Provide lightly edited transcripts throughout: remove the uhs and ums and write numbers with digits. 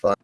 fun.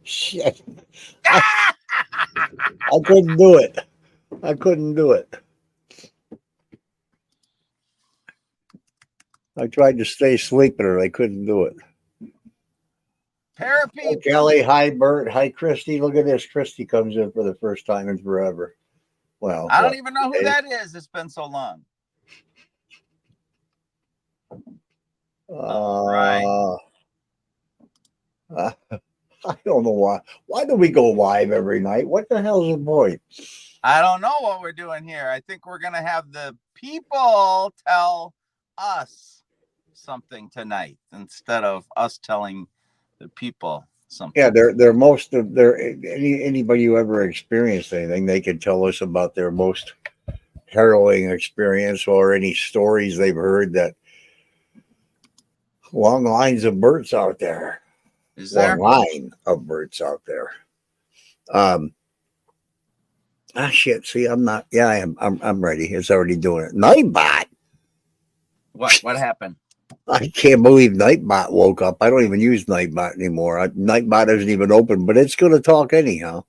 Shit. I, I couldn't do it. I couldn't do it. I tried to stay asleep, but I couldn't do it. Hi, Parapeeps. Kelly. Hi, Bert. Hi, Christy. Look at this. Christy comes in for the first time in forever. Well, I don't what? even know who Days? that is. It's been so long. All right. Uh, I don't know why. Why do we go live every night? What the hell's the point? I don't know what we're doing here. I think we're going to have the people tell us something tonight instead of us telling the people something. Yeah, they're most of their anybody who ever experienced anything, they could tell us about their most harrowing experience or any stories they've heard that long lines of birds out there. Is Long there? line of birds out there. Um shit, see I'm not yeah, I am I'm ready. It's already doing it. Nightbot. What happened? I can't believe Nightbot woke up. I don't even use Nightbot anymore. Nightbot isn't even open, but it's gonna talk anyhow.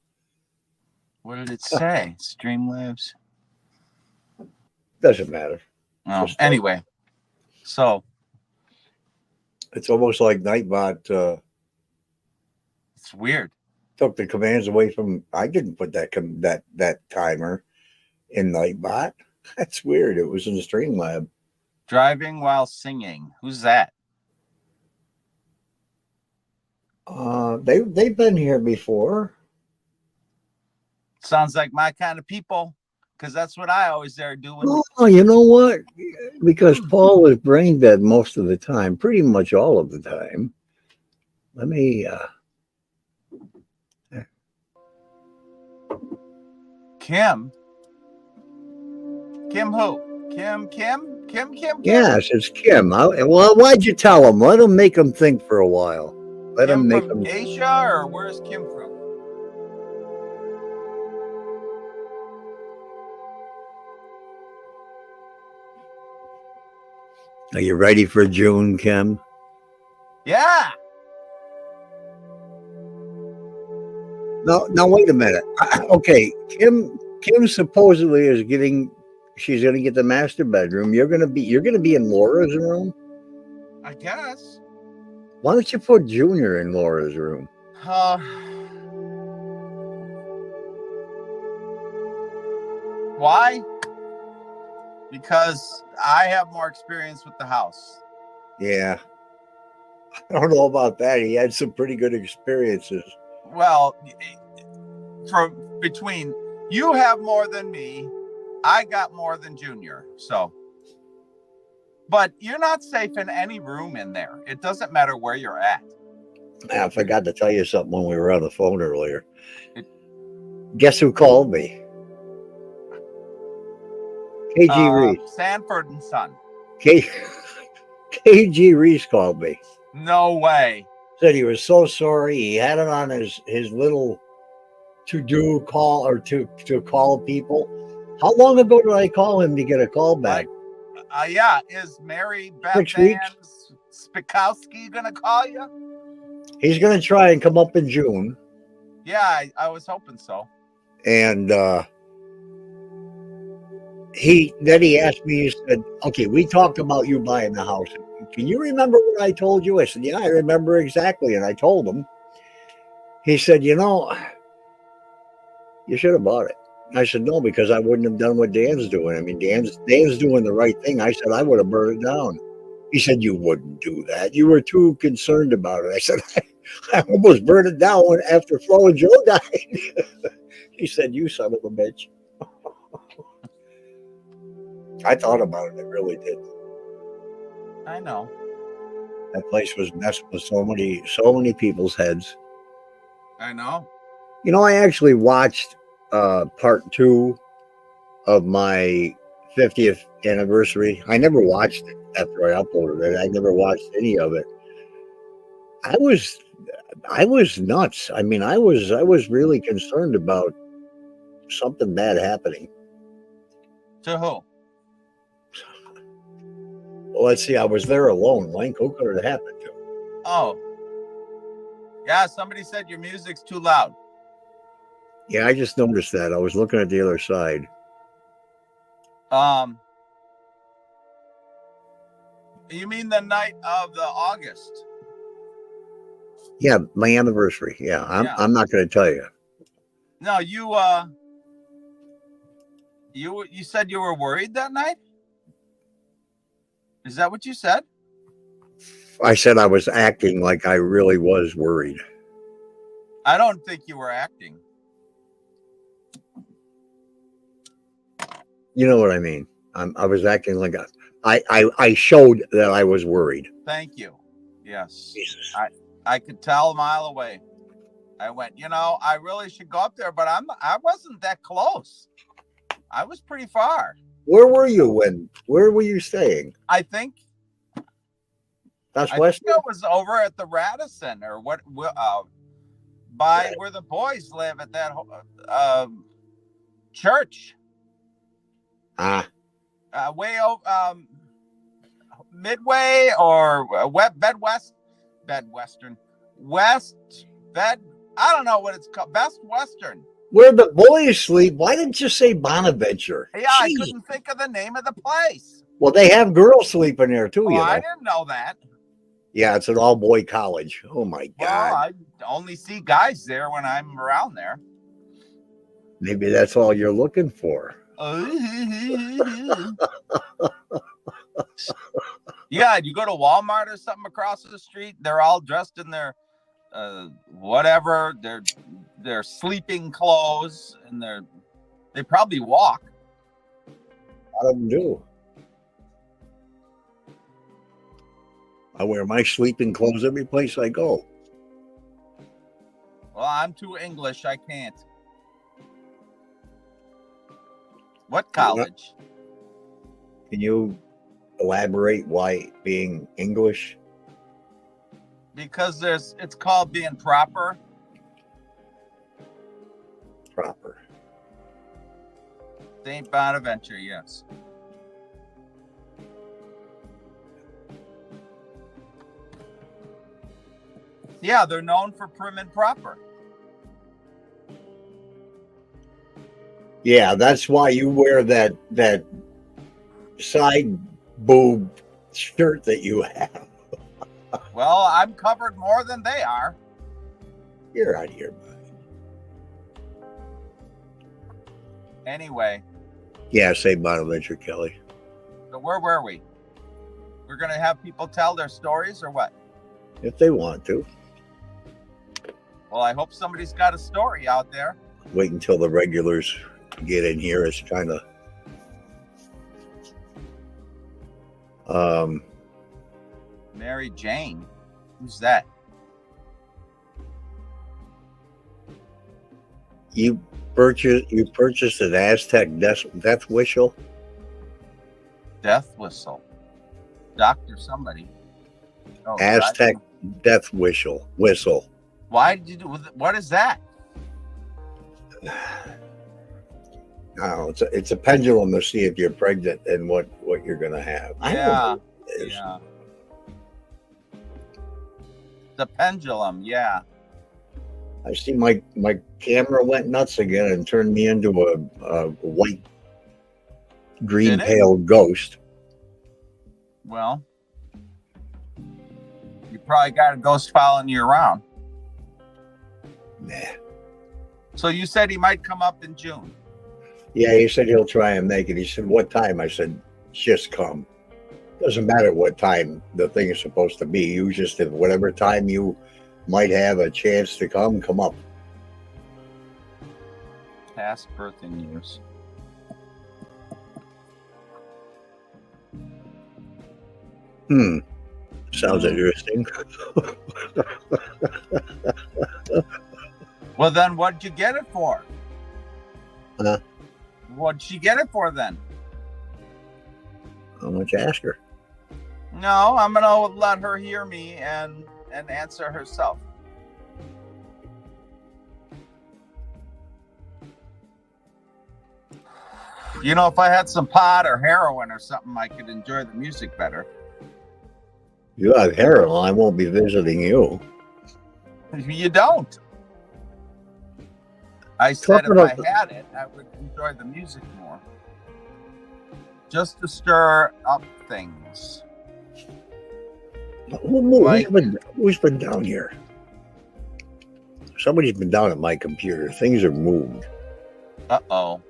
What did it say? Streamlabs. Doesn't matter. Oh, Just anyway. So it's almost like Nightbot it's weird. took the commands away from. I didn't put that timer in Nightbot. That's weird. It was in the Streamlab. Driving while singing. Who's that? They've been here before. Sounds like my kind of people, because that's what I always there doing. Oh, you know what? Because Paul was brain dead most of the time, pretty much all of the time. Let me. Kim. Kim who? Kim. Yes, it's Kim. Well, why'd you tell him? Let him make him think for a while. Let him Kim make from him. Asia, or where's Kim from? Are you ready for June, Kim? Yeah. No, now wait a minute. Okay, Kim supposedly is getting. She's going to get the master bedroom. You're going to be in Laura's room. I guess. Why don't you put Junior in Laura's room? Why? Because I have more experience with the house. Yeah, I don't know about that. He had some pretty good experiences. Well, from between you have more than me, I got more than Junior. So, but you're not safe in any room in there. It doesn't matter where you're at. I forgot to tell you something when we were on the phone earlier. Guess who called me? KG Reese. Sanford and Son. KG Reese called me. No way. Said he was so sorry. He had it on his little to-do call or to call people. How long ago did I call him to get a call back? Yeah. Is Mary Beth 6 Ann weeks. Spikowski gonna call you? He's going to try and come up in June. Yeah, I was hoping so. And he asked me, he said, okay, we talked about you buying the house. Can you remember what I told you? I said, yeah, I remember exactly. And I told him. He said, you should have bought it. I said, no, because I wouldn't have done what Dan's doing. I mean, Dan's doing the right thing. I said, I would have burned it down. He said, you wouldn't do that. You were too concerned about it. I said, I almost burned it down after Flo and Joe died. He said, you son of a bitch. I thought about it. I really did. I know. That place was messing with so many people's heads. I know. I actually watched part 2 of my 50th anniversary. I never watched it after I uploaded it. I never watched any of it. I was nuts. I mean, I was really concerned about something bad happening. To who? Well, let's see. I was there alone. Who could it happen to? Oh, Yeah, somebody said your music's too loud. Yeah, I just noticed that. I was looking at the other side. You mean the night of the August? Yeah, my anniversary. Yeah, Yeah. I'm not going to tell you. No, you said you were worried that night? Is that what you said? I said I was acting like I really was worried. I don't think you were acting. You know what I mean? I was acting like I showed that I was worried. Thank you. Yes. Jesus. I could tell a mile away. I went, I really should go up there, but I wasn't that close. I was pretty far. Where were you staying? I think That's I West. think it was over at the Radisson or by where the boys live at that church. Way over Midway or I don't know what it's called. Best Western. Where the boys sleep. Why didn't you say Bonaventure? Yeah, Jeez. I couldn't think of the name of the place. Well, they have girls sleeping there too. Oh, you know. I didn't know that. Yeah, it's an all-boy college. Oh my God! Well, I only see guys there when I'm around there. Maybe that's all you're looking for. Yeah, you go to Walmart or something across the street, they're all dressed in their whatever, their sleeping clothes, and they probably walk. A lot of them do. I wear my sleeping clothes every place I go. Well, I'm too English, I can't. What college? Can you elaborate why being English? Because it's called being proper. Proper. St. Bonaventure, yes. Yeah, they're known for prim and proper. Yeah, that's why you wear that side boob shirt that you have. Well, I'm covered more than they are. You're out of your mind. Anyway. Yeah, St. Bonaventure, Kelly. So where were we? We're going to have people tell their stories or what? If they want to. Well, I hope somebody's got a story out there. Wait until the regulars get in here. It's kind of Mary Jane. Who's that? You purchased an Aztec death whistle? Death whistle. Doctor somebody. Oh, Aztec death whistle. Why did you do what is that? No, it's a pendulum to see if you're pregnant and what you're gonna have. I don't know what it is. Yeah. The pendulum, yeah. I see my camera went nuts again and turned me into a white green pale ghost. Well, you probably got a ghost following you around. Nah. So you said he might come up in June. Yeah, he said he'll try and make it. He said, "What time?" I said, "Just come. Doesn't matter what time the thing is supposed to be. You just, at whatever time you might have a chance to come up." Past birthing years. Sounds interesting. Well, then what'd you get it for? Huh? What'd she get it for then? How much ask her? No, I'm gonna let her hear me and answer herself. You know, if I had some pot or heroin or something, I could enjoy the music better. You have heroin. I won't be visiting you. You don't. I said Talking if I of- had it, I would enjoy the music more. Just to stir up things. Who's been down here? Somebody's been down at my computer. Things have moved. Uh-oh.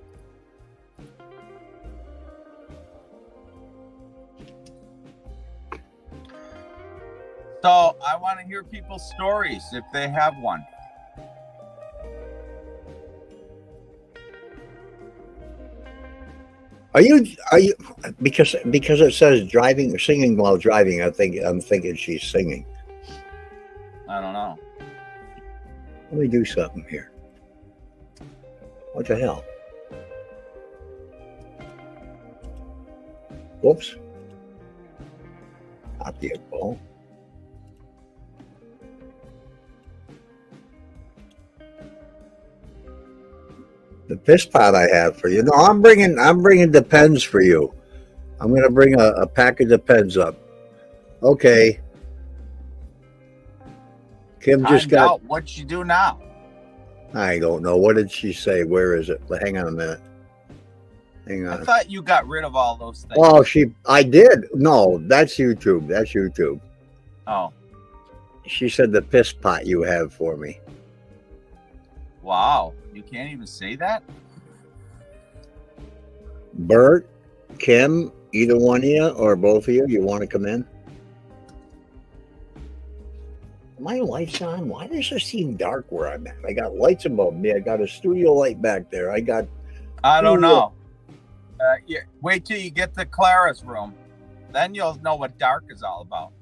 So I want to hear people's stories if they have one. Are you because it says driving or singing while driving? I'm thinking she's singing. I don't know. Let me do something here. What the hell? Whoops. Not the ball. The piss pot I have for you. No, I'm bringing Depends for you. I'm gonna bring a pack of Depends up. Okay. Kim just Timed got. out. What'd she do now? I don't know. What did she say? Where is it? Hang on a minute. Hang I on. thought you got rid of all those things. Oh, I did. No, that's YouTube. That's YouTube. Oh, She said the piss pot you have for me. wow. You can't even say that? Bert, Kim, either one of you or both of you want to come in? My lights on? Why does it seem dark where I'm at? I got lights above me. I got a studio light back there. I don't know. Wait till you get to Clara's room. Then you'll know what dark is all about.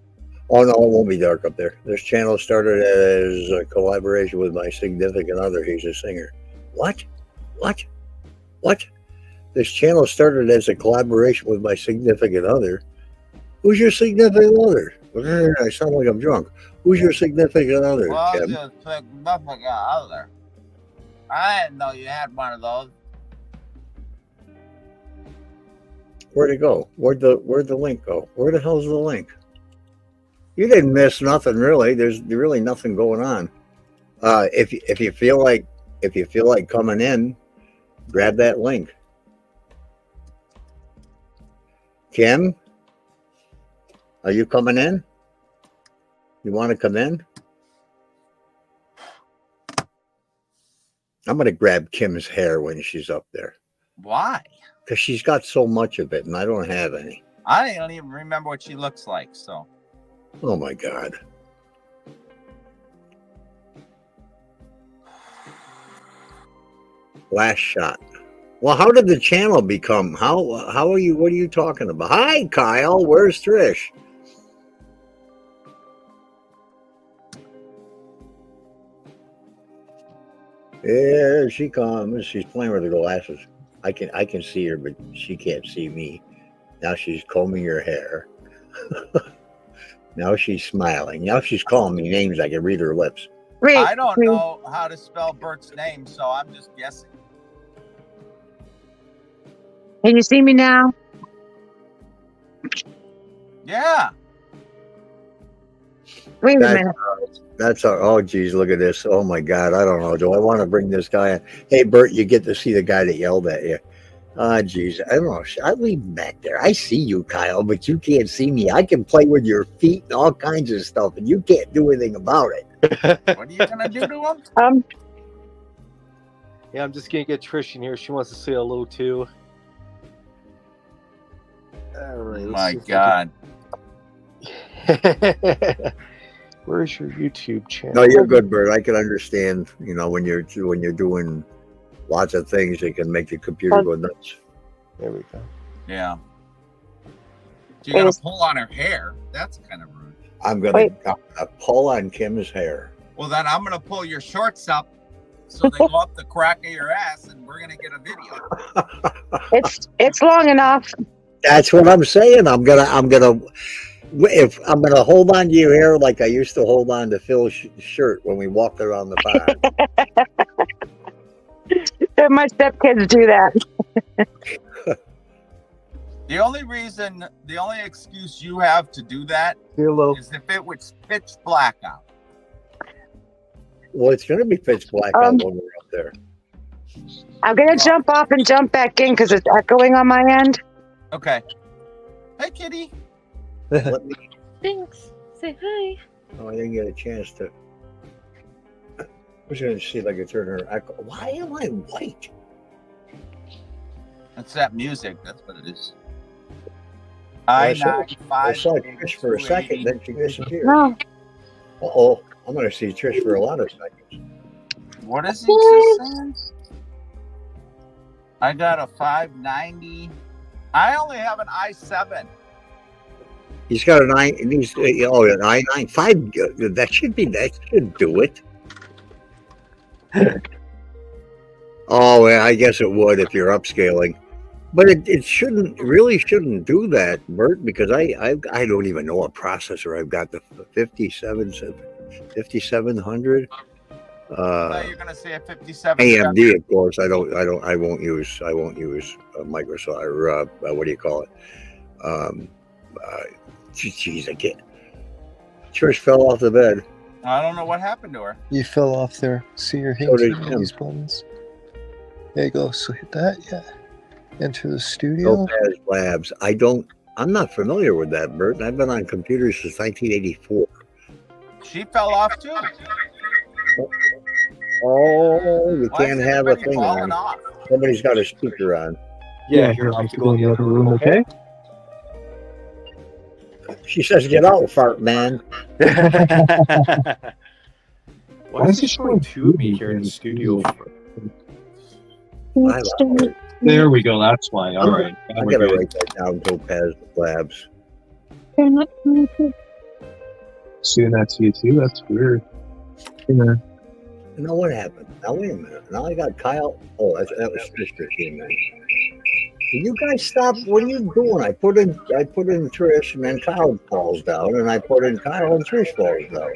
Oh no, it won't be dark up there. This channel started as a collaboration with my significant other. He's a singer. What? This channel started as a collaboration with my significant other. Who's your significant other? I sound like I'm drunk. Who's your significant other, Well, Kim? just significant other. I didn't know you had one of those. Where'd it go? Where'd the link go? Where the hell's the link? You didn't miss nothing really. There's really nothing going on. If you feel like coming in, grab that link. Kim, are you coming in? You want to come in? I'm gonna grab Kim's hair when she's up there Why? because she's got so much of it, and I don't have any. I don't even remember what she looks like. So Oh my God. Last shot. Well, how did the channel become? How are you? What are you talking about? Hi, Kyle. Where's Trish? Here she comes. She's playing with her glasses. I can see her, but she can't see me. Now she's combing her hair. Now she's smiling. Now she's calling me names. I can read her lips. Wait, I don't know how to spell Bert's name, so I'm just guessing. Can you see me now? Yeah. Wait a That's- minute. That's oh geez, look at this. Oh my God, I don't know. Do I want to bring this guy in? Hey Bert, you get to see the guy that yelled at you. Ah, geez, I don't know. I leave him back there. I see you, Kyle, but you can't see me. I can play with your feet and all kinds of stuff, and you can't do anything about it. What are you gonna do to him? Yeah, I'm just gonna get Trish in here. She wants to say hello too. All right. let's My see if God. I can- Where's your YouTube channel? No, you're good, Bert. I can understand. You know, when you're doing lots of things, it can make the computer go nuts. There we go. Yeah. You're gonna pull on her hair. That's kind of rude. I'm gonna pull on Kim's hair. Well, then I'm gonna pull your shorts up so they go up the crack of your ass, and we're gonna get a video. It's long enough. That's what I'm saying. I'm gonna hold on to your hair like I used to hold on to Phil's shirt when we walked around the pond. My stepkids do that. The only excuse you have to do that Hello. is if it was pitch black out. Well, it's going to be pitch black out when we're up there. I'm gonna jump off and jump back in because it's echoing on my end. Okay. Hey, kitty. Let me, Thanks. Say hi. I didn't get a chance to. I was going to see if I could turn her echo. Why am I white? It's that music. That's what it is. I saw I-95. Trish for a second, then she disappeared. No, Uh-oh. I'm going to see Trish for a lot of seconds. What is he just saying? I got a 590. I only have an i7. He's got an an i9 that should do it. Oh, yeah, I guess it would if you're upscaling, but it shouldn't do that, Bert, because I don't even know what processor I've got. The 5700. You're gonna say a 57. AMD, of course. I won't use Microsoft or what do you call it? Geez, I can't. Trish fell off the bed. I don't know what happened to her. You fell off there. See your So did hands on Kim. these buttons. There you go. So hit that. Yeah. Enter the studio. Topaz Labs. I'm not familiar with that, Bert. I've been on computers since 1984. She fell off too. Oh, you Why can't is have a everybody thing falling on. off? Somebody's got a speaker on. Yeah, here, I have to go in the other room, okay? She says, "Get out, fart man." Why is it showing two of me here in the studio? I love it. There we go. That's why. All right. I gotta write that down. Topaz Labs. Seeing that to you too. That's weird. Yeah. Now what happened? Now wait a minute. Now I got Kyle. Oh, that was Trish came in. Can you guys stop? What are you doing? I put in Trish, and then Kyle falls down, and I put in Kyle, and Trish falls down.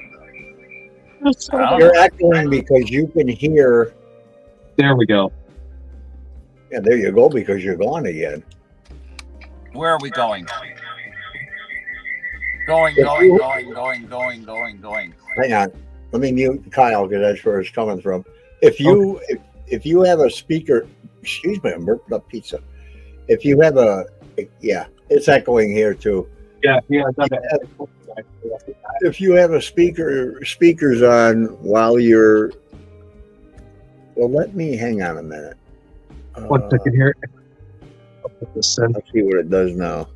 You're echoing because you can hear. There we go. Yeah, there you go. Because you're gone again. Where are we going? Going. Hang on. Let me mute Kyle because that's where it's coming from. If you have a speaker, excuse me, I'm burping up pizza. If you have it's echoing here too. Yeah. If you have a speakers on while you're, well, let me hang on a minute. 1 second here. I'll put this in. Let's see what it does now.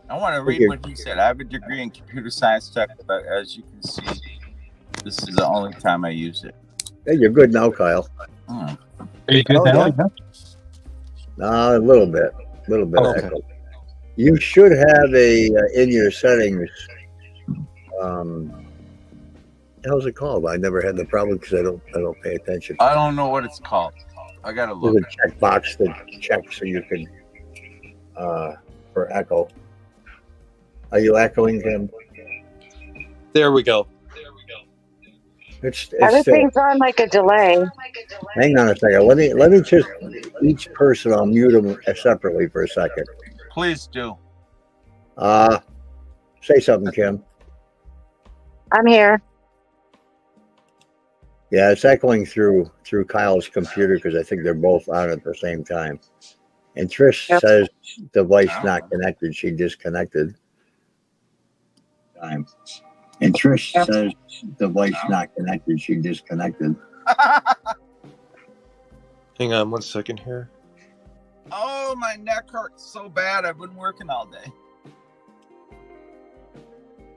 I want to read what he said. I have a degree in computer science tech, but as you can see, this is the only time I use it. Hey, you're good now, Kyle. Are you good Oh, now? yeah. A little bit Okay. echo. You should have in your settings. How's it called? I never had the problem because I don't pay attention. I don't know what it's called. I gotta There's look. a check box to check so you can for echo. Are you echoing him? There we go. It's still, everything's on like a delay. hang on a second. Let me just each person. I'll mute them separately for a second. Please do. Say something, Kim. I'm here. Yeah, it's echoing through Kyle's computer because I think they're both on at the same time. And Trish Yep. says device not connected. She disconnected. Time. And Trish Yep. says device not connected. She disconnected. Hang on 1 second here. Oh, my neck hurts so bad. I've been working all day.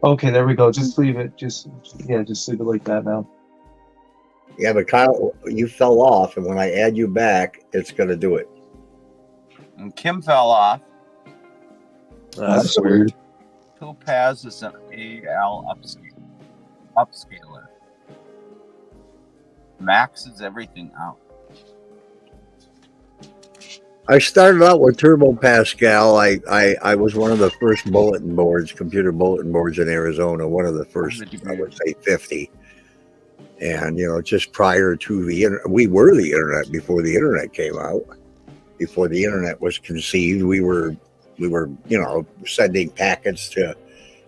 Okay, there we go. Just leave it. Just leave it like that now. Yeah, but Kyle, you fell off, and when I add you back, it's going to do it. And Kim fell off. That's weird. Topaz is an AL upscaler. Maxes everything out. I started out with Turbo Pascal. I was one of the first computer bulletin boards in Arizona. One of the first, I would say 50. And, just prior to we were the internet before the internet came out. Before the internet was conceived, we were sending packets to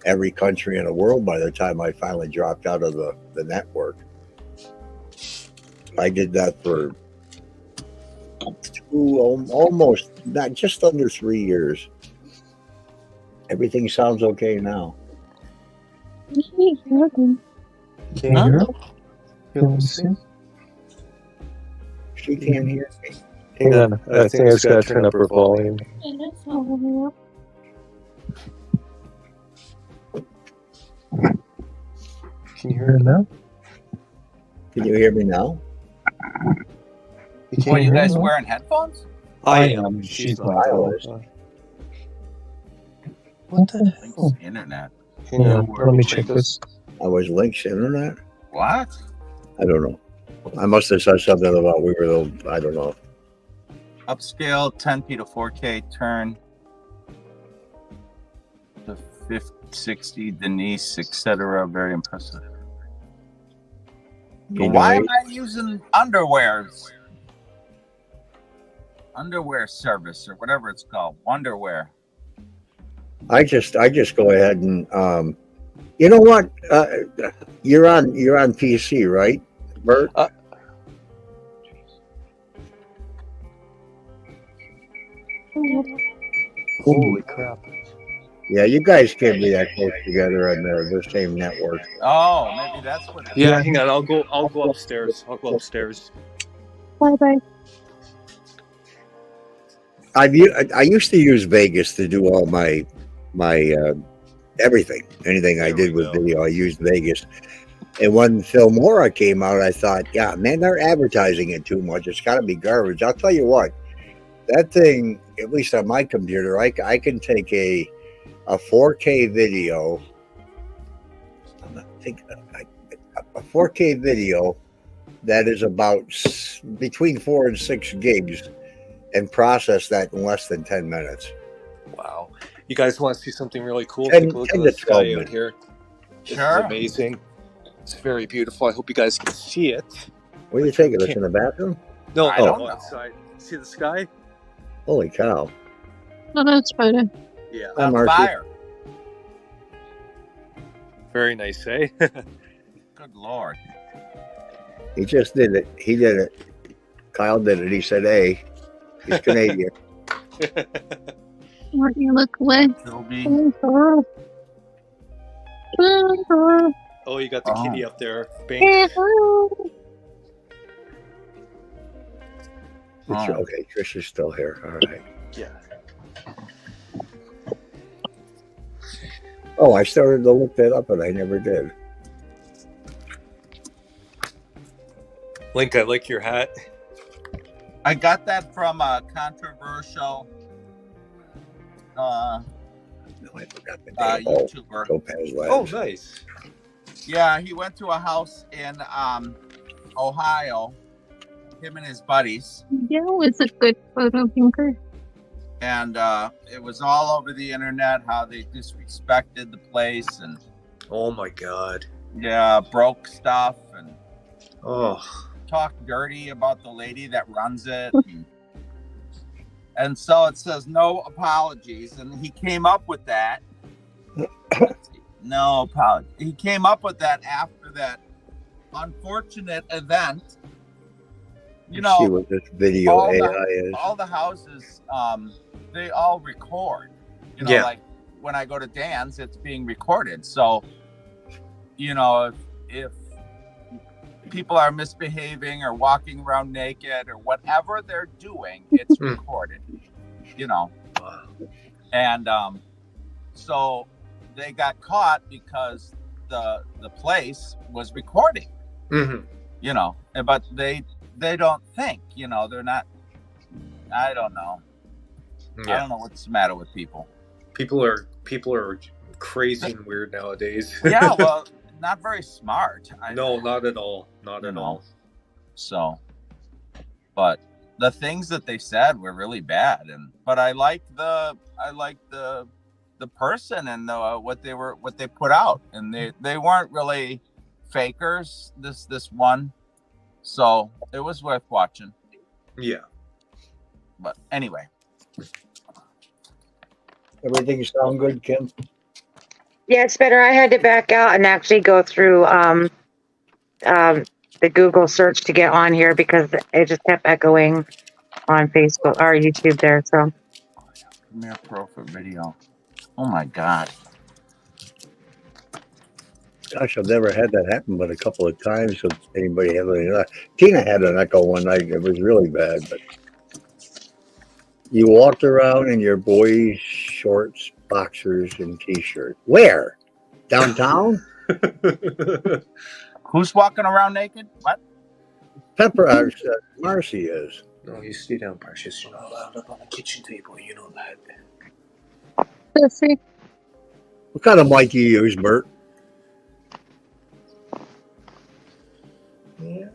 every country in the world by the time I finally dropped out of the network. I did that for almost, not just under 3 years. Everything sounds okay now. Can you hear her? You want to see? She can't hear me. Hang on. I think I just got to turn up her volume. Can you hear her now? Can you hear me now? Were you hear guys her? wearing headphones? I am. She's not. Wireless. What the I think hell? it's internet. Hang on. Let me check this. I was Link's internet. What? I don't know. I must have said something about we were the. I don't know. Upscale 10p to 4K turn to 5060 Denise, etc. Very impressive. You Why know, am I using underwear service or whatever it's called? Wonderwear. I just go ahead and you know what? You're on PC, right, Bert? Holy crap. Yeah, you guys can't be that close together on the same network. Oh, maybe that's what it is. Yeah, hang on. I'll go upstairs. Bye bye. I used to use Vegas to do all my everything. Anything I There did we with go. video, I used Vegas. And when Filmora came out, I thought, yeah, man, they're advertising it too much. It's got to be garbage. I'll tell you what, that thing, at least on my computer, I can take a 4K video. A 4K video that is about between 4 and 6 gigs and process that in less than 10 minutes. Wow. You guys want to see something really cool? 10 Take a look at 10 the to 12 sky out minutes. here. This Sure. is amazing. It's very beautiful. I hope you guys can see it. Where are you taking us, in the bathroom? No, I no, don't know. outside. See the sky? Holy cow. Oh, that's better. Yeah. Hi, On Marcy. fire. Very nice, eh? Good Lord. He just did it. He did it. Kyle did it. He said, hey, he's Canadian. Why do you look away? It'll be. Oh, you got the Oh. kitty up there. Bing. Okay, Trish is still here. All right. Yeah. Oh, I started to look that up, and I never did. Link, I like your hat. I got that from a controversial No, I forgot the name. Oh, YouTuber. Topaz Oh, Labs. nice. Yeah, he went to a house in Ohio, him and his buddies, Yeah, it's a good photo, Pinker. and it was all over the internet how they disrespected the place and Oh my god. broke stuff and Oh. talked dirty about the lady that runs it. And so it says no apologies, and he came up with that. No apology. He came up with that after that unfortunate event. You See know, what this video all AI is. all the houses, they all record. You know, Yeah. like when I go to Dan's, it's being recorded. So, you know, if people are misbehaving or walking around naked or whatever they're doing, it's recorded. You know, and so they got caught because the place was recording. Mm-hmm. You know, but they don't think. You know, they're not. I don't know. I Yeah. don't know what's the matter with people. People are crazy and weird nowadays. Yeah, well, not very smart. No, not at all. Not at know. all. So, but the things that they said were really bad, but I like the person and what they put out, and they weren't really fakers. This one, so it was worth watching. Yeah. But anyway, Everything sound good, Kim? Yeah, it's better. I had to back out and actually go through the Google search to get on here because it just kept echoing on Facebook or YouTube there. So Premiere Pro for video. Oh my God. Gosh, I've never had that happen, but a couple of times. So anybody have any? Tina had an echo one night. It was really bad, but you walked around in your boys' shorts, boxers, and t-shirt. Where? Downtown? Who's walking around naked? What? Pepper, Marcy is. No, you stay down, Precious. You're not allowed up on the kitchen table. You know that. Pussy. What kind of mic do you use, Bert? Yeah.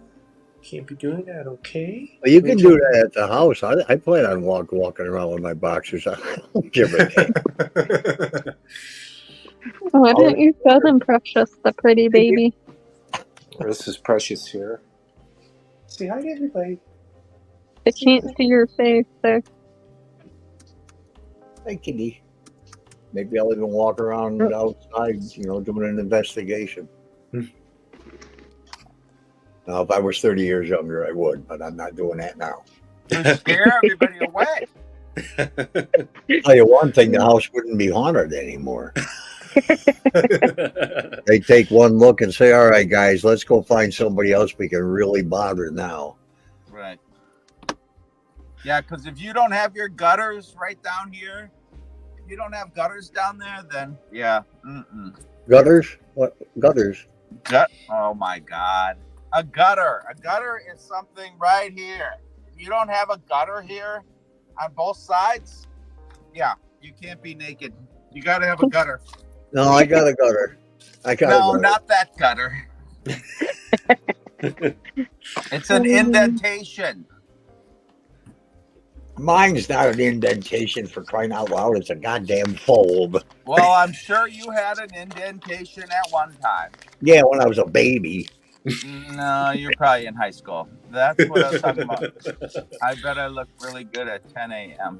Can't be doing that, okay? Well, you can do that at the house. I plan on walking around with my boxers. I don't give a damn. Why don't you show them Precious, the pretty baby? This is Precious here. Say hi to everybody. I can't see your face there. Hey, kitty. Maybe I'll even walk around outside, doing an investigation. Now, if I was 30 years younger, I would, but I'm not doing that now. To scare everybody away. Tell you one thing, the house wouldn't be haunted anymore. They take one look and say, all right, guys, let's go find somebody else we can really bother now. Right. Yeah, because if you don't have your gutters right down here, if you don't have gutters down there, then yeah. Gutters? What? Gutters? Oh my God. A gutter. A gutter is something right here. If you don't have a gutter here on both sides, yeah, you can't be naked. You got to have a gutter. No, I got a gutter. No, not that gutter. It's an indentation. Mine's not an indentation, for crying out loud. It's a goddamn fold. Well, I'm sure you had an indentation at one time. Yeah, when I was a baby. No, you're probably in high school. That's what I was talking about. I bet I look really good at 10 a.m.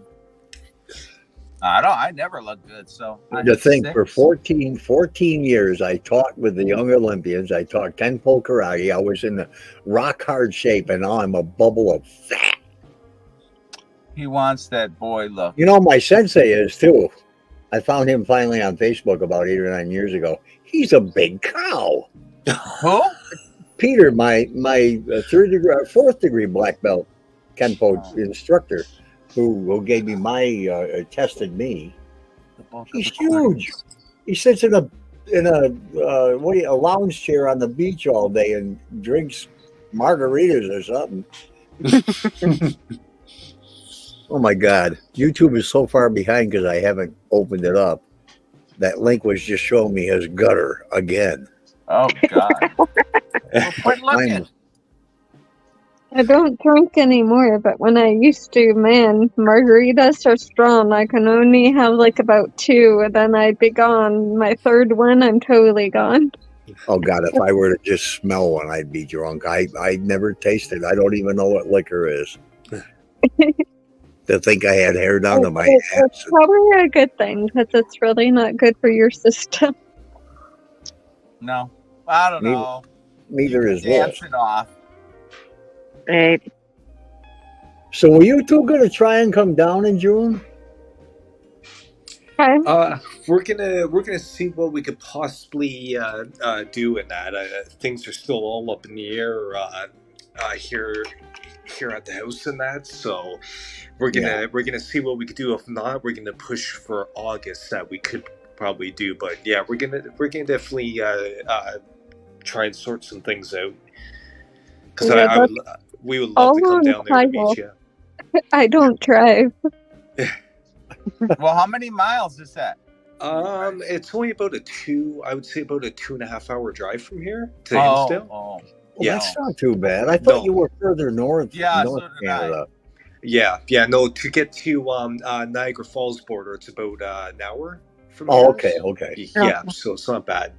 I never look good. So To think, for 14 years, I taught with the young Olympians. I taught Kenpo karate. I was in the rock hard shape, and now I'm a bubble of fat. He wants that boy look. My sensei is too. I found him finally on Facebook about 8 or 9 years ago. He's a big cow. Who? Peter, my fourth degree black belt Kenpo instructor, who gave me tested me. He's huge. He sits in a lounge chair on the beach all day and drinks margaritas or something. Oh my God. YouTube is so far behind because I haven't opened it up. That link was just showing me his gutter again. Oh God. Well, quit looking. I don't drink anymore, but when I used to, man, margaritas are strong. I can only have like about 2, and then I'd be gone. My third one, I'm totally gone. Oh God, if I were to just smell one, I'd be drunk. I never tasted. I don't even know what liquor is. To think I had hair down to my ass. It's probably a good thing because it's really not good for your system. No, I don't know. Neither is Dance this. it off. right. So were you two going to try and come down in June? Okay. We're gonna see what we could possibly do in that. Things are still all up in the air here at the house and that. So we're gonna see what we could do. If not, we're gonna push for August that we could probably do. But yeah, we're gonna definitely try and sort some things out. Because we would love to come down there to meet you. I don't drive. Well, how many miles is that? It's only about a 2.5 hour drive from here to Hinsdale. Oh. Well, that's not too bad. I thought you were further north. Yeah, North so did Canada. Yeah. No, to get to Niagara Falls border, it's about an hour from Oh, here. okay. Yeah, so it's not bad.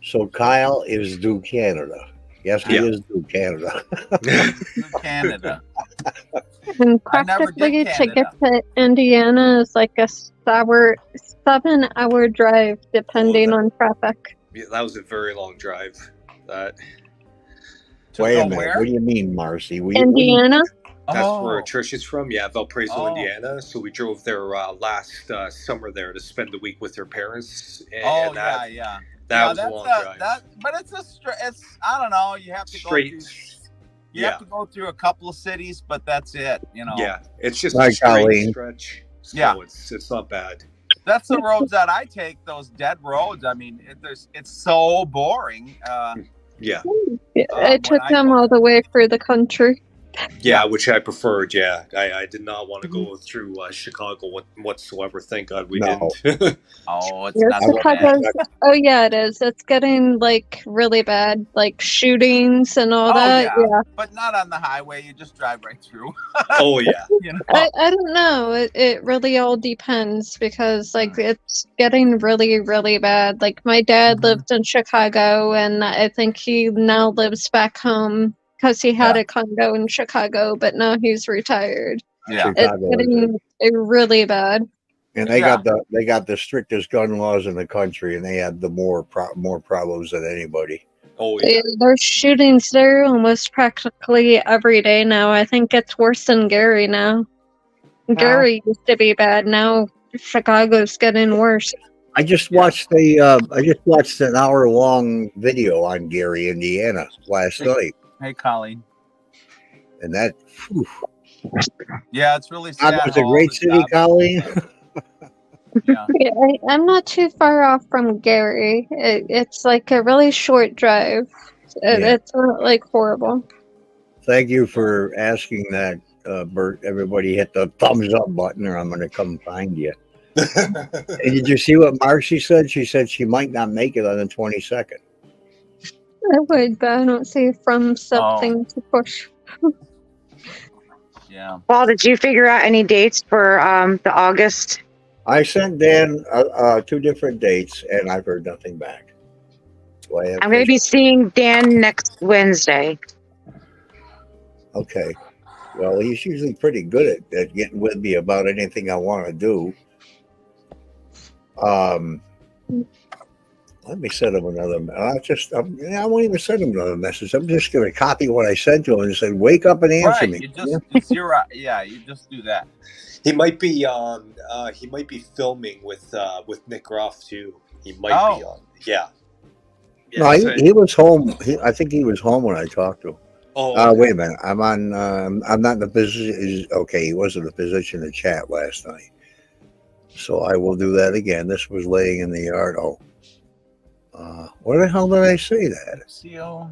So Kyle is due Canada. Yes, he Yeah. is through Canada. Through Canada. And I never did practically to Canada. get to Indiana is like a 7-hour drive, depending that- on traffic. Yeah, that was a very long drive. That To Wait go a minute. where? What do you mean, Marcy? Indiana? That's Oh. where Trish is from. Yeah, Valparaiso, Oh. Indiana. So we drove there last summer there to spend the week with her parents. And, Oh and that, yeah. That Yeah, was a that's long drive. but it's it's I don't know. You have to Straight. go through. You have to go through a couple of cities, but that's it. You know. Yeah, it's just Hi, a straight Colleen. stretch. So Yeah. it's not bad. That's the roads that I take. Those dead roads. I mean, it's so boring. Yeah, Yeah, when I took I them go- all the way through the country. yeah, which I preferred. Yeah, I did not want to Mm-hmm. go through Chicago whatsoever. Thank God we No. didn't. Oh, it's Yeah, not so bad. Chicago's, oh yeah, it is. It's getting like really bad, like shootings and all Oh that. yeah, but not on the highway. You just drive right through. Oh yeah, You know. I don't know. It really all depends because like it's getting really, really bad. Like my dad Mhm. lived in Chicago and I think he now lives back home because he had Yeah. a condo in Chicago, but now he's retired. Yeah. It's Chicago is getting really bad. And they Yeah. got the strictest gun laws in the country, and they have the more problems than anybody. oh yeah. There's shootings there almost practically every day now. I think it's worse than Gary now. Gary used to be bad. Now Chicago's getting worse. I just watched an hour-long video on Gary, Indiana last night, Hey, Colleen. and that whew, Yeah, it's really sad. that was a how all great the city, jobs- Colleen. Yeah. Yeah, I'm not too far off from Gary. It's like a really short drive. Yeah. It's not like horrible. Thank you for asking that, Bert. Everybody hit the thumbs up button, or I'm going to come find you. And did you see what Marcy said? She said she might not make it on the 22nd. I would, but I don't see from something to push. Yeah. Paul, did you figure out any dates for the August? I sent Dan 2 different dates, and I've heard nothing back. So I have I'm going to be seeing Dan next Wednesday. Okay. Well, he's usually pretty good at getting with me about anything I want to do. Let me send him another. I won't even send him another message. I'm just going to copy what I sent to him and say, "Wake up and answer Right. me." You just zero. Yeah. You just do that. He might be filming with Nick Ruff too. He might be on. Yeah. No, so- he was home. I think he was home when I talked to him. oh, Wait a minute. I'm on. I'm not in the position. Okay, he was in the position to chat last night, so I will do that again. This was laying in the yard. Oh, where the hell did I say that? CO.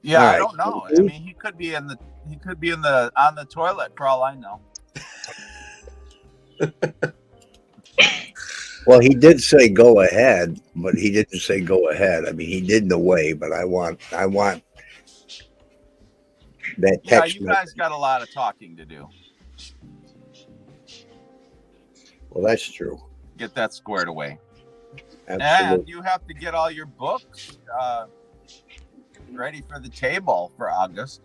Yeah, All I right. don't know. I mean, he could be on the toilet for all I know. Well, he did say go ahead, but he didn't say go ahead. I mean, he did in the way, but I want that Yeah, text. you guys got a lot of talking to do. Well, that's true. Get that squared away. And Absolutely. you have to get all your books ready for the table for August.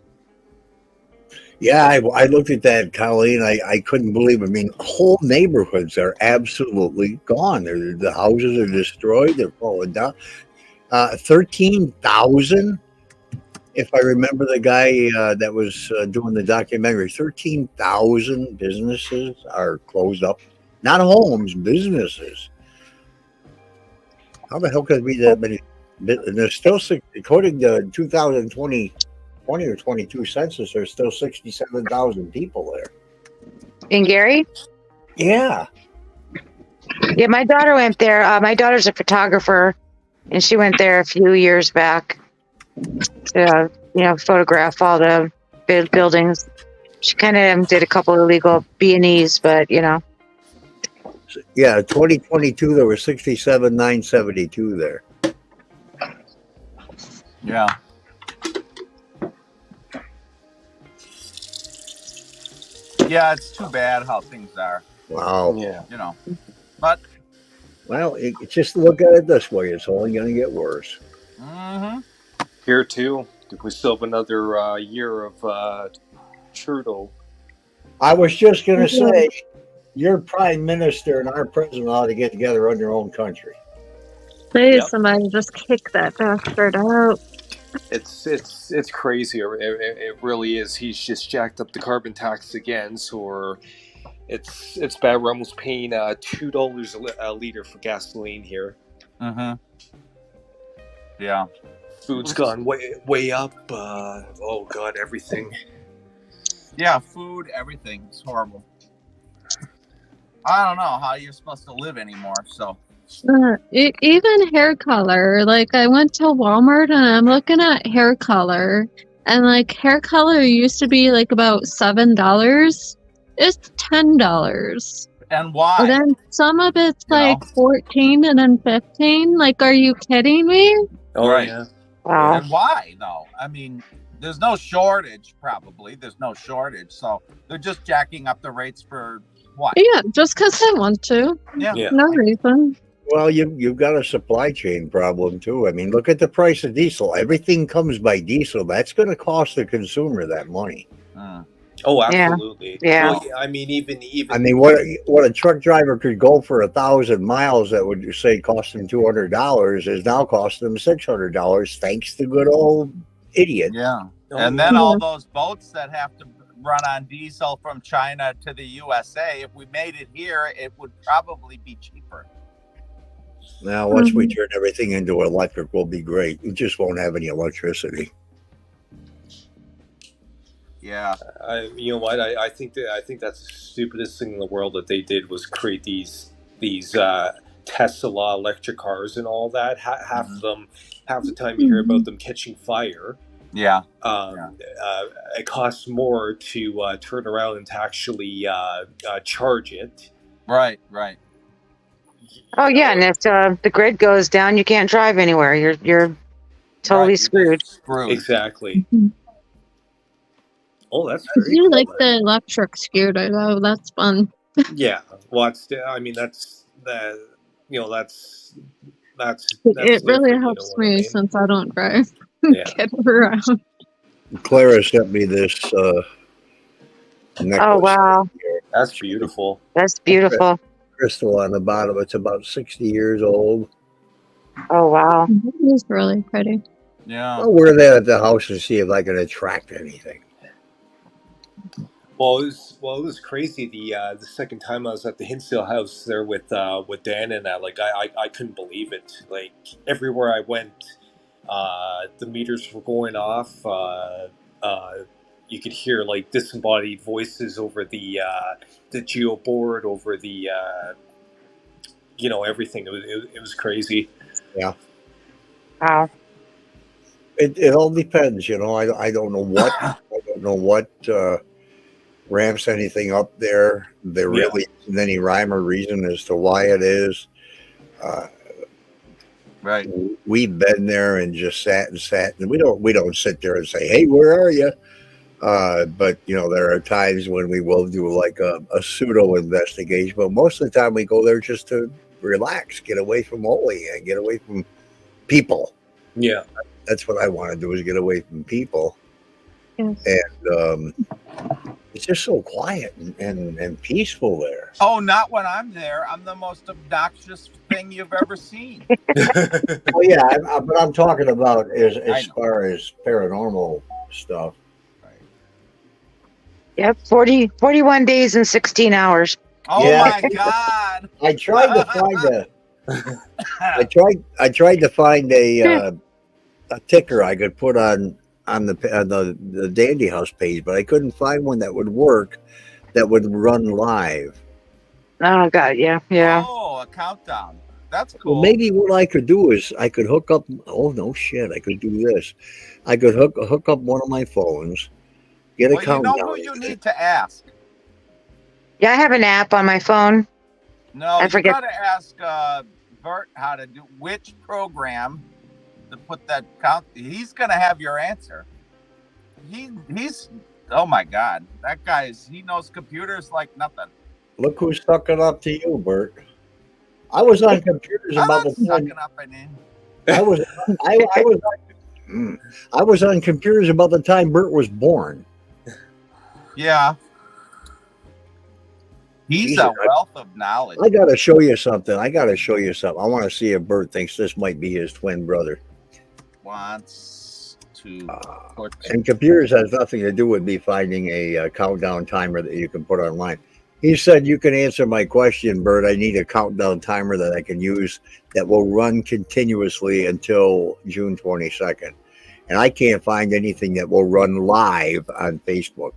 Yeah, I looked at that, Colleen. I couldn't believe it. I mean, whole neighborhoods are absolutely gone. The houses are destroyed. They're falling down. 13,000, if I remember the guy that was doing the documentary, 13,000 businesses are closed up. Not homes, businesses. How the hell could it be that many? And there's still, according to 2020 or 22 census, there's still 67,000 people there. In Gary? Yeah. Yeah, my daughter went there. My daughter's a photographer, and she went there a few years back to, photograph all the buildings. She kind of did a couple of illegal B&Es, but, Yeah, 2022, there were 67,972 there. Yeah. Yeah, it's too bad how things are, Wow. yeah. But Well, just look at it this way. It's only going to get worse. Mm-hmm. Here too. We still have another year of Trudeau. I was just gonna say, your prime minister and our president ought to get together on their own country. Please, Yep. somebody just kick that bastard out. It's crazy. It really is. He's just jacked up the carbon tax again. So it's bad. We're almost paying $2 a liter for gasoline here. Mm-hmm. Yeah. Food's gone way up. Oh God, everything. Yeah, food, everything. It's horrible. I don't know how you're supposed to live anymore. So Even hair color. Like, I went to Walmart and I'm looking at hair color, and like hair color used to be like about $7. It's $10. and why? And then some of it's You know? like 14 and then 15. Like, are you kidding me? Oh Right. yeah. Wow. And why though? I mean, there's no shortage. Probably there's no shortage. So they're just jacking up the rates for what? Yeah, just because I want to. Yeah. Yeah. No reason. Well, you've got a supply chain problem too. I mean, look at the price of diesel. Everything comes by diesel. That's going to cost the consumer that money. Mm. Oh, Yeah. absolutely. Yeah. Well, I mean, even I mean, what a truck driver could go for 1,000 miles that would say cost him $200 is now costing them $600 thanks to good old idiot. Yeah. Oh, And then all those boats that have to run on diesel from China to the USA, if we made it here, it would probably be cheaper. Now, once we turn everything into electric, we'll be great. We just won't have any electricity. Yeah. you know what? I think that's the stupidest thing in the world that they did was create these Tesla electric cars and all that. Half of them, half the time you hear about them catching fire. Yeah. It costs more to turn around and to actually charge it. Right. Right. Oh yeah, and if the grid goes down, you can't drive anywhere. You're totally Right. screwed. Screwed. Exactly. Mhm. Oh, that's I very do cool, like then. the electric scooter though. That's fun. Yeah. Well, I mean, that's the that's It really different, helps what I me mean? since I don't drive. Yeah. Get around. Clara sent me this necklace. Oh wow, That's beautiful. that's beautiful. Crystal on the bottom. It's about 60 years old. Oh wow. It is really pretty. Yeah. I'll wear that at the house and see if I can attract anything. Well, it was crazy. The second time I was at the Hinsdale house there with Dan and that, like I couldn't believe it. Like everywhere I went, the meters were going off. You could hear like disembodied voices over the geo board, over the everything. It was crazy. Wow. It all depends, I don't know what ramps anything up there. There Yeah. really isn't any rhyme or reason as to why it is. Right. We've been there and just sat, and we don't sit there and say, "Hey, where are you?" But there are times when we will do like a pseudo investigation. But most of the time, we go there just to relax, get away from Oli, and get away from people. Yeah. That's what I want to do, is get away from people. Yes. And it's just so quiet and peaceful there. Oh, not when I'm there. I'm the most obnoxious thing you've ever seen. Oh yeah, but I'm talking about I as know. far as paranormal stuff. Yep. 41 days and 16 hours. Oh Yeah. my God. I tried to find I tried to find a ticker I could put on the Dandy House page, but I couldn't find one that would work, that would run live. Oh god, yeah. Oh, a countdown. That's cool. Well, maybe what I could do is I could hook up. Oh no, shit! I could do this. I could hook up one of my phones, get a Well, you countdown. know who you need to ask. Yeah, I have an app on my phone. No, I you forget. got to ask Bert how to do which program to put that count. He's gonna have your answer. He's oh my God, that he knows computers like nothing. Look who's sucking up to you, Bert. I was on computers I'm about not the time. sucking up any. I was I was on computers about the time Bert was born. Yeah. He's Jesus, a wealth of knowledge. I gotta show you something. I want to see if Bert thinks this might be his twin brother. Wants to put And computers has nothing to do with me finding a countdown timer that you can put online. He said, "You can answer my question, Bert. I need a countdown timer that I can use that will run continuously until June 22nd." And I can't find anything that will run live on Facebook.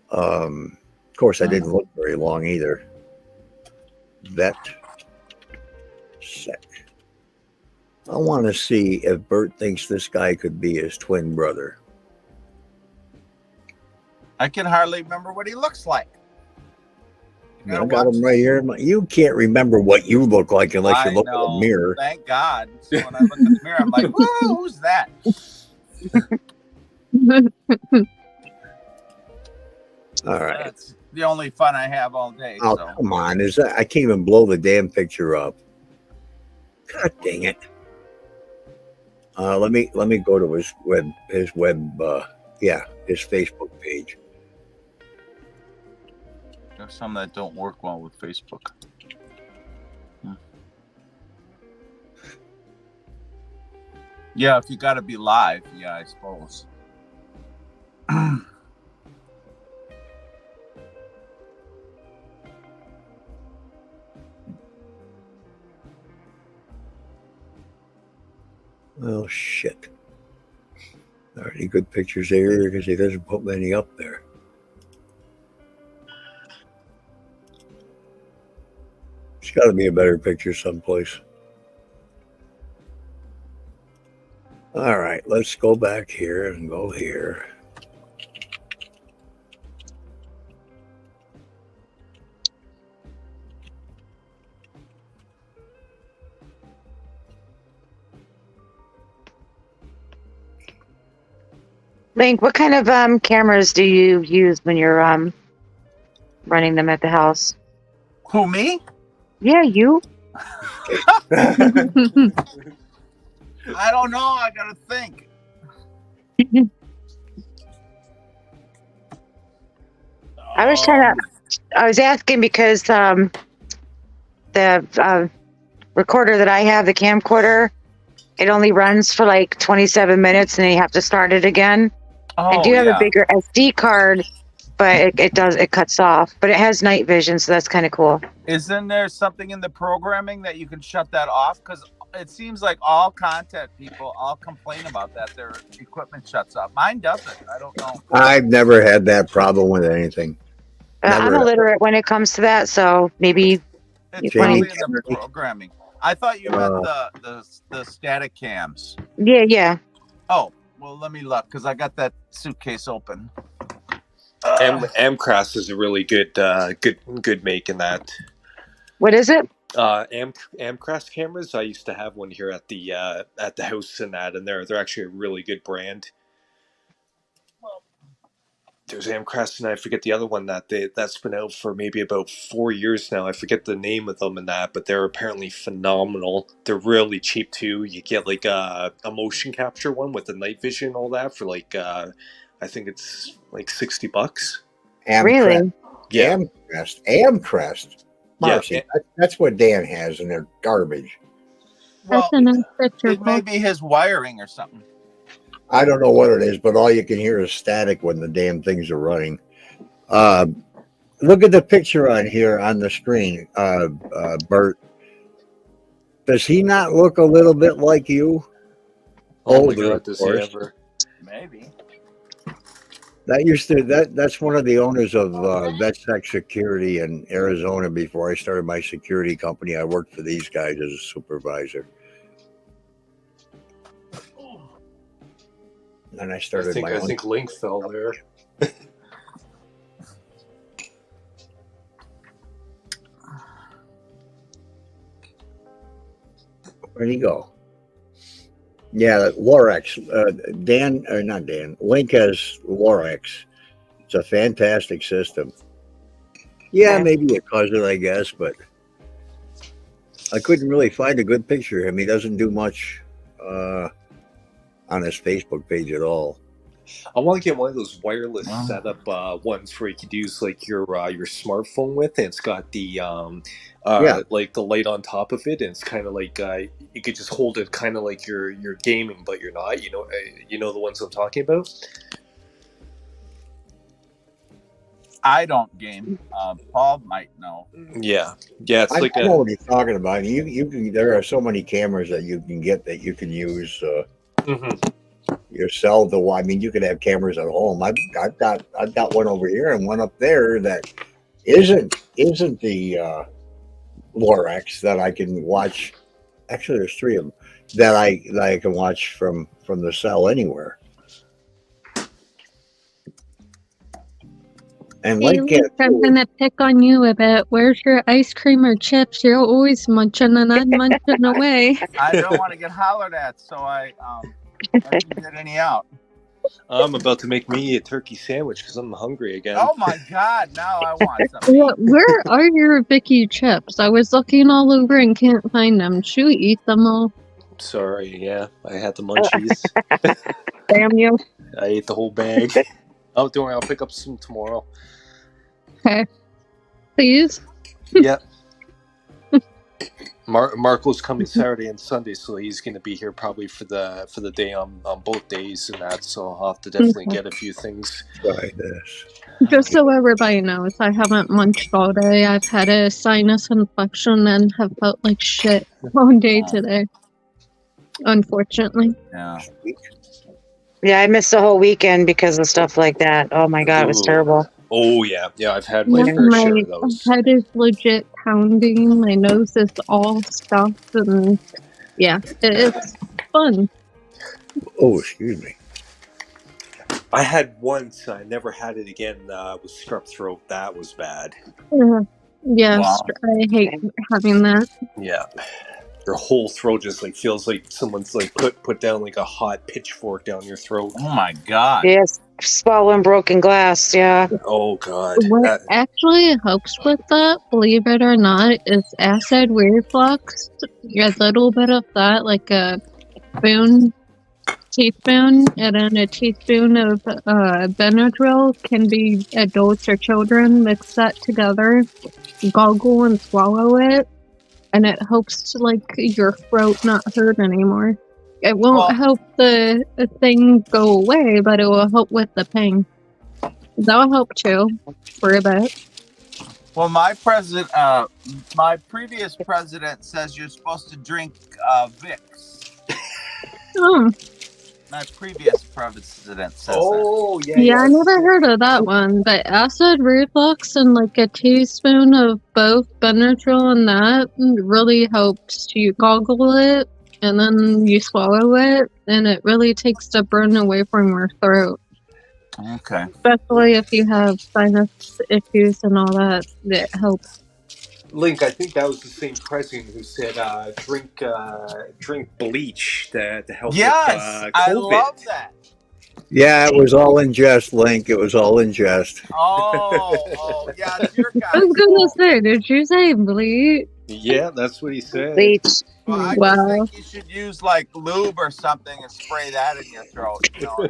Of course, I didn't look very long either. Vet sec. I want to see if Bert thinks this guy could be his twin brother. I can hardly remember what he looks like. You I gotta got watch- him right here. You can't remember what you look like unless you I look in know. the mirror. Thank God. So when I look in the mirror, I'm like, "Whoa, who's that?" All right. That's the only fun I have all day. Oh, So come on. Is that I can't even blow the damn picture up. God dang it. Let me go to his Facebook page. there's some that don't work well with Facebook. Yeah, if you got to be live, yeah, I suppose. Oh shit. Are any good pictures there? Because he doesn't put many up there. There's got to be a better picture someplace. All right, let's go back here and go here. Link, what kind of cameras do you use when you're running them at the house? Who, me? Yeah, you. I don't know. I got to think. I was trying to. I was asking because the recorder that I have, the camcorder, it only runs for like 27 minutes, and then you have to start it again. I do have a bigger SD card, but it cuts off. But it has night vision, so that's kind of cool. Isn't there something in the programming that you can shut that off? Because it seems like all content people all complain about that. Their equipment shuts off. Mine doesn't. I don't know. I've never had that problem with anything. I'm Never. illiterate when it comes to that, so maybe It's Jamie probably in the programming. I thought you meant the static cams. yeah. Oh, well, let me look because I got that suitcase open. Amcrast is a really good make in that. What is it? Amcrast cameras. I used to have one here at the house and that, and they're actually a really good brand. There's Amcrast, and I forget the other one that's been out for maybe about 4 years now. I forget the name of them and that, but they're apparently phenomenal. They're really cheap too. You get like a motion capture one with the night vision and all that for like I think it's like $60. Really? Yeah. Amcrest. Marcy, Yeah. that's what Dan has, and they're garbage. Well, That's a nice picture. it may be his wiring or something. I don't know what it is, but all you can hear is static when the damn things are running. Look at the picture on here on the screen, Bert. Does he not look a little bit like you? Oh my Older, God, of does he course. ever? Maybe. That's one of the owners of VetSec Security in Arizona. Before I started my security company, I worked for these guys as a supervisor. And I started my I own. think Link fell there. Where'd he go? Yeah, Lorex. Dan, or not Dan, Link has Lorex. It's a fantastic system. Yeah, maybe it caused it, I guess, but I couldn't really find a good picture of him. He doesn't do much on his Facebook page at all. I want to get one of those wireless Wow. setup ones where you could use like your smartphone with, and it's got the Yeah. like the light on top of it, and it's kind of like you could just hold it kind of like you're gaming, but you're not. You know the ones I'm talking about. I don't game. Paul might know. Yeah, it's I like know what he's talking about. You can. There are so many cameras that you can get that you can use Mhm. yourself. Though I mean, you could have cameras at home. I've got one over here and one up there that isn't the Lorex that I can watch. Actually, there's three of them that I can watch from the cell anywhere. And Hey, like Luke, I'm gonna pick on you a bit. Where's your ice cream or chips? You're always munching and I'm munching away. I don't want to get hollered at, so I didn't get any out. I'm about to make me a turkey sandwich because I'm hungry again. Oh my God! Now I want Yeah, some. where are your Vicky chips? I was looking all over and can't find them. Should we eat them all? Sorry, yeah, I had the munchies. Damn you. I ate the whole bag. Oh, don't worry, I'll pick up some tomorrow. Okay. Please? Yep. Marco's coming Saturday and Sunday, so he's going to be here probably for the day on both days and that. So I'll have to definitely get a few things. try this. Just so everybody knows, I haven't munched all day. I've had a sinus infection and have felt like shit all day today. Unfortunately. Yeah. Yeah, I missed the whole weekend because of stuff like that. Oh my God, it was Ooh. terrible. Oh yeah, I've had my Yeah, fair share my of those. head is legit pounding. My nose is all stuffed, and yeah, it's fun. Oh, excuse me. I had once. I never had it again. With strep throat, that was bad. Yeah, Wow. I hate having that. Yeah, your whole throat just like feels like someone's like put down like a hot pitchfork down your throat. Oh my God! Yes, swallowing broken glass. Yeah. Oh God. What actually helps with that, believe it or not, is acid reflux. A little bit of that, like a teaspoon, and then a teaspoon of Benadryl can be adults or children. Mix that together, gargle and swallow it, and it helps to, like, your throat not hurt anymore. It won't Well- help the thing go away, but it will help with the pain. That'll help too, for a bit. Well, my previous president says you're supposed to drink Vicks. Oh, My previous president says that. Oh yeah. yeah, I never heard of that one. But acid reflux and like a teaspoon of both Benadryl and that really helps. You gargle it and then you swallow it, and it really takes the burn away from your throat. Okay. Especially if you have sinus issues and all that, it helps. Link, I think that was the same president who said drink bleach to help Yes, with I COVID. love that. Yeah, it was all in jest, Link. It was all in jest. Oh, yeah, it's your guy. I was gonna say, did you say bleach? Yeah, that's what he said. Bleach. Well, I Wow. just think you should use like lube or something and spray that in your throat. You know,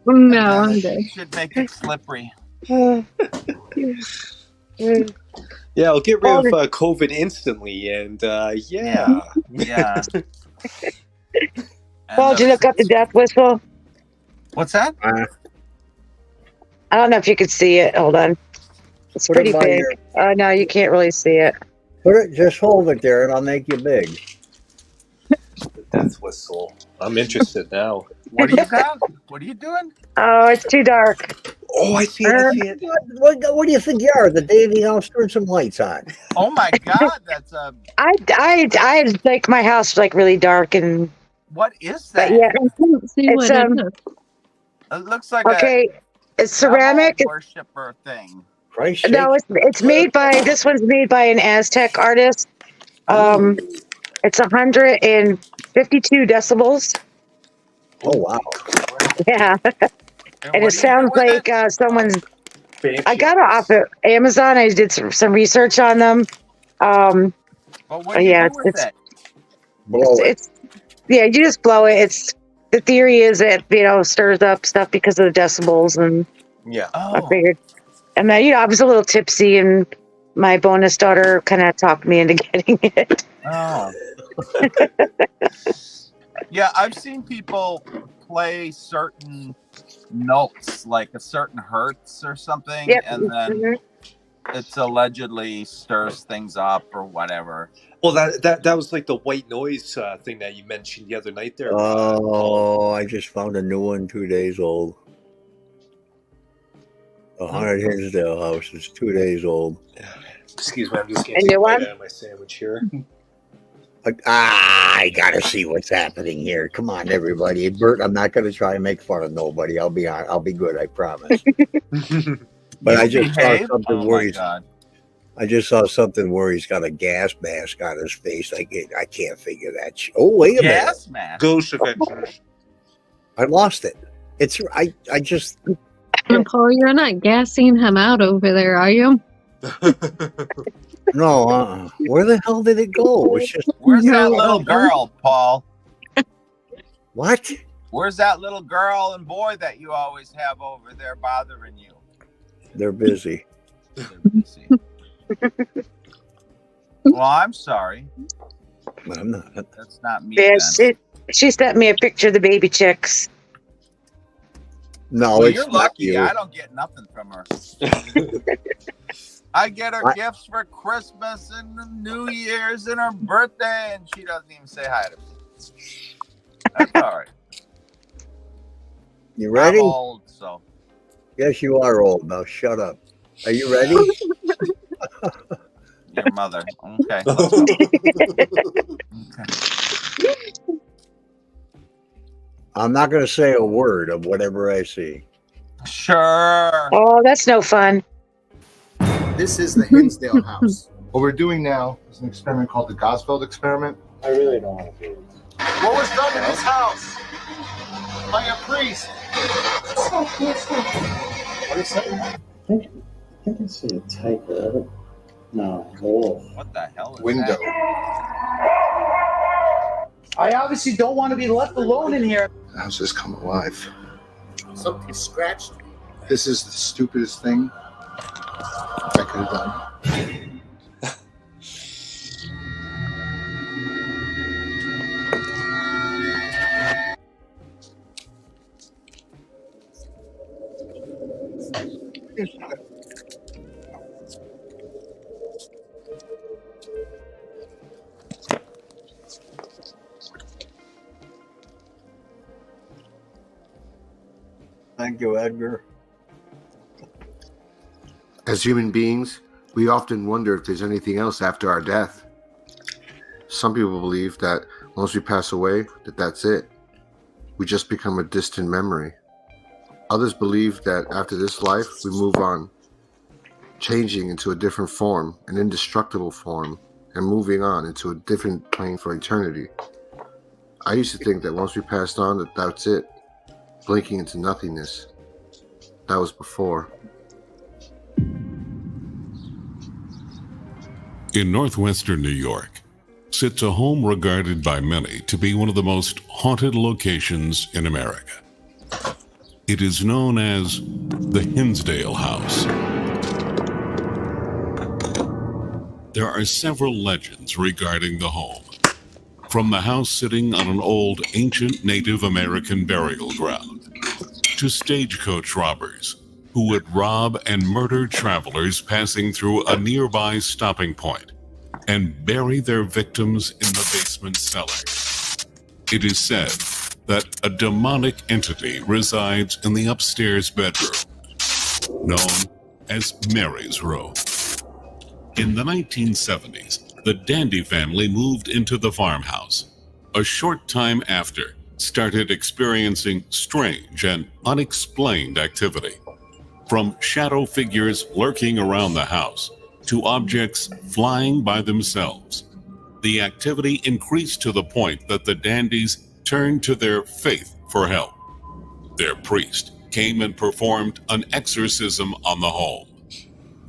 No, I'm it good. should make it slippery. Yeah, I'll get rid of COVID instantly, and yeah. Yeah. Paul, did you look up the death whistle? What's that? I don't know if you could see it. Hold on. It's Put pretty it by big. your- Oh, no, you can't really see it. Just hold it there, and I'll make you big. Death whistle. I'm interested now. What are you doing? What are you doing? Oh, it's too dark. Oh, I see it. I see it. What do you think you are? The Davy House? Turn some lights on. Oh my God, that's a. I like my house like really dark and. What is But that? yeah, I can't see It's, what it is. It looks like okay. It's a ceramic. worshiper thing. Christ No, sake. it's made by. This one's made by an Aztec artist. It's 152 decibels. Oh, wow. Yeah, and what it do you sounds do with like it? someone's. Banshee. I got it off of Amazon. I did some research on them. But what do you yeah, do with it? Blow it. it's yeah, you just blow it. It's the theory is it stirs up stuff because of the decibels, and Yeah. I Oh, figured, and then I was a little tipsy, and my bonus daughter kind of talked me into getting it. oh. Yeah, I've seen people play certain notes, like a certain hertz or something, Yep. and then it's allegedly stirs things up or whatever. Well, that was like the white noise thing that you mentioned the other night there. Paul. Oh, I just found a new one 2 days old. A Haunted Hinsdale house is 2 days old. Excuse me, I'm just A getting new a bite one? out of my sandwich here. I gotta see what's happening here. Come on, everybody. Bert, I'm not gonna try and make fun of nobody. I'll be good, I promise. But I just saw Behave? something Oh where my he's god! I just saw something where he's got a gas mask on his face. I can't figure that. Oh, wait a minute. Gas mask. Ghost Adventures. I lost it. It's I just And Paul, you're not gassing him out over there, are you? no. Where the hell did it go? It's just Where's that No. little girl, Paul? what? Where's that little girl and boy that you always have over there bothering you? They're busy. They're busy. Well, I'm sorry. I'm not. That's not me. Yeah, Then. she sent me a picture of the baby chicks. No, Well, it's you're not lucky. you. I don't get nothing from her. I get her gifts for Christmas and New Year's and her birthday, and she doesn't even say hi to me. That's all right. You ready? I'm old, so. Yes, you are old. Now shut up. Are you ready? Your mother. Okay. Let's go. Okay. I'm not going to say a word of whatever I see. Sure. Oh, that's no fun. This is the Hinsdale house. What we're doing now is an experiment called the Gosfeld experiment. I really don't want to do it. What was done in this house by a priest? What is that? I can see a type. No, hole. What the hell is Window. that? I obviously don't want to be left alone in here. The house has come alive. Something scratched me. This is the stupidest thing I could have done. Thank you, Edgar. As human beings, we often wonder if there's anything else after our death. Some people believe that once we pass away, that's it. We just become a distant memory. Others believe that after this life, we move on, changing into a different form, an indestructible form, and moving on into a different plane for eternity. I used to think that once we passed on, that's it, blinking into nothingness. That was before. In northwestern New York sits a home regarded by many to be one of the most haunted locations in America. It is known as the Hinsdale House. There are several legends regarding the home, from the house sitting on an old ancient Native American burial ground to stagecoach robbers who would rob and murder travelers passing through a nearby stopping point and bury their victims in the basement cellar. It is said that a demonic entity resides in the upstairs bedroom, known as Mary's Room. In the 1970s, the Dandy family moved into the farmhouse. A short time after, started experiencing strange and unexplained activity. From shadow figures lurking around the house to objects flying by themselves. The activity increased to the point that the Dandies turned to their faith for help. Their priest came and performed an exorcism on the home.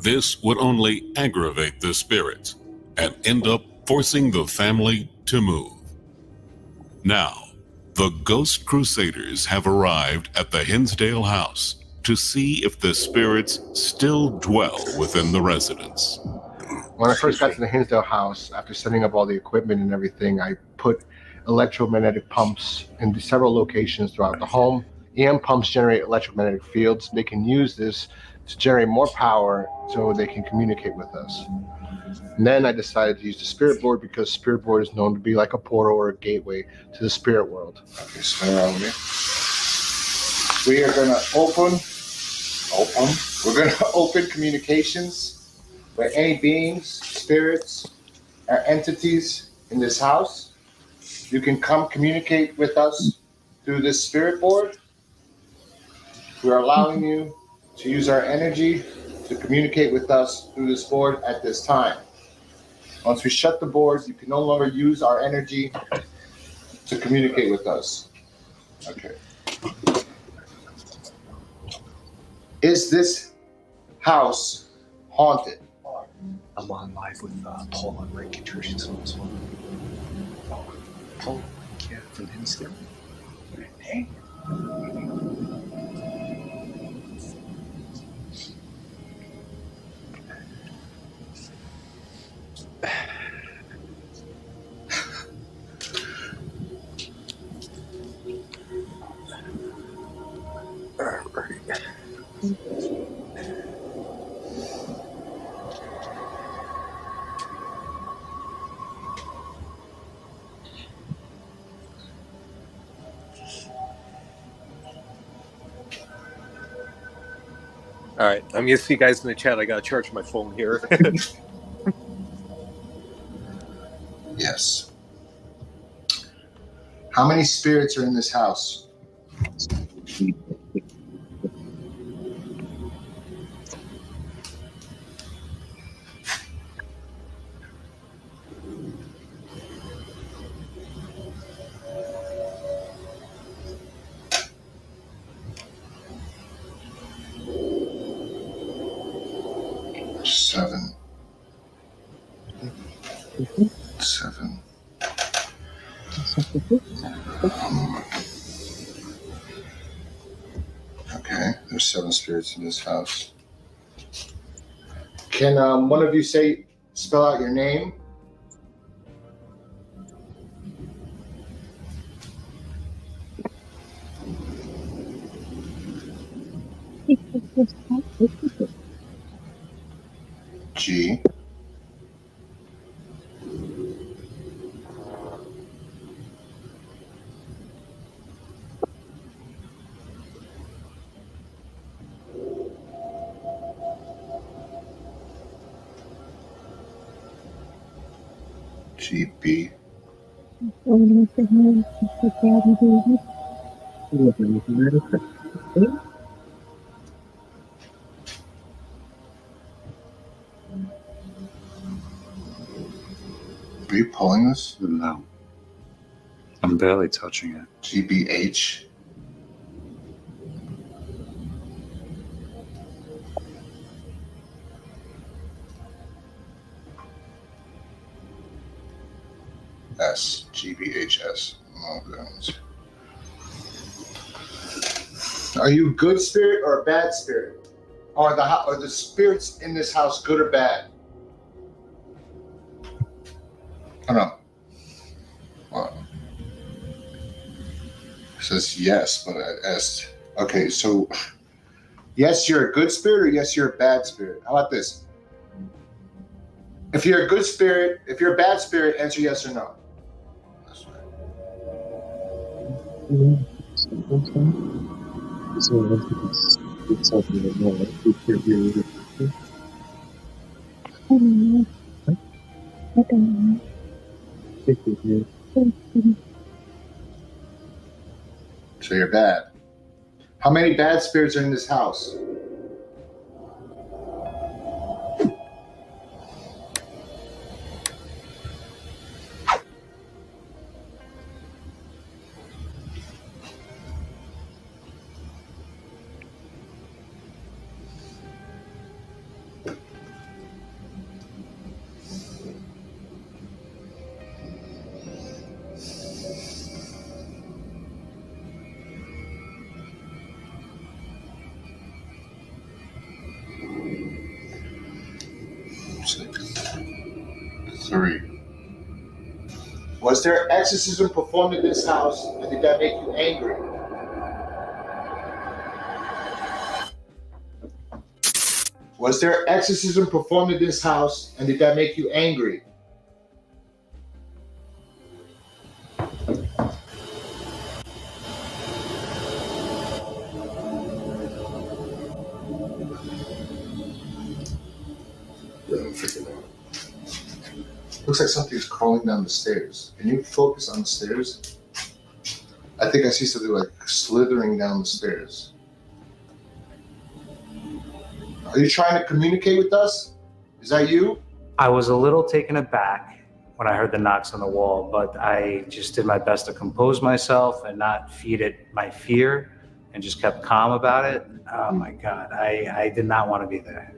This would only aggravate the spirits and end up forcing the family to move. Now, the Ghost Crusaders have arrived at the Hinsdale house to see if the spirits still dwell within the residence. When I first got to the Hinsdale house, after setting up all the equipment and everything, I put electromagnetic pumps in several locations throughout the home. EM pumps generate electromagnetic fields. They can use this to generate more power so they can communicate with us. And then I decided to use the spirit board because spirit board is known to be like a portal or a gateway to the spirit world. Okay, spin around with me. We are going to we're going to open communications with any beings, spirits, or entities in this house. You can come communicate with us through this spirit board. We are allowing you to use our energy to communicate with us through this board at this time. Once we shut the board, you can no longer use our energy to communicate with us. Okay. Is this house haunted? I'm on live with Paul on Reiki Churches as well. Paul, yeah, from Hinsdale. Hey. All right, I'm gonna see you guys in the chat. I gotta charge my phone here. Yes. How many spirits are in this house? Seven. Okay, there's 7 spirits in this house. Can one of you spell out your name? G. GB. Are you pulling this? No. I'm barely touching it. GBH. S. GBHS. Oh, goodness. Are you a good spirit or a bad spirit? Are the spirits in this house good or bad? Oh, no. Well, it says yes, but I asked. Okay, so yes, you're a good spirit, or yes, you're a bad spirit. How about this? If you're a good spirit, if you're a bad spirit, answer yes or no. That's right. So you're bad. How many bad spirits are in this house? 6, 3. Was there exorcism performed in this house, and did that make you angry? Was there exorcism performed in this house, and did that make you angry? Looks like something's crawling down the stairs. Can you focus on the stairs? I think I see something like slithering down the stairs. Are you trying to communicate with us? Is that you? I was a little taken aback when I heard the knocks on the wall, but I just did my best to compose myself and not feed it my fear and just kept calm about it. Oh my God, I did not want to be there.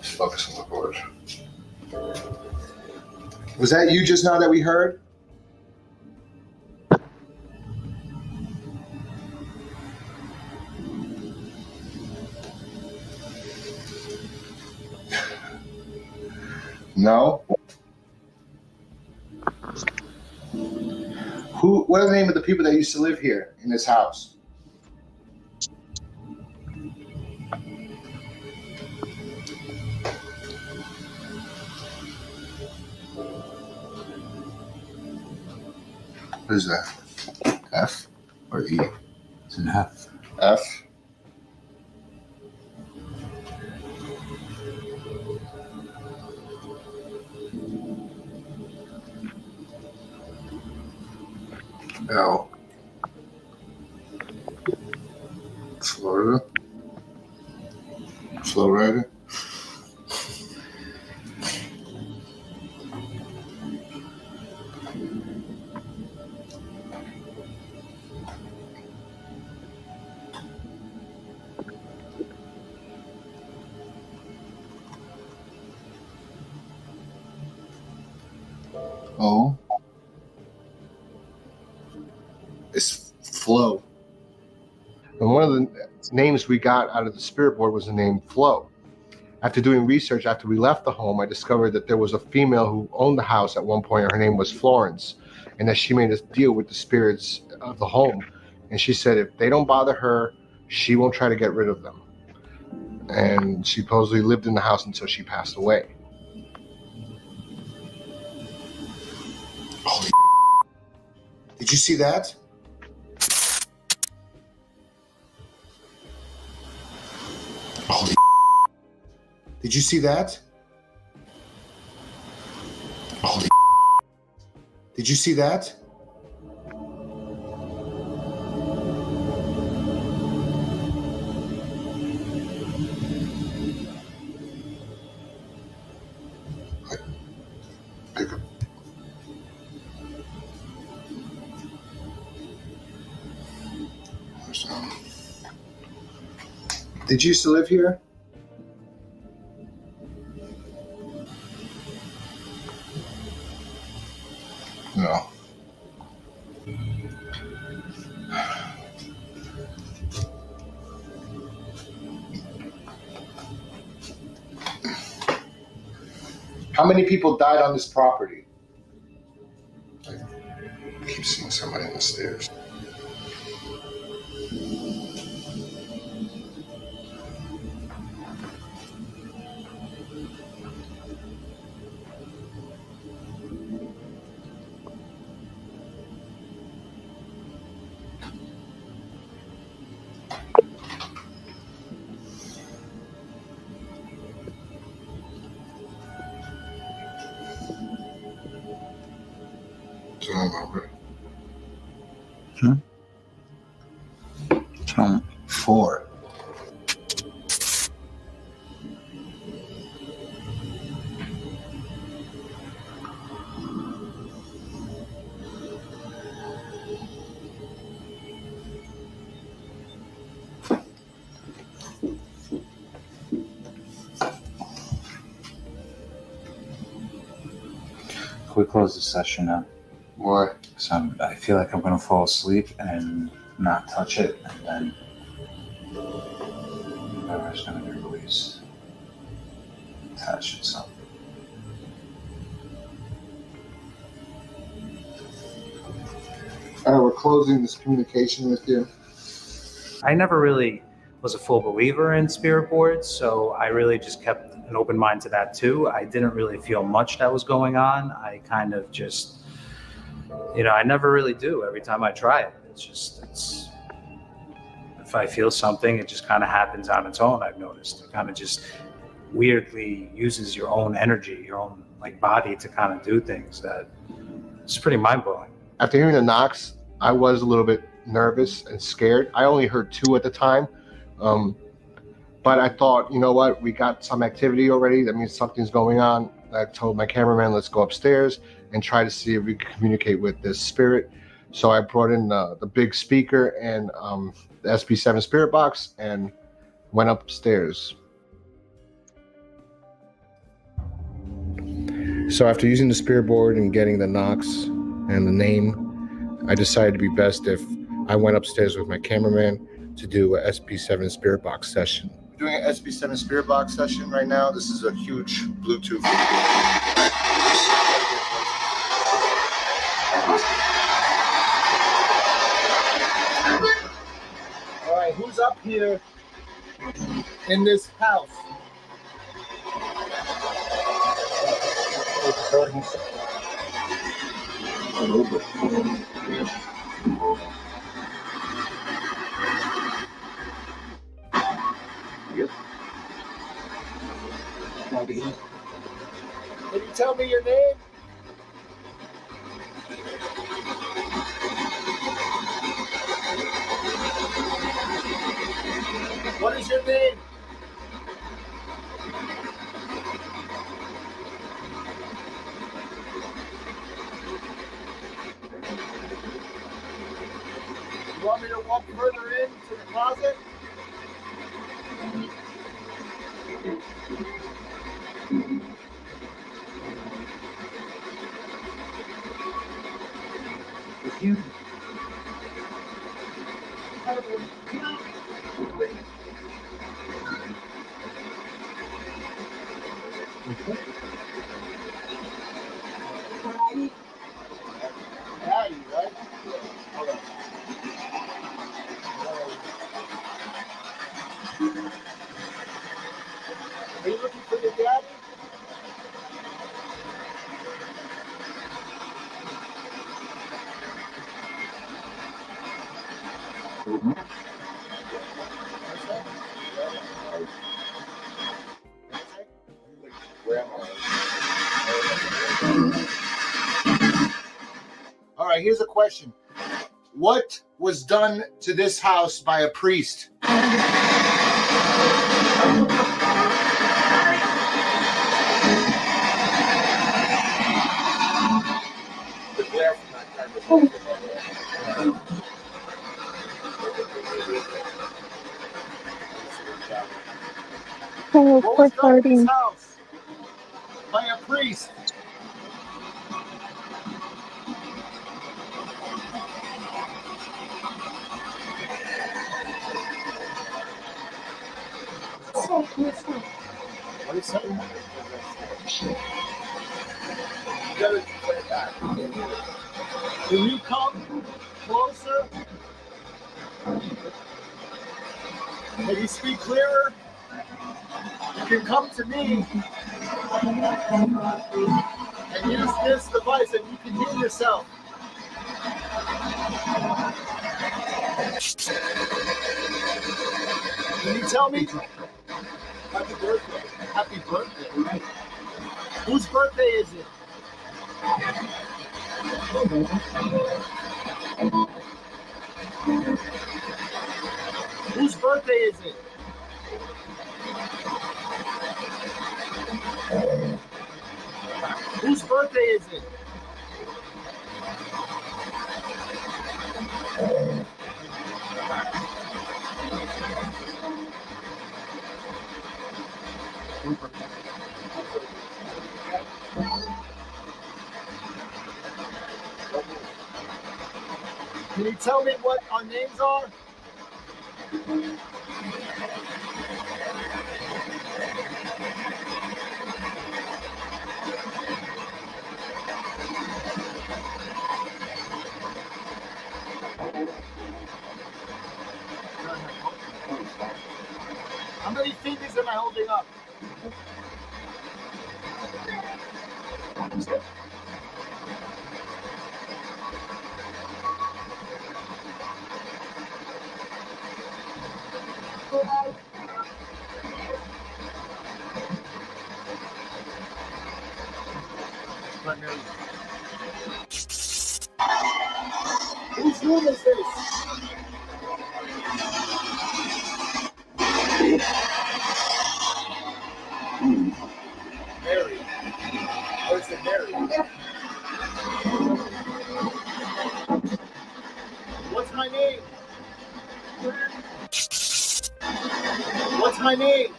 Focus on the board. Was that you just now that we heard? No. What are the name of the people that used to live here in this house? What is that? F or E? It's an F. F. L. Florida. Florida. O. It's Flo. And one of the names we got out of the spirit board was the name Flo. After doing research, after we left the home, I discovered that there was a female who owned the house at one point. Her name was Florence, and that she made us deal with the spirits of the home. And she said if they don't bother her, she won't try to get rid of them. And she supposedly lived in the house until she passed away. Holy did you see that? Holy did you see that? Holy did you see that? Pick up. Did you used to live here? No. How many people died on this property? I keep seeing somebody on the stairs. Count 4. Can we close the session now? Why? So I feel like I'm gonna fall asleep and not touch it, and then whatever's gonna be released, attach itself. All right, we're closing this communication with you. I never really was a full believer in spirit boards, so I really just kept an open mind to that too. I didn't really feel much that was going on. I kind of just, I never really do every time I try it. It's if I feel something, it just kind of happens on its own. I've noticed it kind of just weirdly uses your own energy, your own body to kind of do things that it's pretty mind blowing. After hearing the knocks, I was a little bit nervous and scared. I only heard 2 at the time. But I thought, you know what, we got some activity already. That means something's going on. I told my cameraman, let's go upstairs and try to see if we can communicate with this spirit. So I brought in the big speaker and the SP7 spirit box and went upstairs. So after using the spirit board and getting the knocks and the name, I decided to be best if I went upstairs with my cameraman to do a SP7 spirit box session. We're doing an SP7 spirit box session right now. This is a huge Bluetooth. All right, who's up here in this house? Can you tell me your name? What is your name? You want me to walk further into the closet? You. Daddy, right? Hold on. Are you looking for your daddy? All right, here's a question. What was done to this house by a priest? The glare from that camera. Oh, What poor was done to this farting. house by a priest? What is that? You gotta play it back. Can you come closer? Can you speak clearer? You can come to me and use this device and you can hear yourself. Can you tell me? Happy birthday. Happy birthday. Whose birthday is it? Whose birthday is it? Whose birthday is it? Can you tell me what our names are? How many fingers am I holding up? Whose room is this? Mary. Or is it Mary? What's my name? What's my name?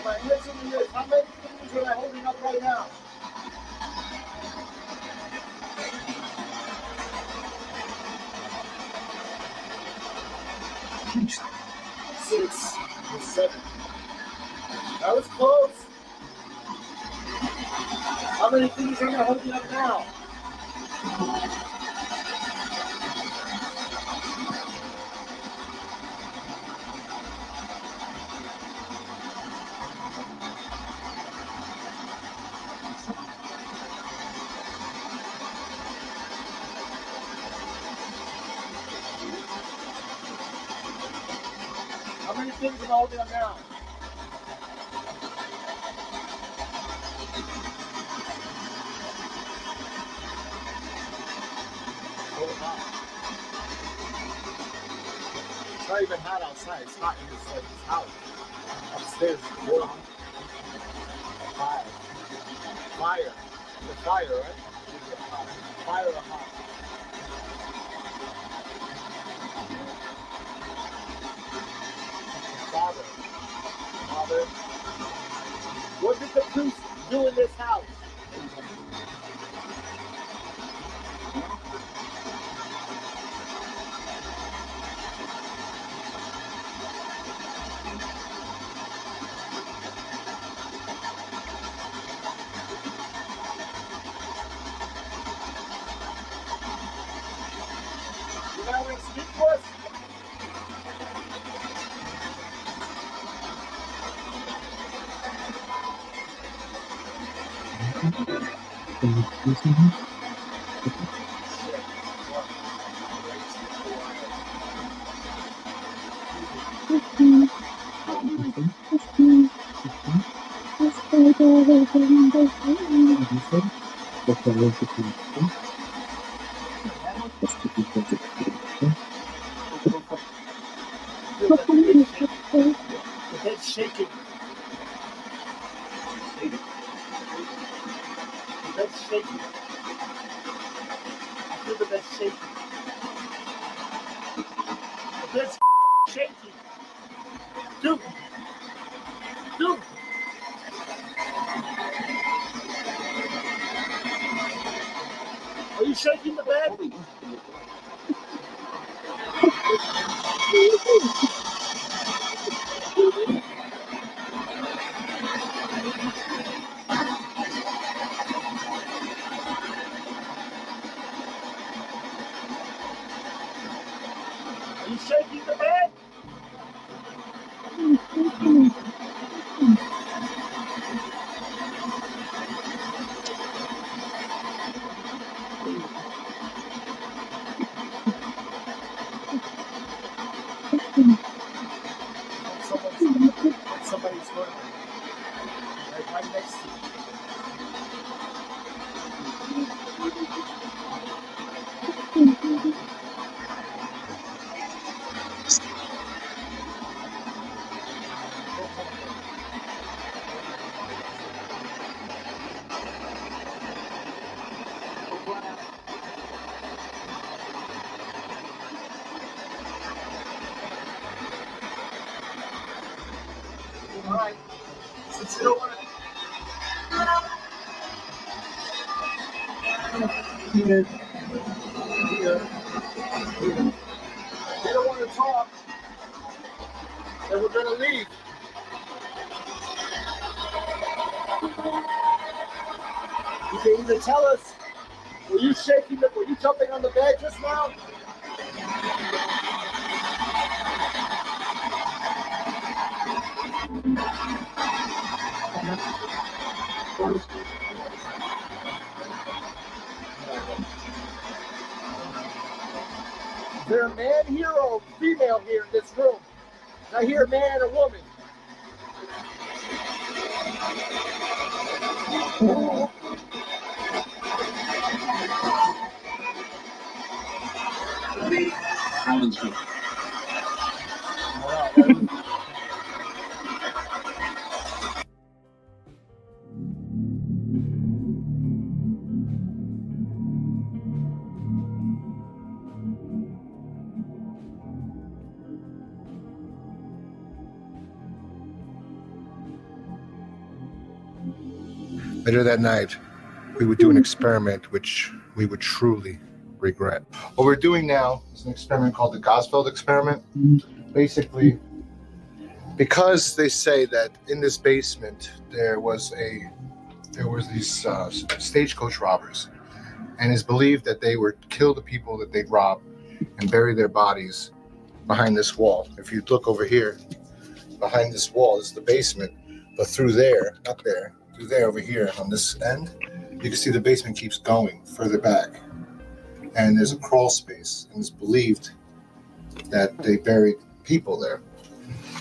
My answer to this, how many fingers am I holding up right now? Six or seven. That was close. How many fingers am I holding up now? How many fingers am I holding up now? It's not even hot outside. It's hot in this house. Upstairs, warm. Fire. Fire. The fire, right? Fire or hot? Father. Father. What did the priest do in this house? You know what speak to us? The bed's shaking. The bed's shaking. I feel the bed's shaking. The bed's shaking. Dude. Dude. Are you shaking the bed? Are you shaking the bed? Somebody's going right next to you. They don't want to talk. And we're going to leave. You can either tell us, were you shaking the, were you jumping on the bed just now? Is there a man here or a female here in this room? I hear a man and a woman. Later that night, we would do an experiment which we would truly regret. What we're doing now is an experiment called the Gosfeld experiment. Basically, because they say that in this basement there was these stagecoach robbers, and it's believed that they would kill the people that they'd robbed and bury their bodies behind this wall. If you look over here, behind this wall is the basement, but through there, up there, through there over here on this end, you can see the basement keeps going further back. And there's a crawl space, and it's believed that they buried people there.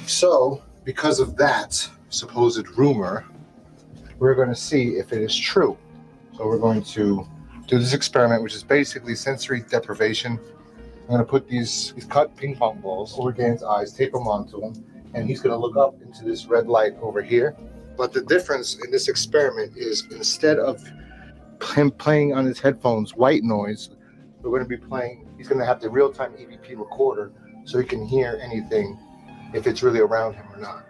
So, because of that supposed rumor, we're going to see if it is true. So we're going to do this experiment, which is basically sensory deprivation. I'm going to put these cut ping pong balls over Gan's eyes, tape them onto him, and he's going to look up into this red light over here. But the difference in this experiment is instead of him playing on his headphones white noise, we're going to be playing, he's going to have the real-time EVP recorder so he can hear anything if it's really around him or not.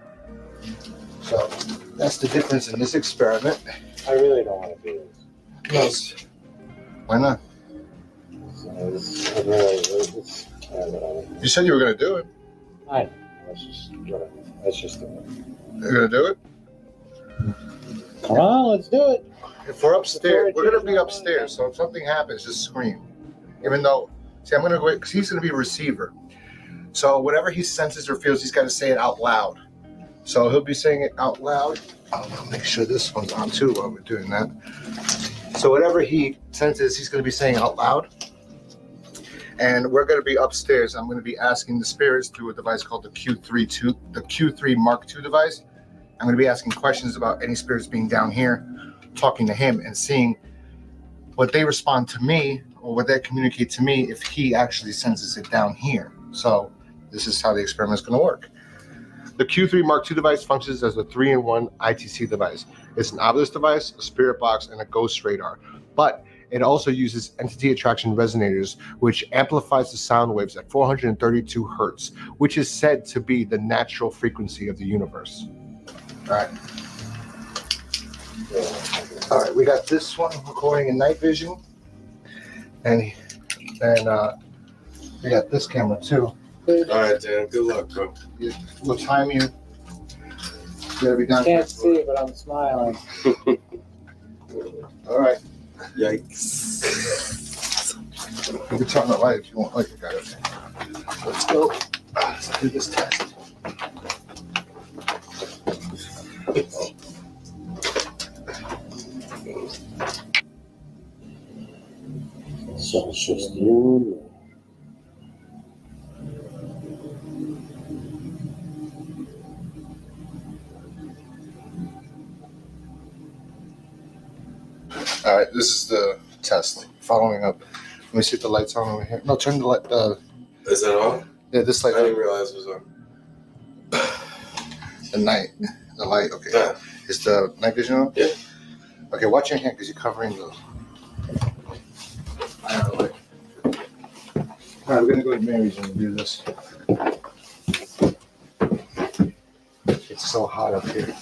So that's the difference in this experiment. I really don't want to do this. Yes. Why not? You said you were going to do it. I know. Let's just do it. You're going to do it? Come on, let's do it. If we're upstairs, we're going to be upstairs. So if something happens, just scream. Even though, see, I'm going to go, because he's going to be a receiver. So whatever he senses or feels, he's got to say it out loud. So he'll be saying it out loud. I'll make sure this one's on too while we're doing that. So whatever he senses, he's going to be saying out loud. And we're going to be upstairs. I'm going to be asking the spirits through a device called the Q3 Mark II device. I'm going to be asking questions about any spirits being down here, talking to him and seeing what they respond to me or what they communicate to me if he actually senses it down here. So this is how the experiment is going to work. The Q3 Mark II device functions as a 3-in-1 ITC device. It's an obelisk device, a spirit box, and a ghost radar. But it also uses entity attraction resonators, which amplifies the sound waves at 432 hertz, which is said to be the natural frequency of the universe. All right, we got this one recording in night vision, and we got this camera too. All right, Dan. Good luck, bro. We'll time you. You gotta be done. Can't see, but I'm smiling. All right. Yikes. You can turn the light if you want. Like, got it. Let's go. Let's do this test. So it's just you. All right, this is the test. Following up. Let me see if the light's on over here. No, turn the light. Is that on? Yeah, this light. I didn't realize it was on. The light. Okay. Yeah. Is the night vision on? Yeah. Okay, watch your hand because you're covering the. All right, we're gonna go to Mary's and do this. It's so hot up here.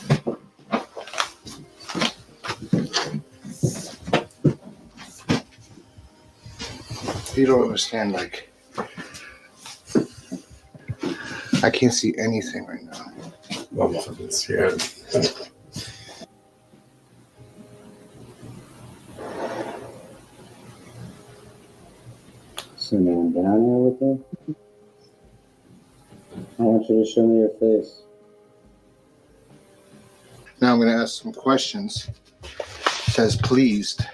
You don't understand, like, I can't see anything right now. I'm fucking scared. So now I'm down here with you? I want you to show me your face. Now I'm going to ask some questions. It says pleased.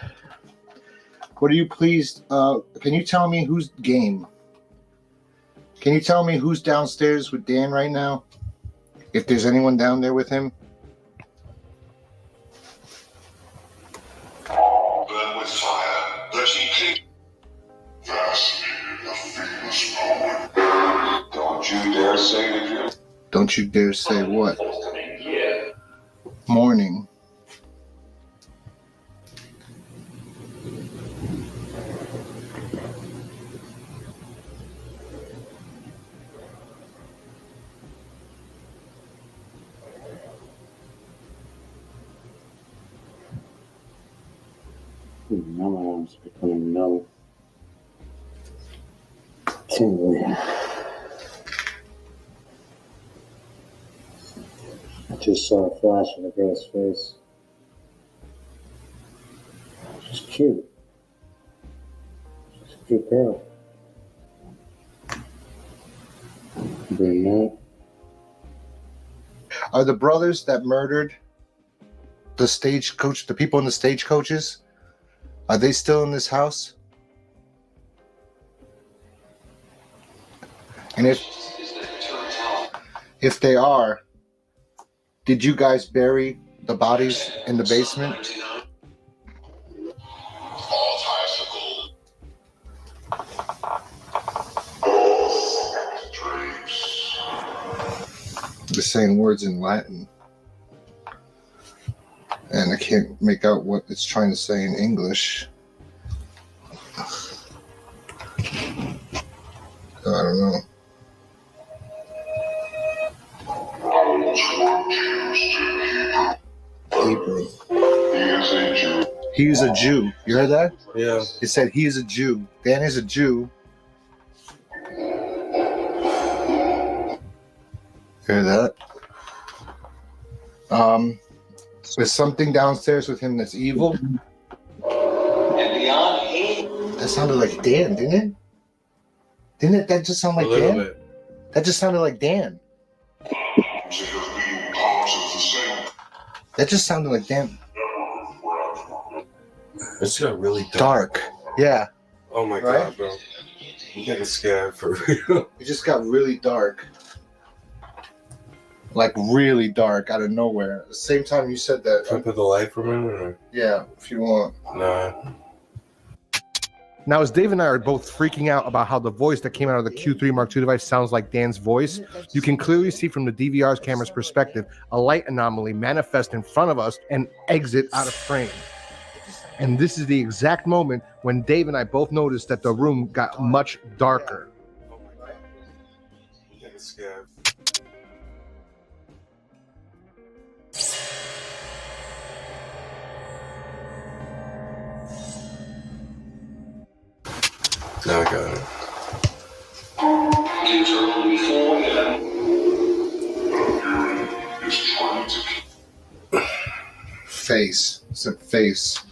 What are you pleased? Can you tell me who's game? Can you tell me who's downstairs with Dan right now? If there's anyone down there with him? Burn with fire, but he clean. Fascinated, a famous poet. Don't you dare say that you're... Don't you dare say what? Morning. Now my arms are becoming numb. Tingly. I just saw a flash of a girl's face. She's cute. She's a cute girl. Brunette. Are the brothers that murdered the stagecoach, the people in the stagecoaches, are they still in this house? And if they are, did you guys bury the bodies in the basement? They're saying words in Latin, and I can't make out what it's trying to say in English. So I don't know. Hebrew. He is a Jew. You heard that? Yeah. It said he is a Jew. Dan is a Jew. Hear that? There's something downstairs with him that's evil. That sounded like Dan, didn't it? Didn't it? That just sound like Dan? Bit. That just sounded like Dan. That just sounded like Dan. It's got really Dark. Yeah. Oh my Right? god, bro. I'm getting scared for real. It just got really dark. Like really dark out of nowhere. At the same time you said that. Can I put the light for a minute? Or? Yeah, if you want. Nah. Now, as Dave and I are both freaking out about how the voice that came out of the Q3 Mark II device sounds like Dan's voice, you can clearly see from the DVR's camera's perspective a light anomaly manifest in front of us and exit out of frame. And this is the exact moment when Dave and I both noticed that the room got much darker. Oh my god. I'm getting scared. Now I got it. It's early 4 a.m. Is trying to... Face. It's a face.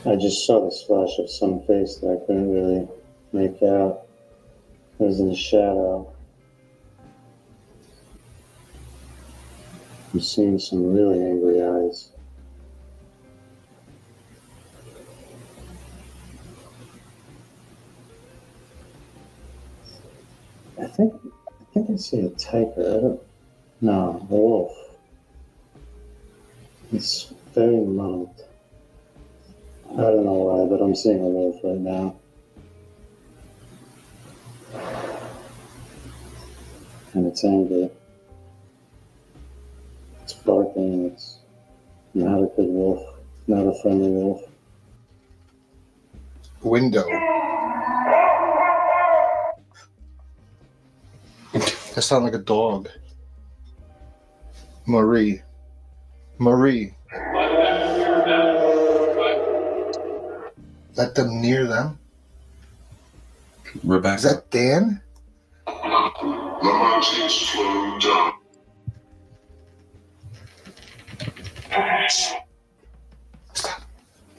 I just saw this flash of some face that I couldn't really make out. It was in the shadow. I'm seeing some really angry eyes. I think I see a tiger. No, a wolf. It's very muddled. I don't know why, but I'm seeing a wolf right now. And it's angry. It's barking. It's not a good wolf. Not a friendly wolf. Window. That sounds like a dog. Marie. Let them near them. Rebecca. Is that Dan? The mountains flow down.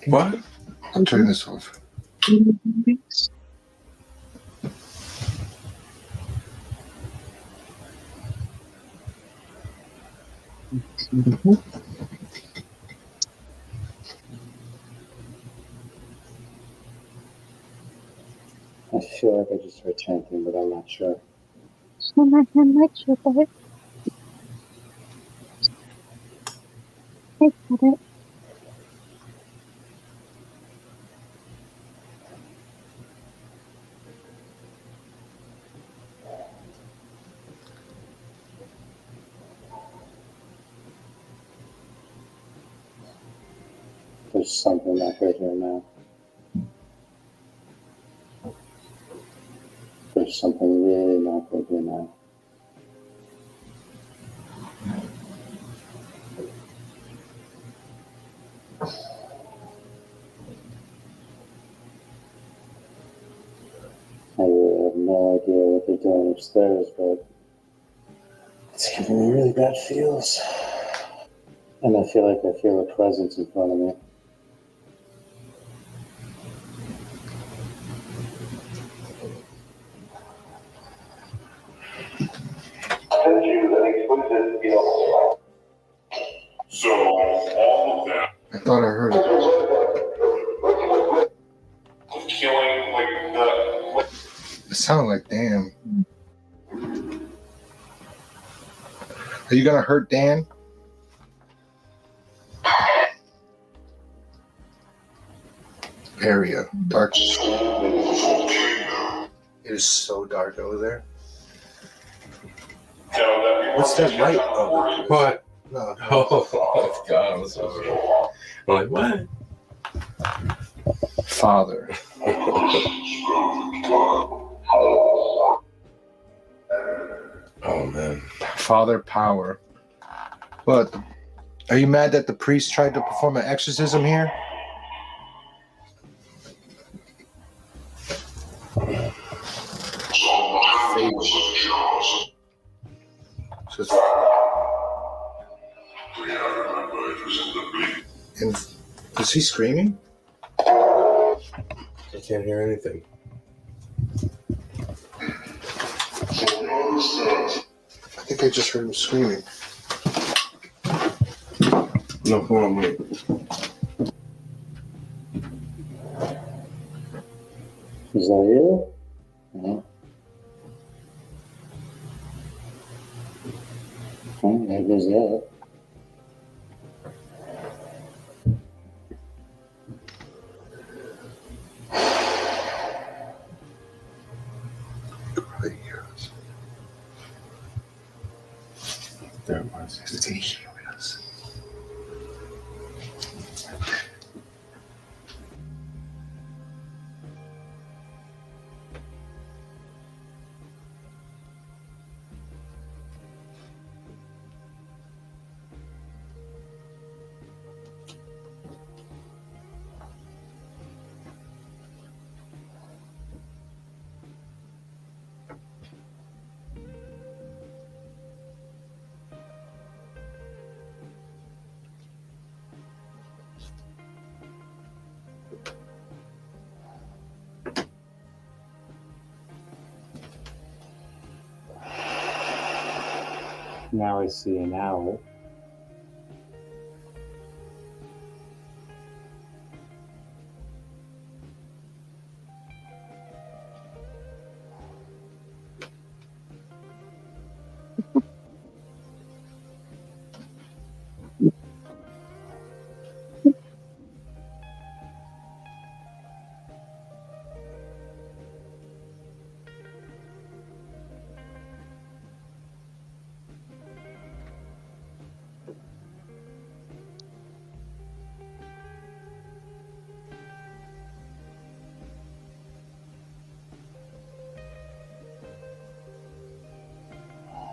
What? I'm turning this off. I feel like I just heard chanting, but I'm not sure. I'm not sure, but I got it. There's something not good here now. There's something really not good here now. I really have no idea what they're doing upstairs, but it's giving me really bad feels. And I feel like I feel a presence in front of me. So all of that I thought I heard it. killing like It sounded like Dan. Are you gonna hurt Dan? Area. Dark. It is so dark over there. What's that light? Oh, what? No. Oh, God. I'm so sorry. I'm like, what? Father. Oh, man. Father power. But are you mad that the priest tried to perform an exorcism here? So it's, and is he screaming? I can't hear anything. I think I just heard him screaming. No, hold on, wait. Is that you? No. Oh, there goes that. There it was. Did he hear us? Now I see an owl.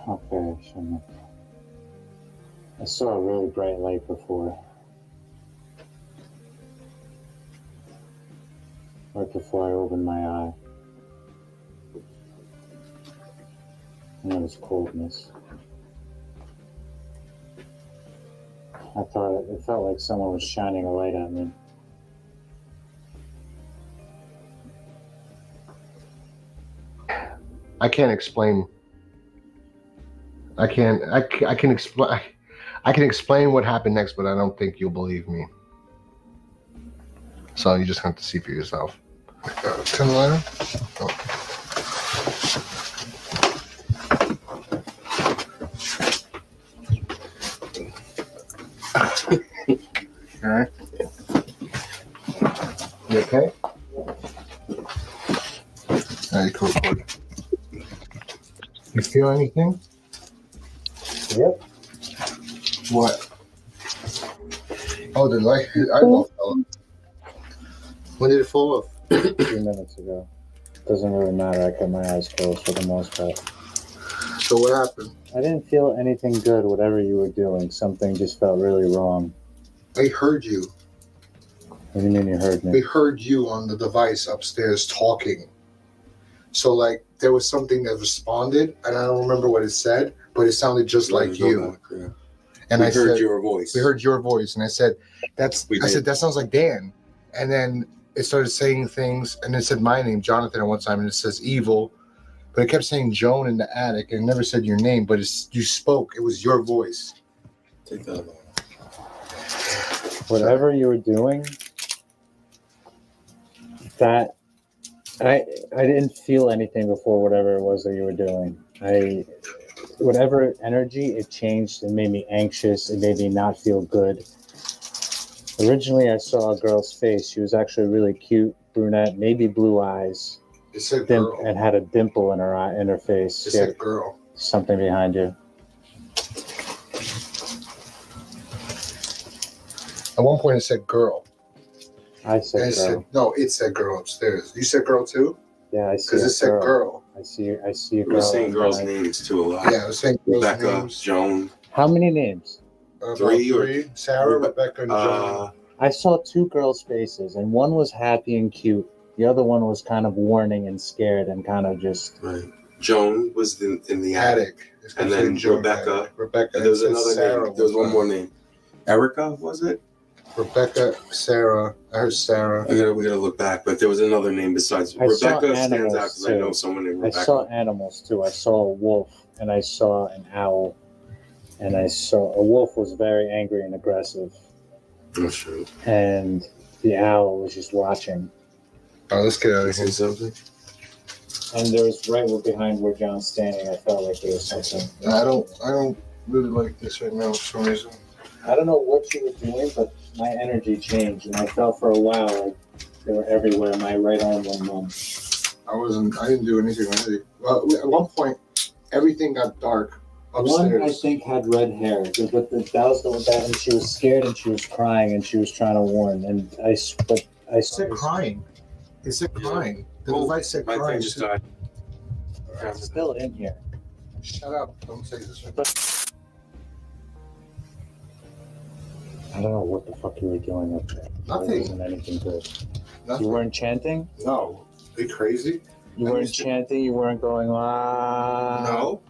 Okay, so I saw a really bright light before. right before I opened my eye. And it was coldness. I thought it felt like someone was shining a light at me. I can't explain. I can explain what happened next, but I don't think you'll believe me. So you just have to see for yourself. Turn the light on. Oh. All right. You okay? All right, cool. You feel anything? Yep. What? Oh, the light eyeball fell off. When did it fall off? 2 minutes ago. Doesn't really matter. I kept my eyes closed for the most part. So what happened? I didn't feel anything good, whatever you were doing. Something just felt really wrong. I heard you. What do you mean you heard me? We heard you on the device upstairs talking. So like there was something that responded, and I don't remember what it said, but it sounded just like you. And I heard your voice. We heard your voice, and I said, "That sounds like Dan." And then it started saying things, and it said my name, Jonathan, at one time, and it says evil, but it kept saying Joan in the attic, and it never said your name, but you spoke. It was your voice. Take that off. Whatever you were doing, that I didn't feel anything before whatever it was that you were doing. Whatever energy, it changed. It made me anxious. It made me not feel good. Originally, I saw a girl's face. She was actually really cute, brunette, maybe blue eyes. It said girl. And had a dimple in her eye, in her face. It said girl. Something behind you. At one point, it said girl. I said girl. It said girl upstairs. You said girl too? Yeah, I see. Because it said girl. I see a girl. We were saying girls' names too a lot. Yeah, I was saying girls' Rebecca, names. Joan. How many names? Three. Sarah, Rebecca, and Joan. I saw 2 girls' faces, and one was happy and cute. The other one was kind of warning and scared and kind of just... Right. Joan was in the attic. And then Rebecca. Rebecca. And there was another Sarah name. There was one more name. Erica, was it? Rebecca, Sarah. I heard Sarah. We gotta look back, but there was another name besides Rebecca. Stands out because I know someone named Rebecca. I saw animals too. I saw a wolf and I saw an owl, and I saw a wolf was very angry and aggressive. That's true. And the owl was just watching. Oh, let's get out of here. Something. And there was right behind where John's standing. I felt like there was something. I don't really like this right now for some reason. I don't know what you were doing, but my energy changed, and I felt for a while like they were everywhere. My right arm went numb. I didn't do anything really. Well, at one point, everything got dark upstairs. One I think had red hair, but that was the one that, and she was scared and she was crying and she was trying to warn. And I said crying. It said crying. The device said my crying. thing just died. It's still in here. Shut up! Don't say this. I don't know what the fuck you were doing up there. Nothing. It wasn't anything good. Nothing. You weren't chanting? No. Are you crazy? You weren't chanting? You weren't going, ah? No.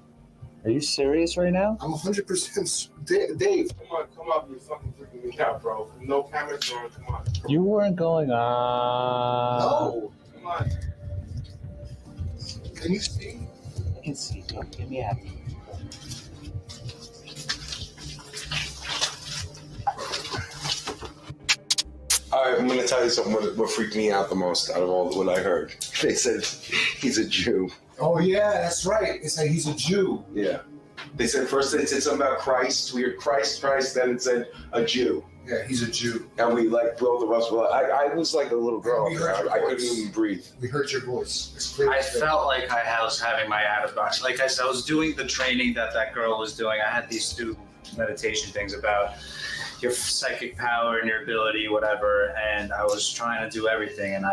Are you serious right now? I'm 100% Dave. Come on, you fucking freaking me out, bro. No cameras on, come on. You weren't going, ah? No. Come on. Can you see? I can see. Get me out. All right, I'm going to tell you something what freaked me out the most out of all what I heard. They said he's a Jew. Oh, yeah, that's right. It said he's a Jew. Yeah. They said first it said something about Christ. We heard Christ, then it said a Jew. Yeah, he's a Jew. And we, both of us were I was like a little girl. I couldn't even breathe. We heard your voice. It's clear. I felt like I was having my out-of-body. Like I said, I was doing the training that girl was doing. I had these 2 meditation things about your psychic power and your ability, whatever, and I was trying to do everything, and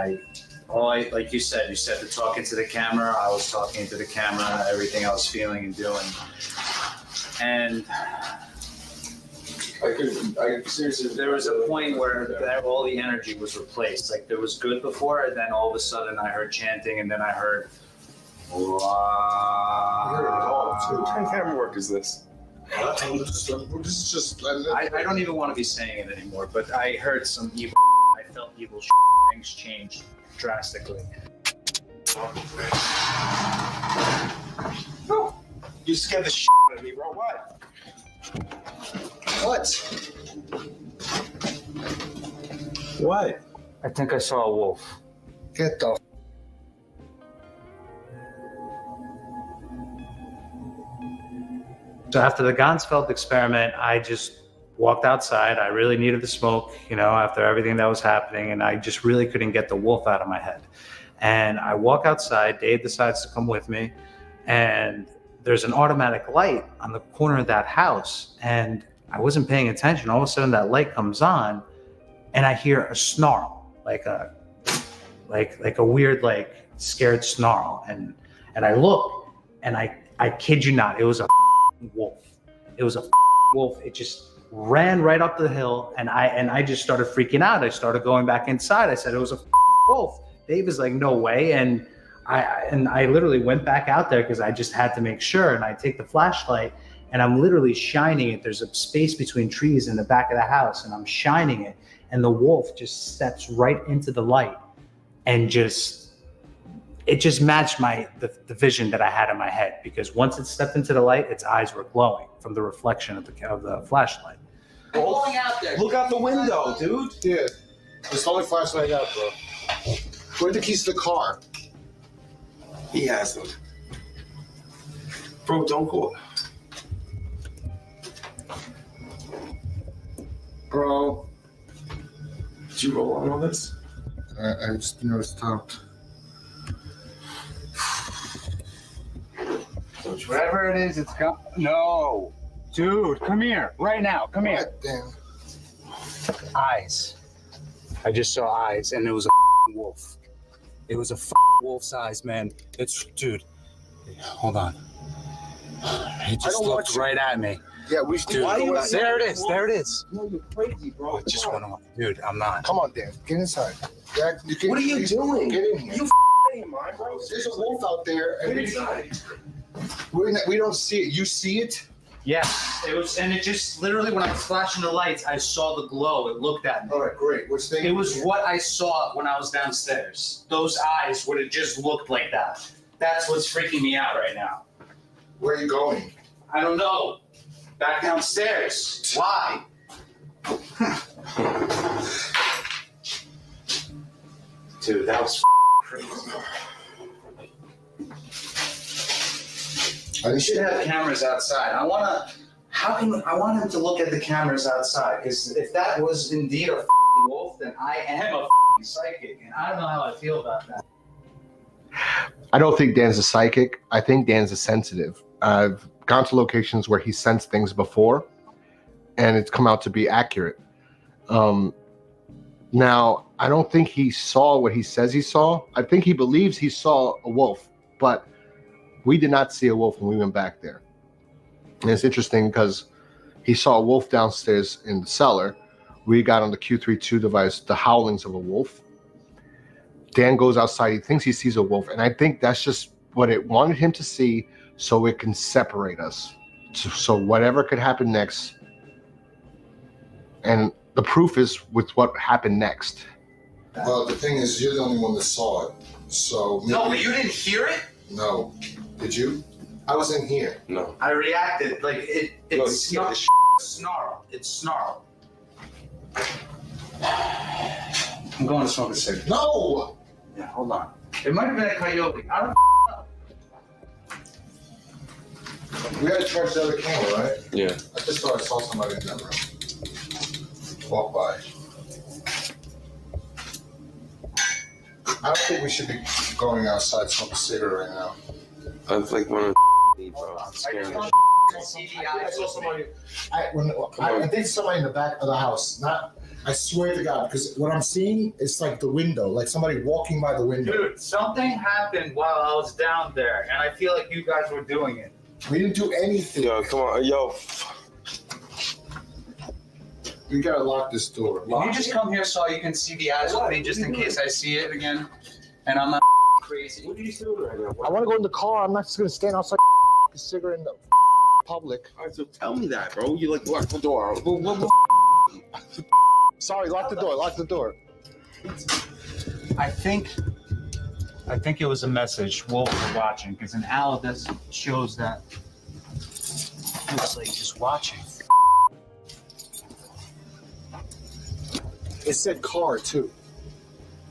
like you said to talk into the camera, I was talking into the camera, everything I was feeling and doing, and I seriously. There was a point where all the energy was replaced. Like there was good before, and then all of a sudden I heard chanting, and then I heard. I heard a dog too. What kind of camera work is this? This is just. I don't even want to be saying it anymore, but I heard some evil. I felt evil. Things changed drastically. You scared the out of me, bro. What? What? I think I saw a wolf. Get the. So after the Gansfeld experiment, I just walked outside. I really needed the smoke, after everything that was happening, and I just really couldn't get the wolf out of my head. And I walk outside. Dave decides to come with me, and there's an automatic light on the corner of that house, and I wasn't paying attention. All of a sudden, that light comes on, and I hear a snarl, like a weird, scared snarl, and I look, and I kid you not, it was a wolf. It was a wolf. It just ran right up the hill, and I just started freaking out. I started going back inside. I said it was a wolf. Dave is like, no way, and I literally went back out there because I just had to make sure. And I take the flashlight and I'm literally shining it. There's a space between trees in the back of the house, and I'm shining it, and the wolf just steps right into the light, and it just matched the vision that I had in my head, because once it stepped into the light, its eyes were glowing from the reflection of the flashlight. I'm going out there. Look out the window, dude. Yeah, it's the only flashlight I got, bro. Where's the keys to the car? He has them. Bro, don't go. Bro. Did you roll on all this? I just noticed stopped. Whatever it is, it's gone. No. Dude, come here. Right now. Come here. Damn. Eyes. I just saw eyes, and it was a wolf. It was a wolf's eyes, man. Dude. Hold on. It just looked right at me. Yeah, we Dude, there it is. There it is. No, you're crazy, bro. I just went on. Dude, I'm not. Come on, Dan. Get inside. Dad, What are you doing? Get in here. You ain't mine, bro. There's a wolf out there, and Get inside. we don't see it. You see it? Yeah, it just literally, when I was flashing the lights, I saw the glow. It looked at me. All right, great. What's the It was what I saw when I was downstairs. Those eyes would have just looked like that. That's what's freaking me out right now. Where are you going? I don't know. Back downstairs. Why? Dude, that was crazy. We should have cameras outside. I want him to look at the cameras outside, because if that was indeed a wolf, then I am a psychic, and I don't know how I feel about that. I don't think Dan's a psychic. I think Dan's a sensitive. I've gone to locations where he sensed things before, and it's come out to be accurate. Now, I don't think he saw what he says he saw. I think he believes he saw a wolf, but we did not see a wolf when we went back there. And it's interesting because he saw a wolf downstairs in the cellar. We got on the Q32 device the howlings of a wolf. Dan goes outside. He thinks he sees a wolf. And I think that's just what it wanted him to see, so it can separate us. So whatever could happen next. And the proof is with what happened next. Well, the thing is, you're the only one that saw it. So maybe... No, but you didn't hear it? No. Did you? I wasn't here. No. I reacted like it No, snarl. It snarled. I'm going to smoke a cigarette. No! Yeah, hold on. It might have been a coyote. I don't know. We gotta charge the other camera, right? Yeah. I just thought I saw somebody in that room. Walk by. I don't think we should be going outside smoking a cigarette right now. I like one of bro. I'm scared. I saw somebody. I think somebody in the back of the house. I swear to God, because what I'm seeing is like the window, like somebody walking by the window. Dude, something happened while I was down there, and I feel like you guys were doing it. We didn't do anything. Yo, come on, yo. We gotta lock this door. Can you just come here so you can see the eyes with me, just in case I see it again? And I'm not crazy. What are you doing right now? I want to go in the car. I'm not just gonna stand outside a cigarette in the public. All right, so tell me that, bro. You like lock the door. Sorry, lock the door. Lock the door. I think it was a message Wolf was watching, because in Al this shows that he was like just watching. It said car too.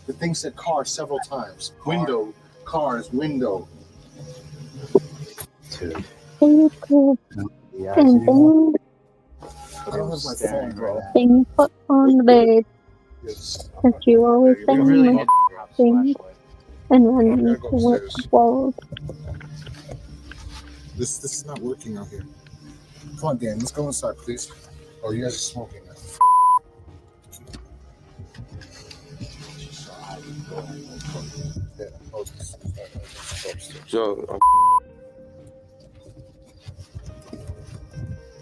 The thing said car several times. Window, cars, window. Dude. Yeah, Thing I don't have my phone, bro. put on the bed. Cause you always say my thing. And then you went forward. This is not working out here. Come on, Dan. Let's go inside, please. Oh, you guys are smoking. So,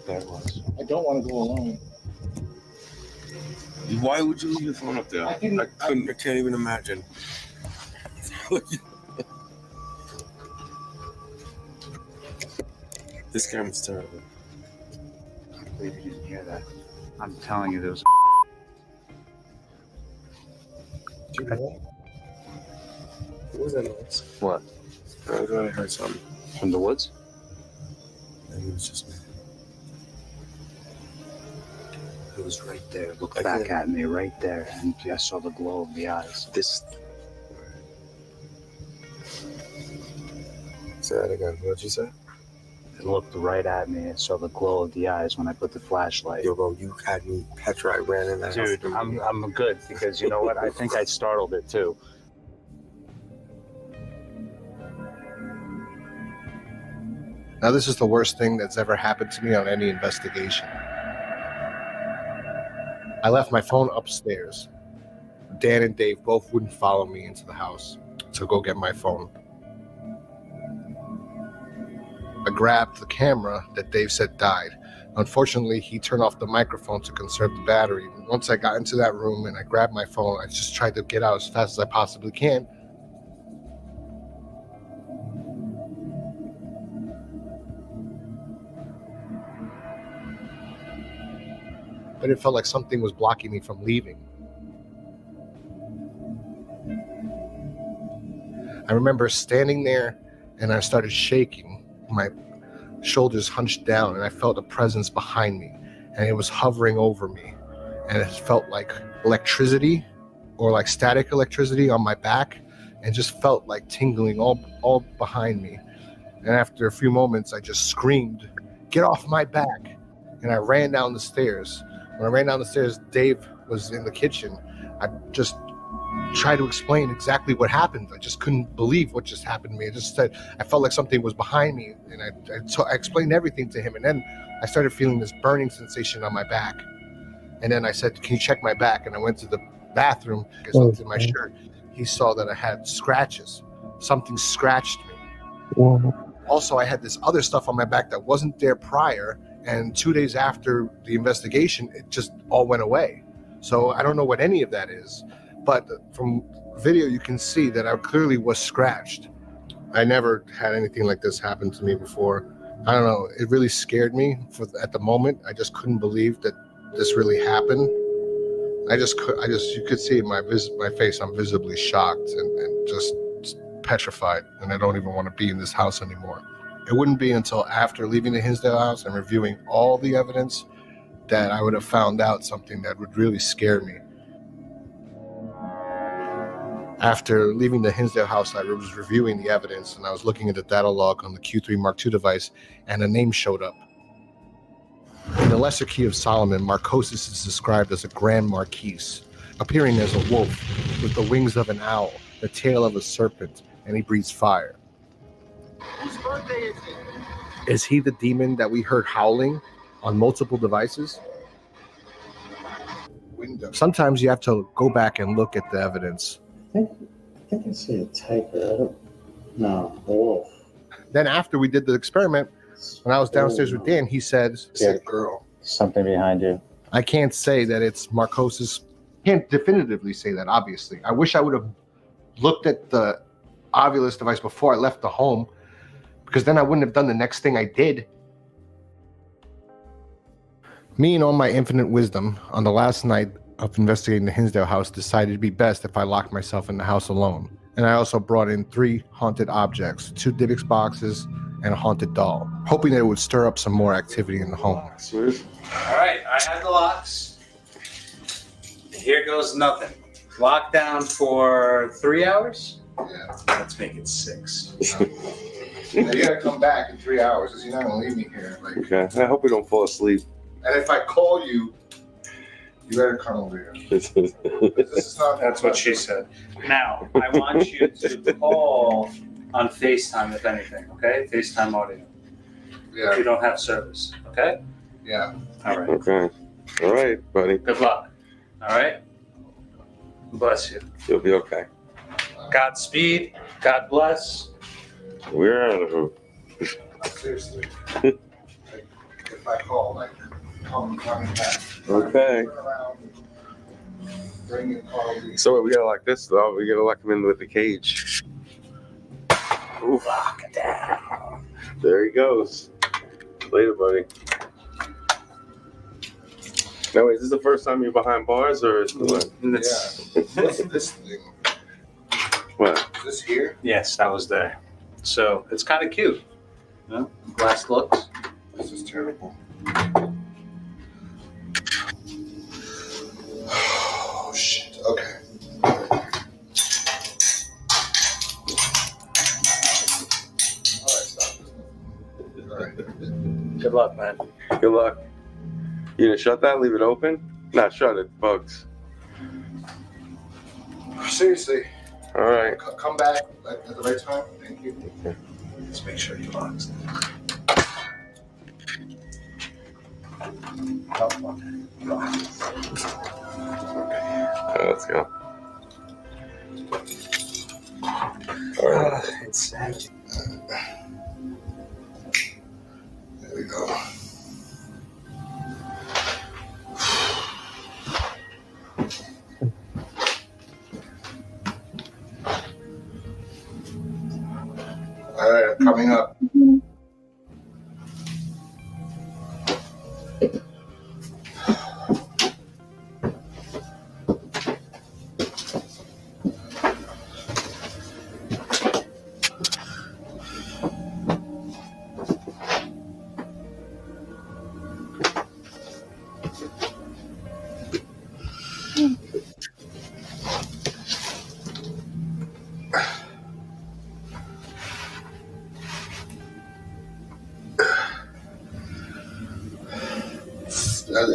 There it was. I don't want to go alone. why would you leave your phone up there? I can't even imagine. This camera's terrible. I believe you didn't hear that. I'm telling you, there was. What was that noise? What? I thought I heard something. From the woods? Maybe it was just me. It was right there. Looked back at me, right there, and I saw the glow of the eyes. Say that again. What'd you say? It looked right at me. I saw the glow of the eyes when I put the flashlight. Yo, bro, you had me petrified. I ran in that house. Dude, I'm good, because you know what? I think I startled it too. Now, this is the worst thing that's ever happened to me on any investigation. I left my phone upstairs. Dan and Dave both wouldn't follow me into the house to go get my phone. I grabbed the camera that Dave said died. Unfortunately, he turned off the microphone to conserve the battery. Once I got into that room and I grabbed my phone, I just tried to get out as fast as I possibly can. But it felt like something was blocking me from leaving. I remember standing there and I started shaking. My shoulders hunched down and I felt a presence behind me, and it was hovering over me, and it felt like electricity or like static electricity on my back, and just felt like tingling all behind me. And after a few moments, I just screamed, "Get off my back!" And I ran down the stairs. When I ran down the stairs, Dave was in the kitchen. I just tried to explain exactly what happened. I just couldn't believe what just happened to me. I just said, I felt like something was behind me, and I explained everything to him. And then I started feeling this burning sensation on my back. And then I said, "Can you check my back?" And I went to the bathroom, I looked at my shirt. He saw that I had scratches. Something scratched me. Also, I had this other stuff on my back that wasn't there prior. And 2 days after the investigation, it just all went away. So I don't know what any of that is. But from video, you can see that I clearly was scratched. I never had anything like this happen to me before. I don't know. It really scared me at the moment. I just couldn't believe that this really happened. You could see in my face, I'm visibly shocked and just petrified. And I don't even want to be in this house anymore. It wouldn't be until after leaving the Hinsdale house and reviewing all the evidence that I would have found out something that would really scare me. After leaving the Hinsdale house, I was reviewing the evidence and I was looking at the data log on the Q3 Mark II device, and a name showed up. In the Lesser Key of Solomon, Marcosis is described as a Grand Marquise, appearing as a wolf with the wings of an owl, the tail of a serpent, and he breathes fire. Whose birthday is it? Is he the demon that we heard howling on multiple devices? Sometimes you have to go back and look at the evidence. I think I see a tiger. No, a wolf. Then after we did the experiment, when I was downstairs with Dan, he said, Yeah. "Girl." Something behind you. I can't say that it's Marcos's. Can't definitively say that, obviously. I wish I would have looked at the Ovilus device before I left the home, because then I wouldn't have done the next thing I did. Me, in all my infinite wisdom, on the last night of investigating the Hinsdale house, decided it'd be best if I locked myself in the house alone. And I also brought in 3 haunted objects, 2 Dybbuk boxes, and a haunted doll, hoping that it would stir up some more activity in the home. All right, I have the locks. Here goes nothing. Lockdown for 3 hours? Yeah. Let's make it 6. Now you gotta come back in 3 hours, because you're not gonna leave me here. Like, Okay. I hope we don't fall asleep. and if I call you, you better come over here. This is not. That's what she said. Now, I want you to call on FaceTime, if anything, okay? FaceTime audio. Yeah. If you don't have service, okay? Yeah. All right. Okay. All right, buddy. Good luck. All right? Bless you. You'll be okay. Godspeed. God bless. We're out of here. Seriously. If I call, like, come running back. Okay. Turn around, bring your car over here. So we gotta lock this though. We gotta lock him in with the cage. Ooh. Lock it down. There he goes. Later, buddy. Now, wait, is this the first time you're behind bars, or is it Yeah. What's this thing? what? Is this here? Yes, that was there. So it's kind of cute. You know? Glass looks. This is terrible. Oh, shit. Okay. Good luck, man. Good luck. You gonna shut that? Leave it open? Not shut it. Bugs. Seriously. All right. Come back at the right time. Thank you. Let's make sure you lock. Let's go. All right. It's There we go. All right, coming up.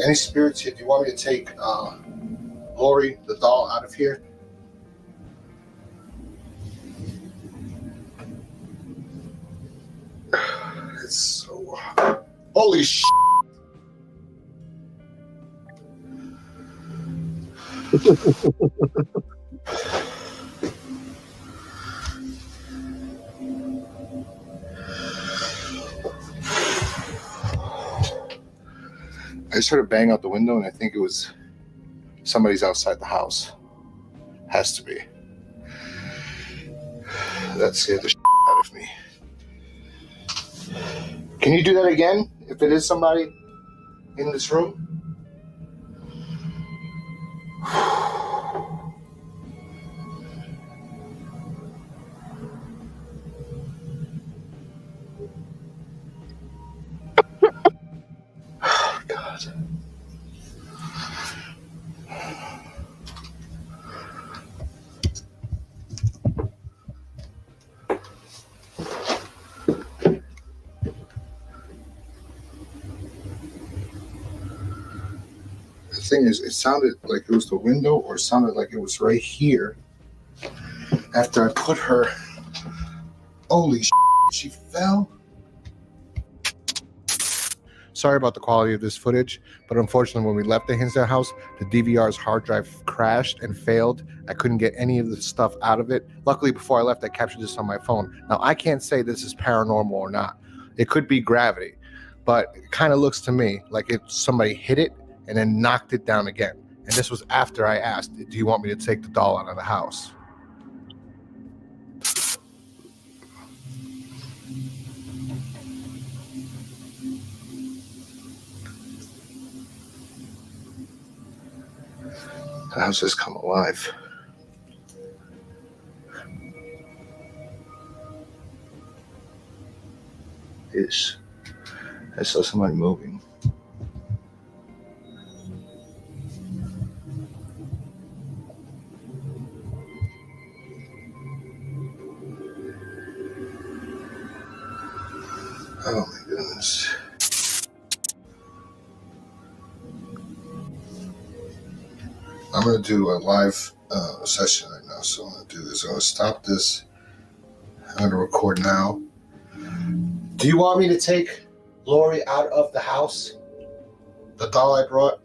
Any spirits? Do you want me to take Lori, the doll, out of here? It's so. Holy shit! I just heard a bang out the window, and I think it was somebody's outside the house. Has to be. That scared the shit out of me. Can you do that again? If it is somebody in this room? Thing is, it sounded like it was the window, or it sounded like it was right here after I put her. Holy shit, she fell. Sorry about the quality of this footage, but unfortunately when we left the Hinsdale house, the DVR's hard drive crashed and failed. I couldn't get any of the stuff out of it. Luckily, before I left, I captured this on my phone. Now, I can't say this is paranormal or not. It could be gravity, but it kind of looks to me like if somebody hit it and then knocked it down again. And this was after I asked, do you want me to take the doll out of the house? The house has come alive. Yes. I saw somebody moving. Oh my goodness. I'm going to do a live session right now, so I'm going to do this. I'm going to stop this. I'm going to record now. Do you want me to take Lori out of the house? The doll I brought?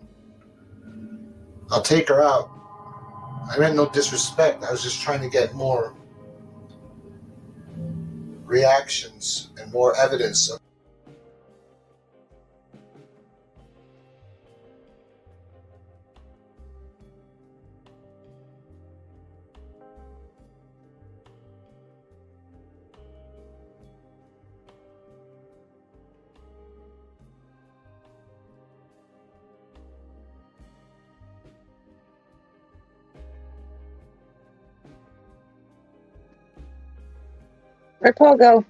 I'll take her out. I meant no disrespect. I was just trying to get more reactions and more evidence of. Where'd Paul go?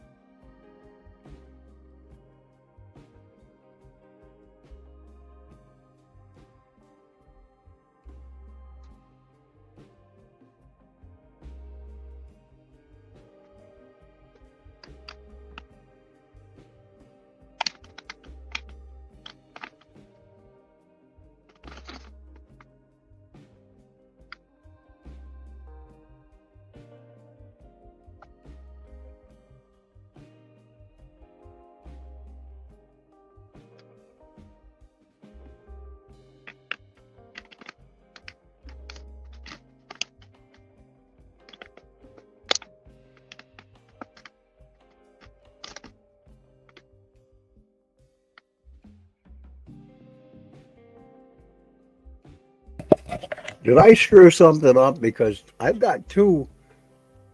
Did I screw something up? Because I've got 2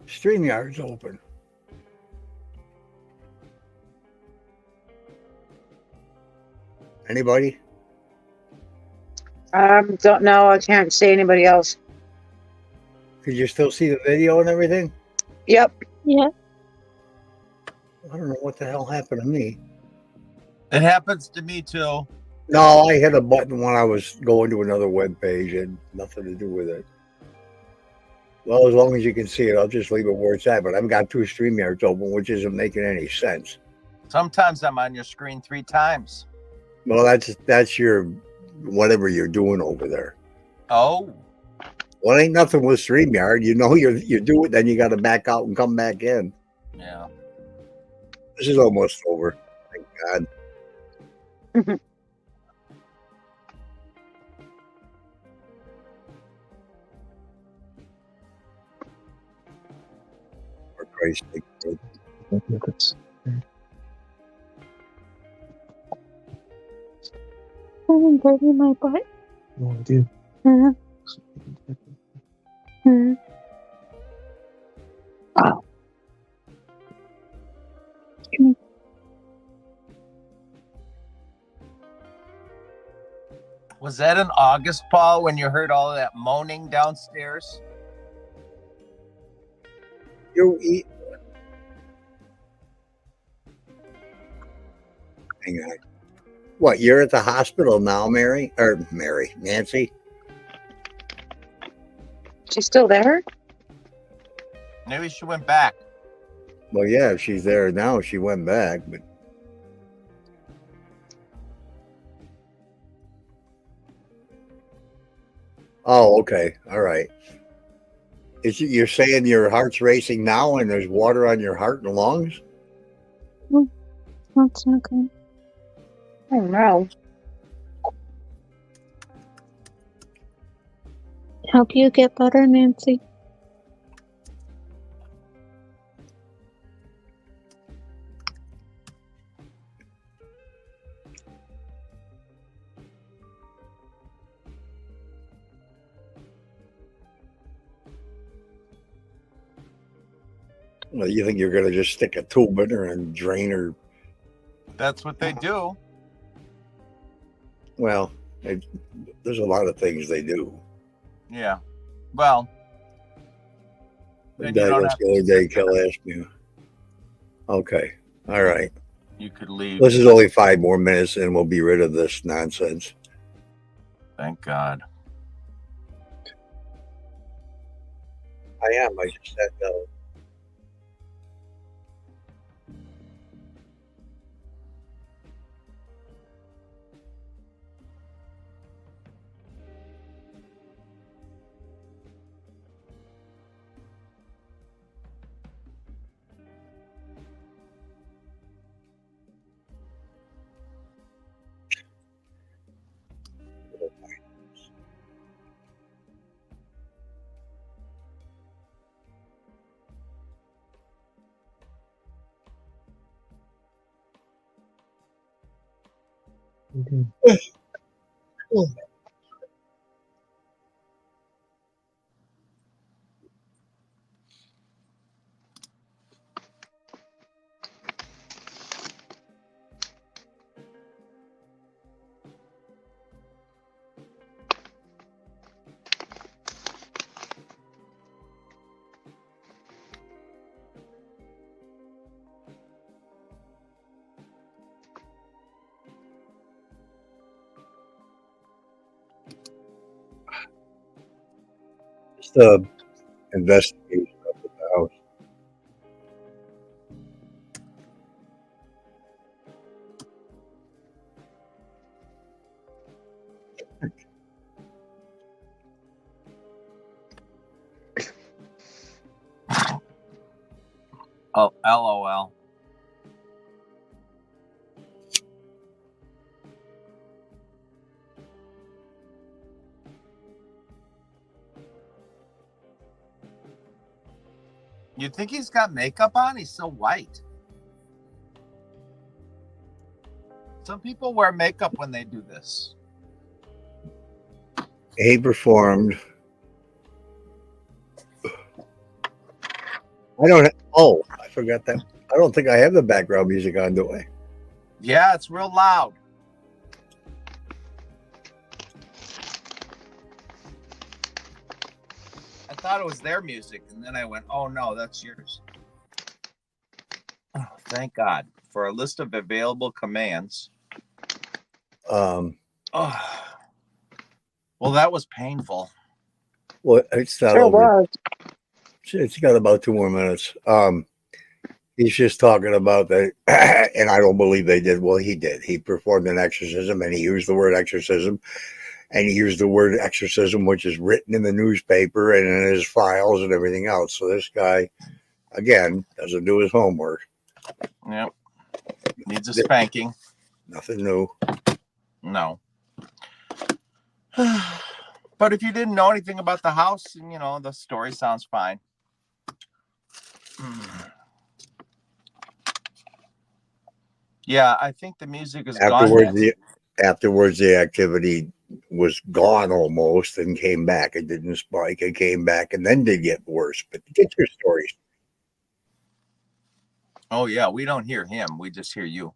StreamYards open. Anybody? Don't know. I can't see anybody else. Could you still see the video and everything? Yep. Yeah. I don't know what the hell happened to me. It happens to me too. No, I hit a button when I was going to another web page and nothing to do with it. Well, as long as you can see it, I'll just leave it where it's at. But I've got 2 StreamYards open, which isn't making any sense. Sometimes I'm on your screen 3 times. Well, that's your whatever you're doing over there. Oh. Well, ain't nothing with StreamYard. You know you do it, then you got to back out and come back in. Yeah. This is almost over. Thank God. For Christ's sake. Someone dirty my butt. No, I do. Uh-huh. Hmm. Wow. Was that in August, Paul, when you heard all of that moaning downstairs? Hang on. What, you're at the hospital now, Nancy? She's still there? Maybe she went back. Well, yeah, if she's there now, she went back, but oh, okay. All right. You're saying your heart's racing now and there's water on your heart and lungs? That's not good. Oh no. Help you get better, Nancy? Well, you think you're going to just stick a tube in her and drain her? That's what they do. Well, there's a lot of things they do. Yeah. Well, then you That don't was have the other to day sit there. Kel asked me. Okay. All right. You could leave. This is only 5 more minutes and we'll be rid of this nonsense. Thank God. I am. I just sat down. Just investigation of the house. Oh, LOL. You think he's got makeup on? He's so white. Some people wear makeup when they do this. He performed. I forgot that. I don't think I have the background music on, do I? Yeah, it's real loud. I thought it was their music, and then I went, oh no, that's yours. Oh, thank God. For a list of available commands. Um, Oh. Well, that was painful. well, it's not Sure over. was. It's got about 2 more minutes. He's just talking about that, and I don't believe they did. Well, he did. He performed an exorcism, and he used the word exorcism, and he used the word exorcism, which is written in the newspaper and in his files and everything else. So this guy, again, doesn't do his homework. Yep. Needs a spanking. Nothing new. No. But if you didn't know anything about the house, the story sounds fine. Yeah, I think the music is Afterwards, gone. afterwards, the activity was gone almost and came back. It didn't spike. It came back and then did get worse. But get your stories. Oh, yeah, we don't hear him. We just hear you.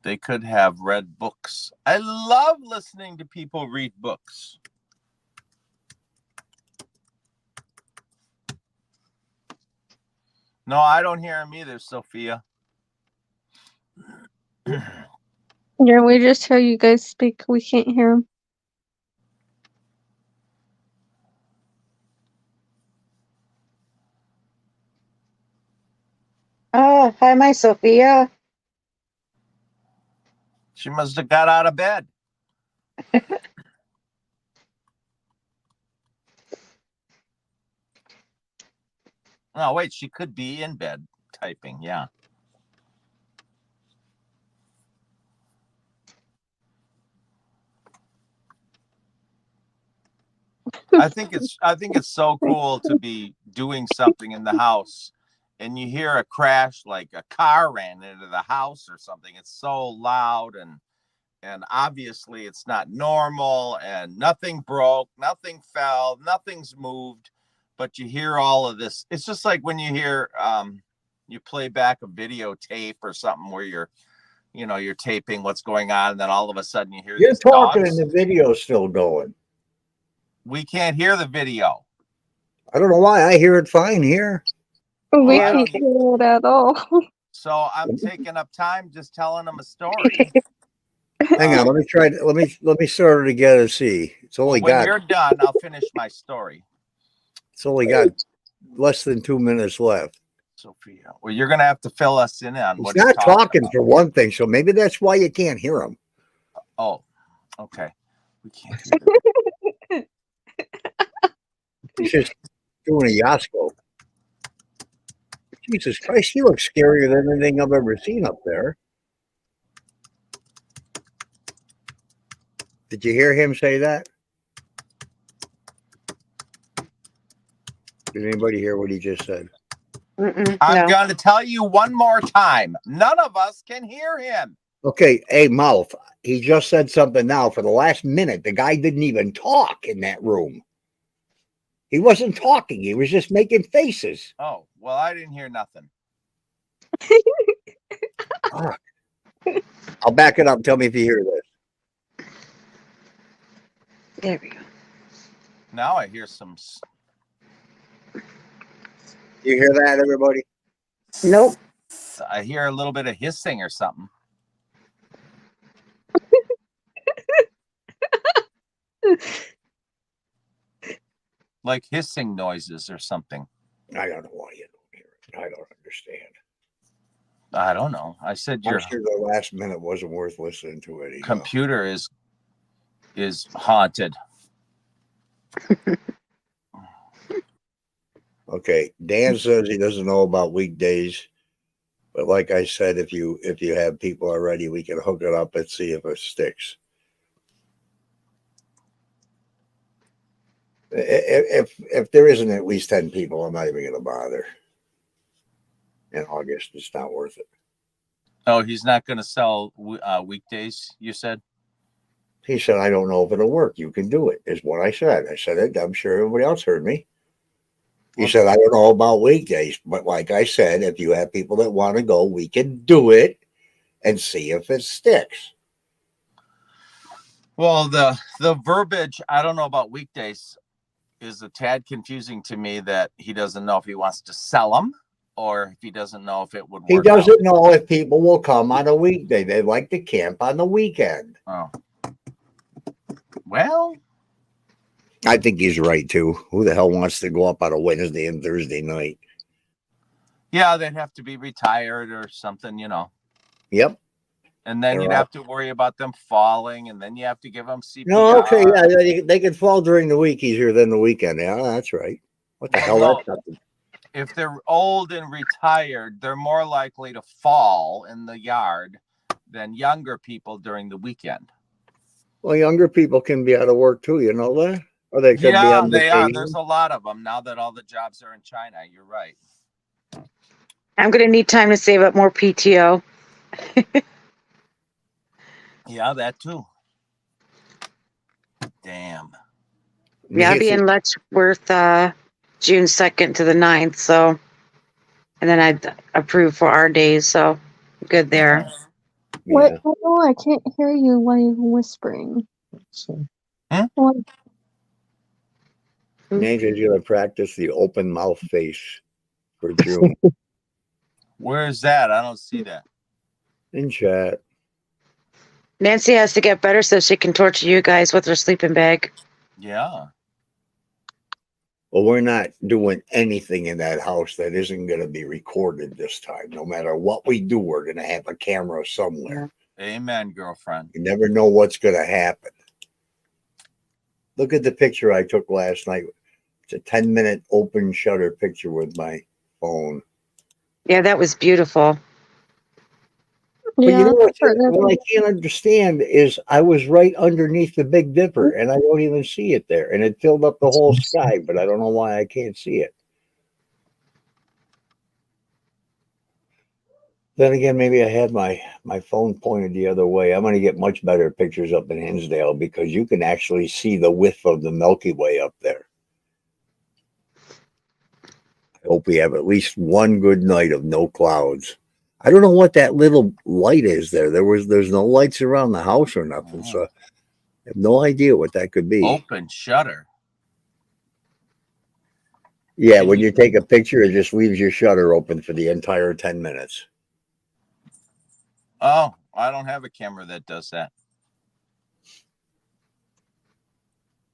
They could have read books. I love listening to people read books. No, I don't hear him either, Sophia. Yeah, we just hear you guys speak. We can't hear him. Oh, hi, my Sophia. She must have got out of bed. Oh, wait, she could be in bed typing. Yeah. I think it's so cool to be doing something in the house and you hear a crash like a car ran into the house or something. It's so loud and and obviously it's not normal, and nothing broke, nothing fell, nothing's moved, but you hear all of this. It's just like when you hear you play back a videotape or something where you're taping what's going on, and then all of a sudden you hear You're these talking dogs. and the video's still going. We can't hear the video. I don't know why. I hear it fine here. We I can't don't- hear it at all. So I'm taking up time just telling them a story. Hang on, let me try. Let me start it again and see. It's only When got you're done, I'll finish my story. it's only got less than 2 minutes left. Sophia, well, you're gonna have to fill us in on He's what he's not talking about. for one thing, so maybe that's why you can't hear him. Oh, okay. We can't hear. He's just doing a Yasko. Jesus Christ, he looks scarier than anything I've ever seen up there. Did you hear him say that? Did anybody hear what he just said? I'm going to tell you one more time. None of us can hear him. Okay, hey, Mouth, he just said something now. For the last minute, the guy didn't even talk in that room. He wasn't talking. He was just making faces. Oh, well, I didn't hear nothing. Fuck. I'll back it up. Tell me if you hear this. There we go. Now I hear some. You hear that, everybody? Nope. I hear a little bit of hissing or something. Like hissing noises or something. I don't know why you don't hear it. I don't understand. I don't know. I said I'm your sure the last minute wasn't worth listening to it. computer is haunted. Okay, Dan says he doesn't know about weekdays, but like I said, if you have people already, we can hook it up and see if it sticks. If there isn't at least 10 people, I'm not even going to bother. In August, it's not worth it. Oh, he's not going to sell weekdays, you said? He said, I don't know if it'll work. You can do it, is what I said. I said it. I'm sure everybody else heard me. He said, I don't know about weekdays, but like I said, if you have people that want to go, we can do it and see if it sticks. Well, the verbiage, I don't know about weekdays, is a tad confusing to me, that he doesn't know if he wants to sell them or if he doesn't know if it would work. He doesn't know if people will come on a weekday. They like to camp on the weekend. Oh. Well, I think he's right too. Who the hell wants to go up on a Wednesday and Thursday night? yeah, they'd have to be retired or something, Yep. And then They're you'd all- have to worry about them falling, and then you have to give them CPR. No, okay, yeah, they can fall during the week easier than the weekend. Yeah, that's right. What the hell? No. That's nothing. If they're old and retired, they're more likely to fall in the yard than younger people during the weekend. Well, younger people can be out of work too. You know that, or they could be Yeah, on they are. vacation. There's a lot of them now that all the jobs are in China. You're right. I'm going to need time to save up more PTO. Yeah, that too. Damn. Yeah, I'll be in Letchworth June 2nd to the 9th. So, and then I'd approve for our days. So good there. What? Oh, I can't hear you while you're whispering. What? Nancy's gonna practice the open mouth face for June Where is that? I don't see that. in chat. Nancy has to get better so she can torture you guys with her sleeping bag. Yeah. Well, we're not doing anything in that house that isn't going to be recorded this time. No matter what we do, we're going to have a camera somewhere. Amen, girlfriend. You never know what's going to happen. Look at the picture I took last night. It's a 10-minute open shutter picture with my phone. Yeah, that was beautiful. But Yeah, you know what I I can't understand is I was right underneath the Big Dipper and I don't even see it there. And it filled up the whole sky, but I don't know why I can't see it. Then again, maybe I had my phone pointed the other way. I'm going to get much better pictures up in Hinsdale because you can actually see the width of the Milky Way up there. I hope we have at least one good night of no clouds. I don't know what that little light is there. There's no lights around the house or nothing, so I have no idea what that could be. Open shutter. Yeah, when you take a picture, it just leaves your shutter open for the entire 10 minutes. Oh, I don't have a camera that does that.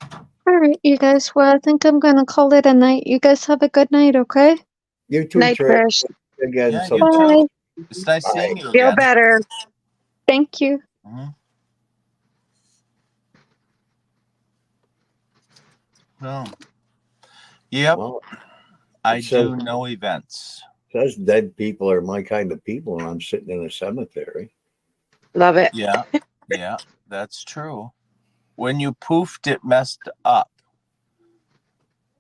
All right, you guys. Well, I think I'm gonna call it a night. You guys have a good night, okay? You too, Night, Trish. Trish. Again, Yeah, you sometime. too. Bye. It's nice seeing you Feel again. better. Thank you. No. Yep. Well, I it says- do no events. Says dead people are my kind of people, and I'm sitting in a cemetery. Love it. Yeah. Yeah, that's true. When you poofed, it messed up.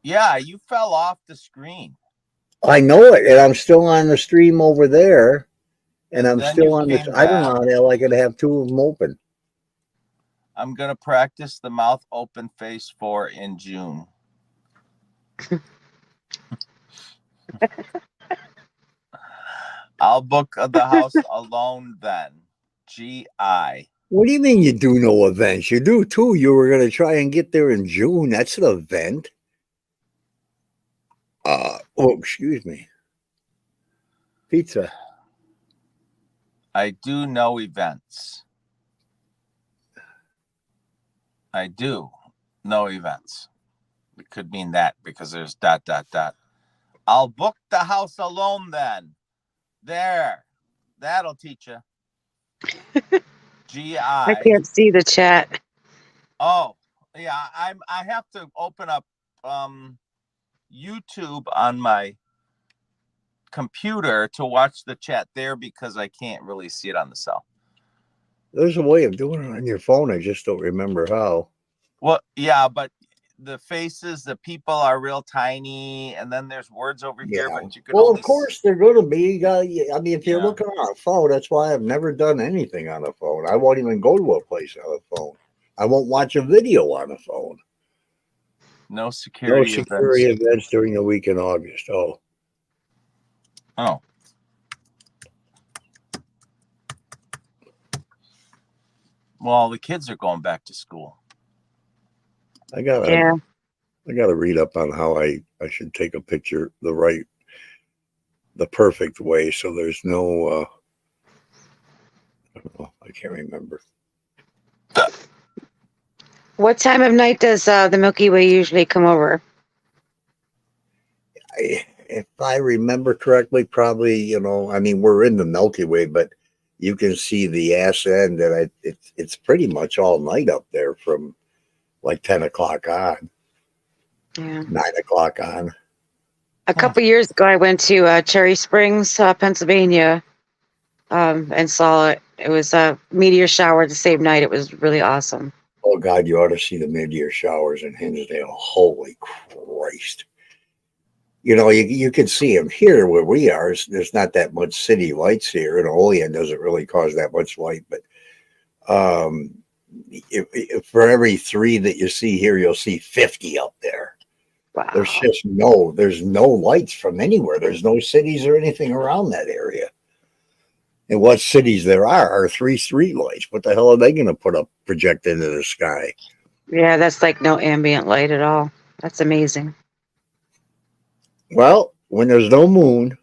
Yeah, you fell off the screen. I know it, and I'm still on the stream over there, and I'm Then still you on this. came I don't know back. how the hell I could have two of them open. I'm going to practice the mouth open face 4 in June. I'll book the house alone then. GI. What do you mean you do no events? You do too. You were going to try and get there in June. That's an event. Oh, excuse me. Pizza. I do no events. I do no events. It could mean that because there's ... I'll book the house alone then. There. That'll teach you. GI. I can't see the chat. Oh, yeah. I have to open up YouTube on my computer to watch the chat there because I can't really see it on the cell. There's a way of doing it on your phone. I just don't remember how. Well, yeah, but the faces, the people are real tiny, and then there's words over here, but you can Well, only of course they're going to be. I mean, if you're Yeah. looking on a phone, that's why I've never done anything on a phone. I won't even go to a place on a phone. I won't watch a video on a phone. no No security, security events. events during the week in August. Oh, Oh. Well, the kids are going back to school. I gotta. Yeah. I gotta read up on how I should take a picture the perfect way. So there's no. I don't know. I can't remember. What time of night does the Milky Way usually come over? If I remember correctly, probably, I mean, we're in the Milky Way, but you can see the ass end, and it's pretty much all night up there from like 10 o'clock on, Yeah. 9 o'clock on. A couple years ago, I went to Cherry Springs, Pennsylvania, and saw it. It was a meteor shower the same night. It was really awesome. Oh, God, you ought to see the mid-year showers in Hinsdale. Holy Christ. You can see them here where we are. There's not that much city lights here, and Olean doesn't really cause that much light. But if for every 3 that you see here, you'll see 50 up there. Wow. There's no lights from anywhere. There's no cities or anything around that area. And what cities there are 3 street lights. What the hell are they going to put up, project into the sky? Yeah, that's like no ambient light at all. That's amazing. Well, when there's no moon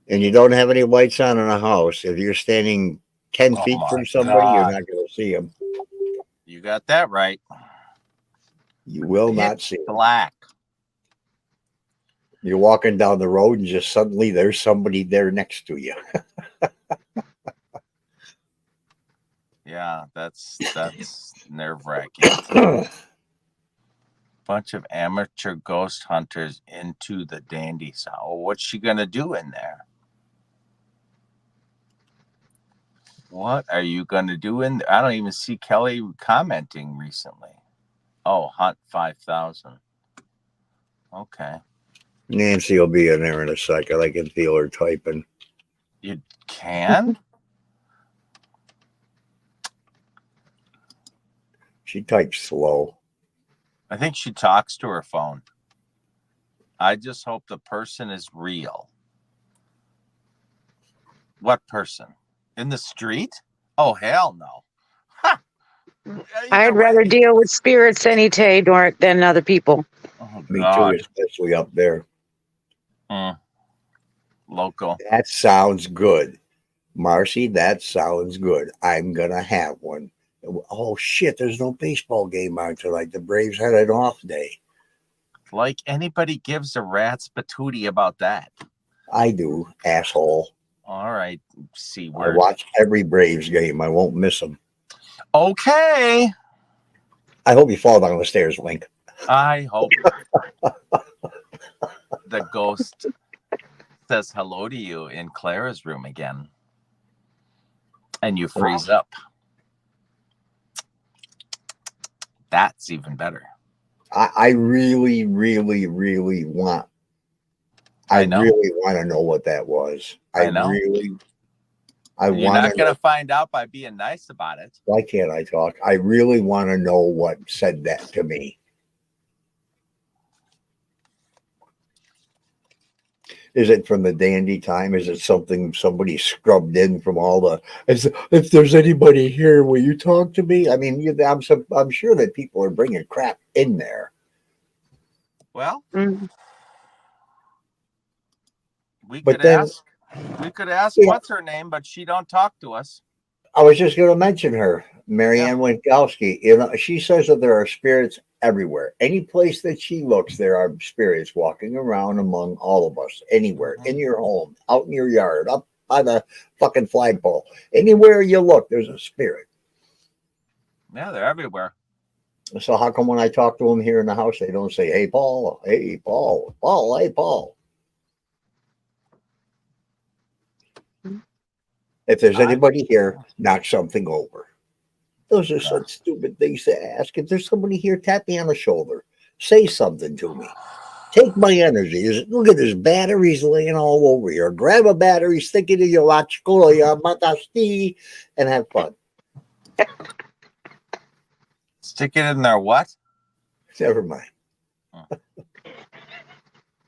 and you don't have any lights on in a house, if you're standing 10 feet my from somebody, God. you're not going to see them. You got that right. You will not Pitch see them. black. You're walking down the road and just suddenly there's somebody there next to you. Yeah, that's nerve-wracking. Bunch of amateur ghost hunters into the dandies. Oh, what's she gonna do in there? What are you gonna do in there? I don't even see Kelly commenting recently. Oh, Hunt 5000. Okay. Nancy will be in there in a second. I can feel her typing. You can? She types slow. I think she talks to her phone. I just hope the person is real. What person? In the street? Oh, hell no. Ha! I'd rather deal with spirits any day than other people. Oh, Me God. too, especially up there. Local. That sounds good. Marcy, that sounds good. I'm going to have one. Oh, shit, there's no baseball game on tonight. The Braves had an off day. Like anybody gives a rat's patootie about that. I do, asshole. All right. See I where. watch every Braves game. I won't miss them. Okay. I hope you fall down the stairs, Link. I hope the ghost says hello to you in Clara's room again. And you freeze up. That's even better. I really, really, really want. I really want to know what that was. I know. Really. You're not going to find out by being nice about it. Why can't I talk? I really want to know what said that to me. Is it from the dandy time? Is it something somebody scrubbed in from all the? If there's anybody here, will you talk to me? I mean, I'm sure that people are bringing crap in there. Well, we But could then- ask. We could ask Yeah. what's her name, but she don't talk to us. I was just going to mention her, Marianne Winkowski. You know, she says that there are spirits everywhere. Any place that she looks, there are spirits walking around among all of us. Anywhere, in your home, out in your yard, up by the fucking flagpole. Anywhere you look, there's a spirit. Yeah, they're everywhere. So how come when I talk to them here in the house, they don't say, "Hey, Paul, hey, Paul, Paul, hey, Paul"? If there's anybody here, knock something over. Those are such stupid things to ask. If there's somebody here, tap me on the shoulder. Say something to me. Take my energy. Look at this batteries laying all over here. Grab a battery, stick it in your lachko, your matasti, and have fun. Stick it in there. What? Never mind.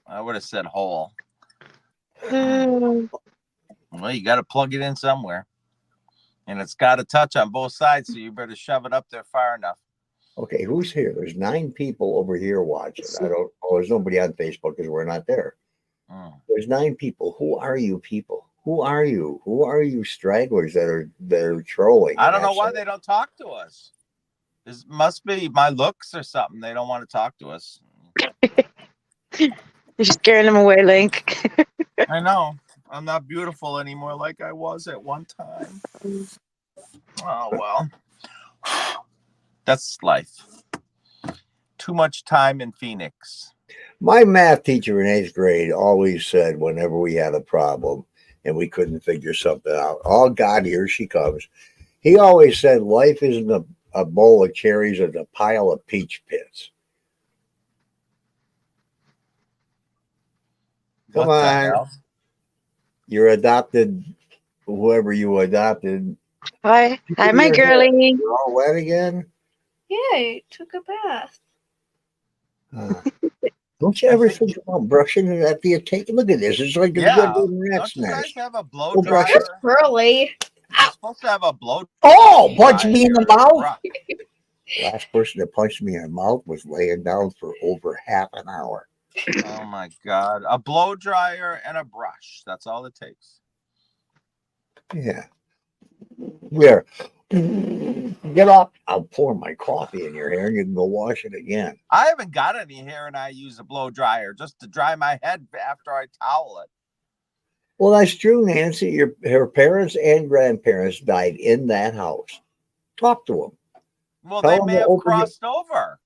I would have said hole. Well, you got to plug it in somewhere. And it's got to touch on both sides, so you better shove it up there far enough. Okay, who's here? There's 9 people over here watching. There's nobody on Facebook because we're not there. There's 9 people. Who are you people? Who are you? Who are you stragglers that are trolling? I don't know why they don't talk to us. This must be my looks or something. They don't want to talk to us. You're scaring them away, Link. I know. I'm not beautiful anymore like I was at one time. Oh, well. That's life. Too much time in Phoenix. My math teacher in 8th grade always said whenever we had a problem and we couldn't figure something out, oh God, here she comes. He always said life isn't a bowl of cherries, it's a pile of peach pits. Come What the on. hell? You're adopted, whoever you adopted. Hi, my girlie. You're all wet again? Yeah, I took a bath. Don't you ever think about brushing it after you take? Look at this. It's like a Yeah. good rat's Don't you guys nest. have a blow Go brush dryer? it. Curly. You're supposed to have a blow Oh, punch me in the dryer. mouth. Last person that punched me in the mouth was laying down for over half an hour. Oh my God. A blow dryer and a brush. That's all it takes. Yeah. Where? Get off. I'll pour my coffee in your hair and you can go wash it again. I haven't got any hair and I use a blow dryer just to dry my head after I towel it. Well, that's true, Nancy. Her parents and grandparents died in that house. Talk to them. Well, Tell they them may to have open crossed over.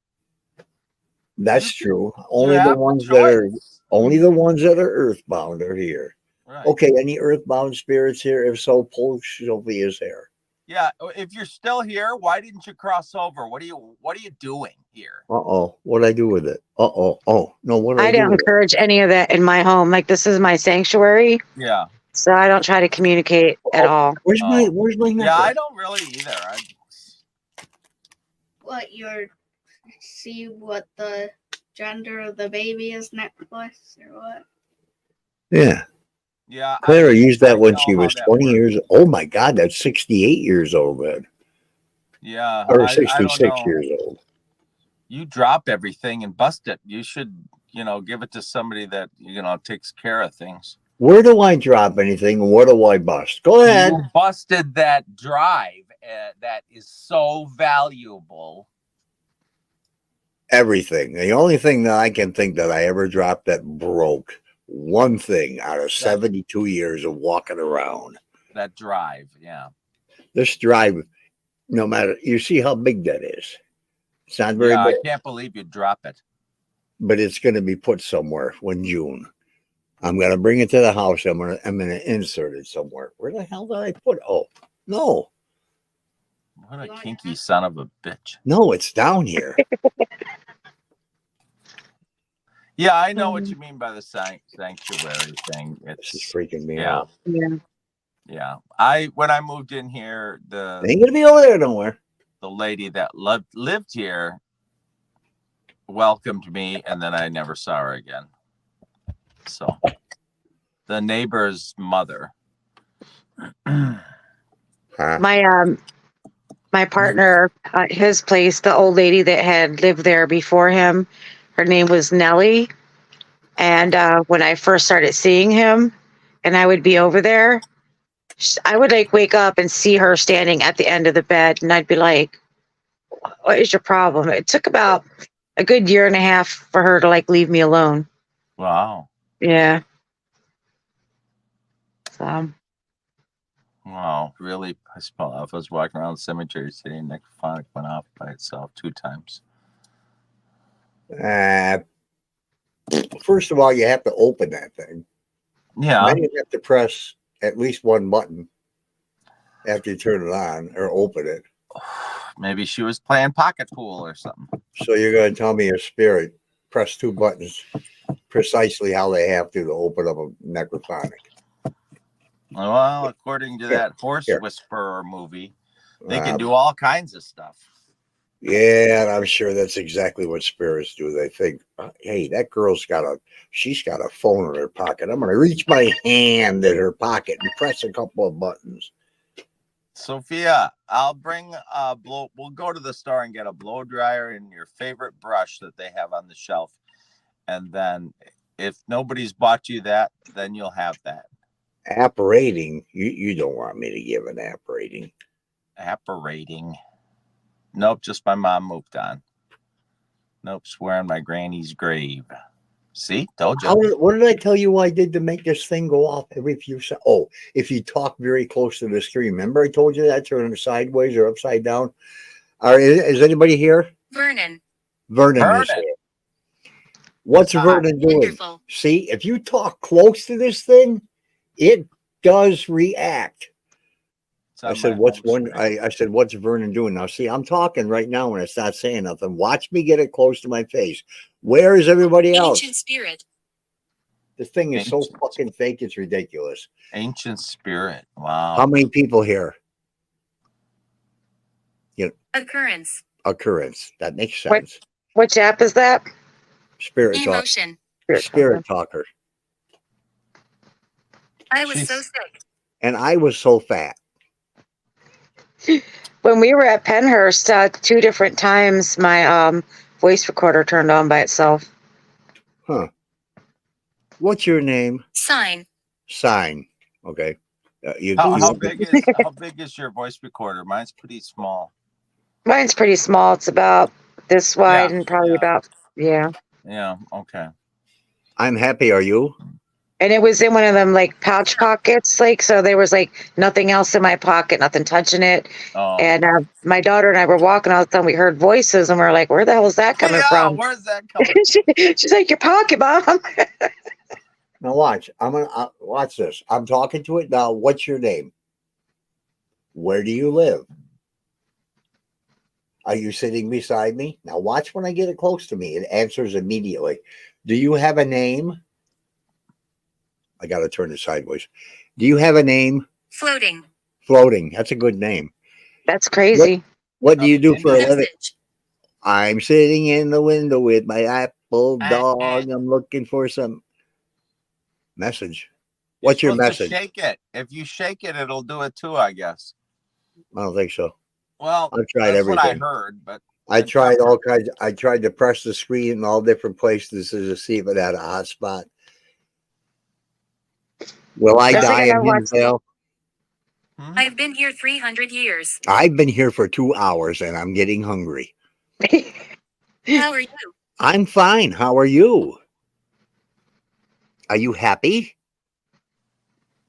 That's true. Only the have a ones that are earthbound are here. Right. Okay, any earthbound spirits here? If so, pull Sylvia's hair. Yeah, if you're still here, why didn't you cross over? What are you doing here? What'd I do with it? Oh no, what did I I do don't with it? encourage any of that in my home. Like, this is my sanctuary. Yeah. So I don't try to communicate at all. Where's my Yeah, necklace? I don't really either. What see what the gender of the baby is necklace or what? Yeah. Yeah. Clara used that when she was 20 years. Oh my God, that's 68 years old, man. Yeah. Or I don't 66 know. years old. You drop everything and bust it. You should, give it to somebody that, takes care of things. Where do I drop anything? What do I bust? Go ahead. You busted that drive that is so valuable. Everything. The only thing that I can think that I ever dropped that broke, one thing out of 72 years of walking around. That drive, yeah. This drive, no matter, you see how big that is. It's not very Yeah, big, I can't believe you drop it. but it's going to be put somewhere when June. I'm going to bring it to the house. I'm going to insert it somewhere. Where the hell did I put it? Oh, no. What a kinky son of a bitch. No, it's down here. Yeah, I know what you mean by the sanctuary thing. It's This is freaking me yeah, out. yeah. When I moved in here, It ain't going to be over there nowhere. the lady that lived here welcomed me, and then I never saw her again. So the neighbor's mother. My partner, his place, the old lady that had lived there before him, her name was Nellie. And when I first started seeing him, and I would be over there, I would like wake up and see her standing at the end of the bed, and I'd be like, "What is your problem?" It took about a good year and a half for her to like leave me alone. Wow. Yeah. So. Wow, really pissed me off. I was walking around the cemetery today, and necrophonic went off by itself 2 times. First of all, you have to open that thing. Yeah. Then you have to press at least one button after you turn it on or open it. Maybe she was playing pocket pool or something. So you're going to tell me your spirit press 2 buttons precisely how they have to open up a necrophonic. Well, according to that horse whisperer movie, they can do all kinds of stuff. Yeah, and I'm sure that's exactly what spirits do. They think, hey, that girl's she's got a phone in her pocket. I'm going to reach my hand in her pocket and press a couple of buttons. Sophia, I'll bring we'll go to the store and get a blow dryer and your favorite brush that they have on the shelf. And then if nobody's bought you that, then you'll have that. App rating? You don't want me to give an app rating. App rating? Nope, just my mom moved on. Nope, swearing my granny's grave. See, told you. What did I tell you I did to make this thing go off every few seconds? Oh, if you talk very close to the screen. Remember I told you that? Turn it sideways or upside down. All right, is anybody here? Vernon. Vernon is here. What's Vernon doing? Wonderful. See, if you talk close to this thing, it does react. I said, what's Vernon doing? Now, see, I'm talking right now and it's not saying nothing. Watch me get it close to my face. Where is everybody else? Ancient spirit. This thing is so fucking fake, it's ridiculous. Ancient spirit. Wow. How many people here? Occurrence. That makes sense. Which app is that? Spirit Emotion. Spirit talker. I was so sick. And I was so fat. When we were at Pennhurst, 2 different times, my voice recorder turned on by itself. Huh. What's your name? Sign. Okay. How big is your voice recorder? Mine's pretty small. Mine's pretty small. It's about this wide and probably about, Yeah, okay. I'm happy. Are you? And it was in one of them like pouch pockets, like, so there was like nothing else in my pocket, nothing touching it. Oh. And my daughter and I were walking all the time. We heard voices and we are like, where the hell is that coming from? Where's that coming She's like, your pocket, Mom. Now watch. I'm gonna watch this. I'm talking to it now. What's your name? Where do you live? Are you sitting beside me? Now watch when I get it close to me. It answers immediately. Do you have a name? I got to turn it sideways. Do you have a name? Floating. Floating. That's a good name. That's crazy. What do you do for a living? Message. I'm sitting in the window with my Apple dog. I'm looking for some message. What's your supposed to message? shake it. If you shake it, it'll do it too, I guess. I don't think so. Well, I've tried that's everything. what I heard, but I tried all kinds. I tried to press the screen in all different places to see if it had a hot spot. Will I die in Hinsdale? I've been here 300 years. I've been here for 2 hours and I'm getting hungry. How are you? I'm fine. How are you? Are you happy?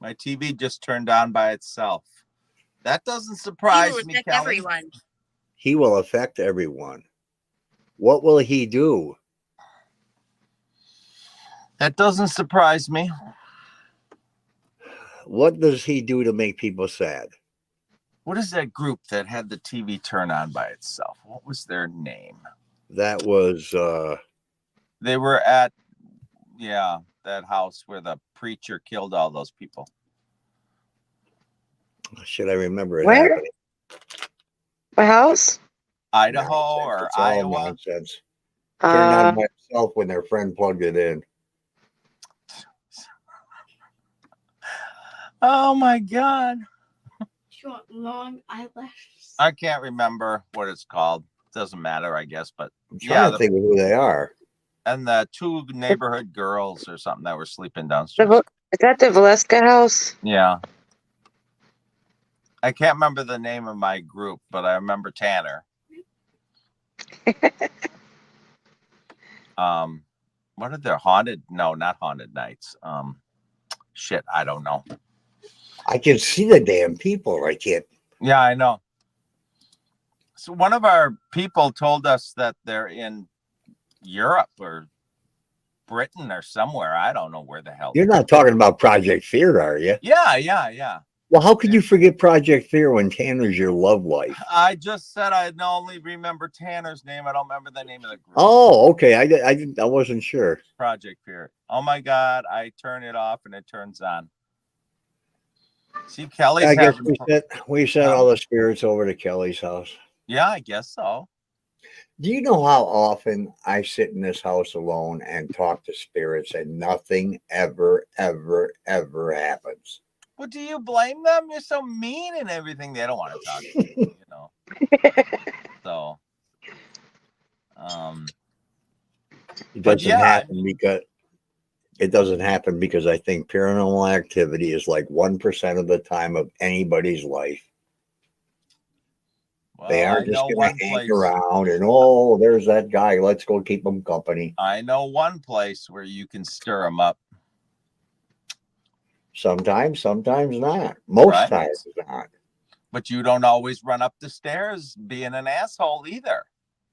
my TV just turned on by itself. That doesn't He surprise will me, affect Kelly. everyone. He will affect everyone. What will he do? That doesn't surprise me. What does he do to make people sad? What is that group that had the TV turn on by itself? What was their name? That was They were at, that house where the preacher killed all those people. should I remember it Where? happening? What house? Idaho or It's all Iowa? nonsense. Turned on Uh, myself when their friend plugged it in. Oh my God. Short, long eyelashes. I can't remember what it's called. Doesn't matter, I guess. But I'm trying to think of who they are. And the two neighborhood girls or something that were sleeping the downstairs. Val- is that the Valeska house? Yeah. I can't remember the name of my group, but I remember Tanner. What are their haunted? No, not haunted nights. Shit, I don't know. I can see the damn people. I can't. Yeah, I know. So one of our people told us that they're in Europe or Britain or somewhere. I don't know where the hell. You're not talking about Project Fear, are you? Yeah. Well, how could you forget Project Fear when Tanner's your love life? I just said I only remember Tanner's name. I don't remember the name of the group. Oh, okay. I wasn't sure. Project Fear. Oh my God! I turn it off and it turns on. See, Kelly's I guess having. we sent all the spirits over to Kelly's house. Yeah, I guess so. Do you know how often I sit in this house alone and talk to spirits and nothing ever happens? Well, do you blame them? You're so mean and everything. They don't want to talk to you, you know. So, It But doesn't yeah, happen because I think paranormal activity is like 1% of the time of anybody's life. They well, I aren't just know going one to hang place. around and, oh, there's that guy. Let's go keep him company. I know one place where you can stir them up. Sometimes not. Most Right. times not. But you don't always run up the stairs being an asshole either.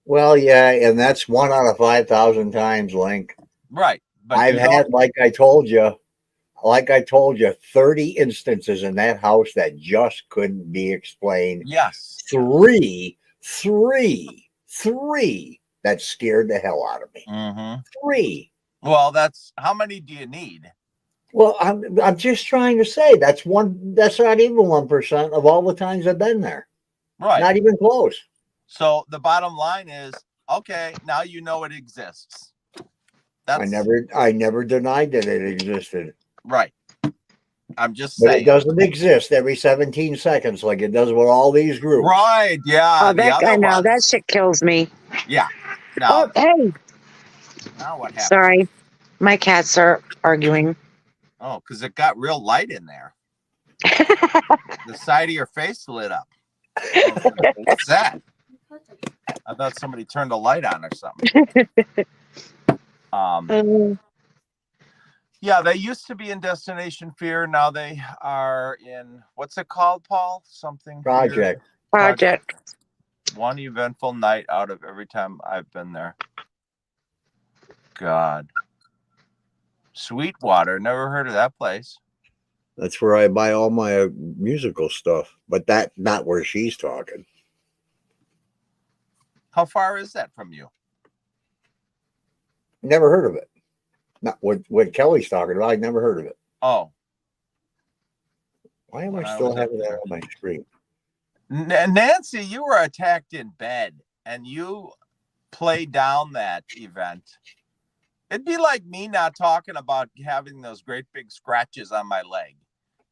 Well, yeah, and that's 1 out of 5,000 times, Link. Right. But I've you had, don't- like I told you, 30 instances in that house that just couldn't be explained. Yes. Three that scared the hell out of me. Mm-hmm. 3. Well, that's how many do you need? Well, I'm just trying to say that's not even 1% of all the times I've been there. Right. Not even close. So the bottom line is, okay, now you know it exists. I never denied that it existed. Right. I'm just But saying. it doesn't exist every 17 seconds like it does with all these groups. Right. Yeah. Oh, the that guy other now. one. That shit kills me. Yeah. No. Oh, hey. Now what happened? Sorry. My cats are arguing. Oh, because it got real light in there. The side of your face lit up. What's that? I thought somebody turned a light on or something. Yeah, they used to be in Destination Fear. Now they are in, what's it called, Paul? Something Project. Project. One eventful night out of every time I've been there. God. Sweetwater. Never heard of that place. That's where I buy all my musical stuff, but that's not where she's talking. How far is that from you? Never heard of it. Not what Kelly's talking about. I never heard of it. Oh. Why am when I I still was up having that there. on my screen? Nancy, you were attacked in bed, and you played down that event. It'd be like me not talking about having those great big scratches on my leg.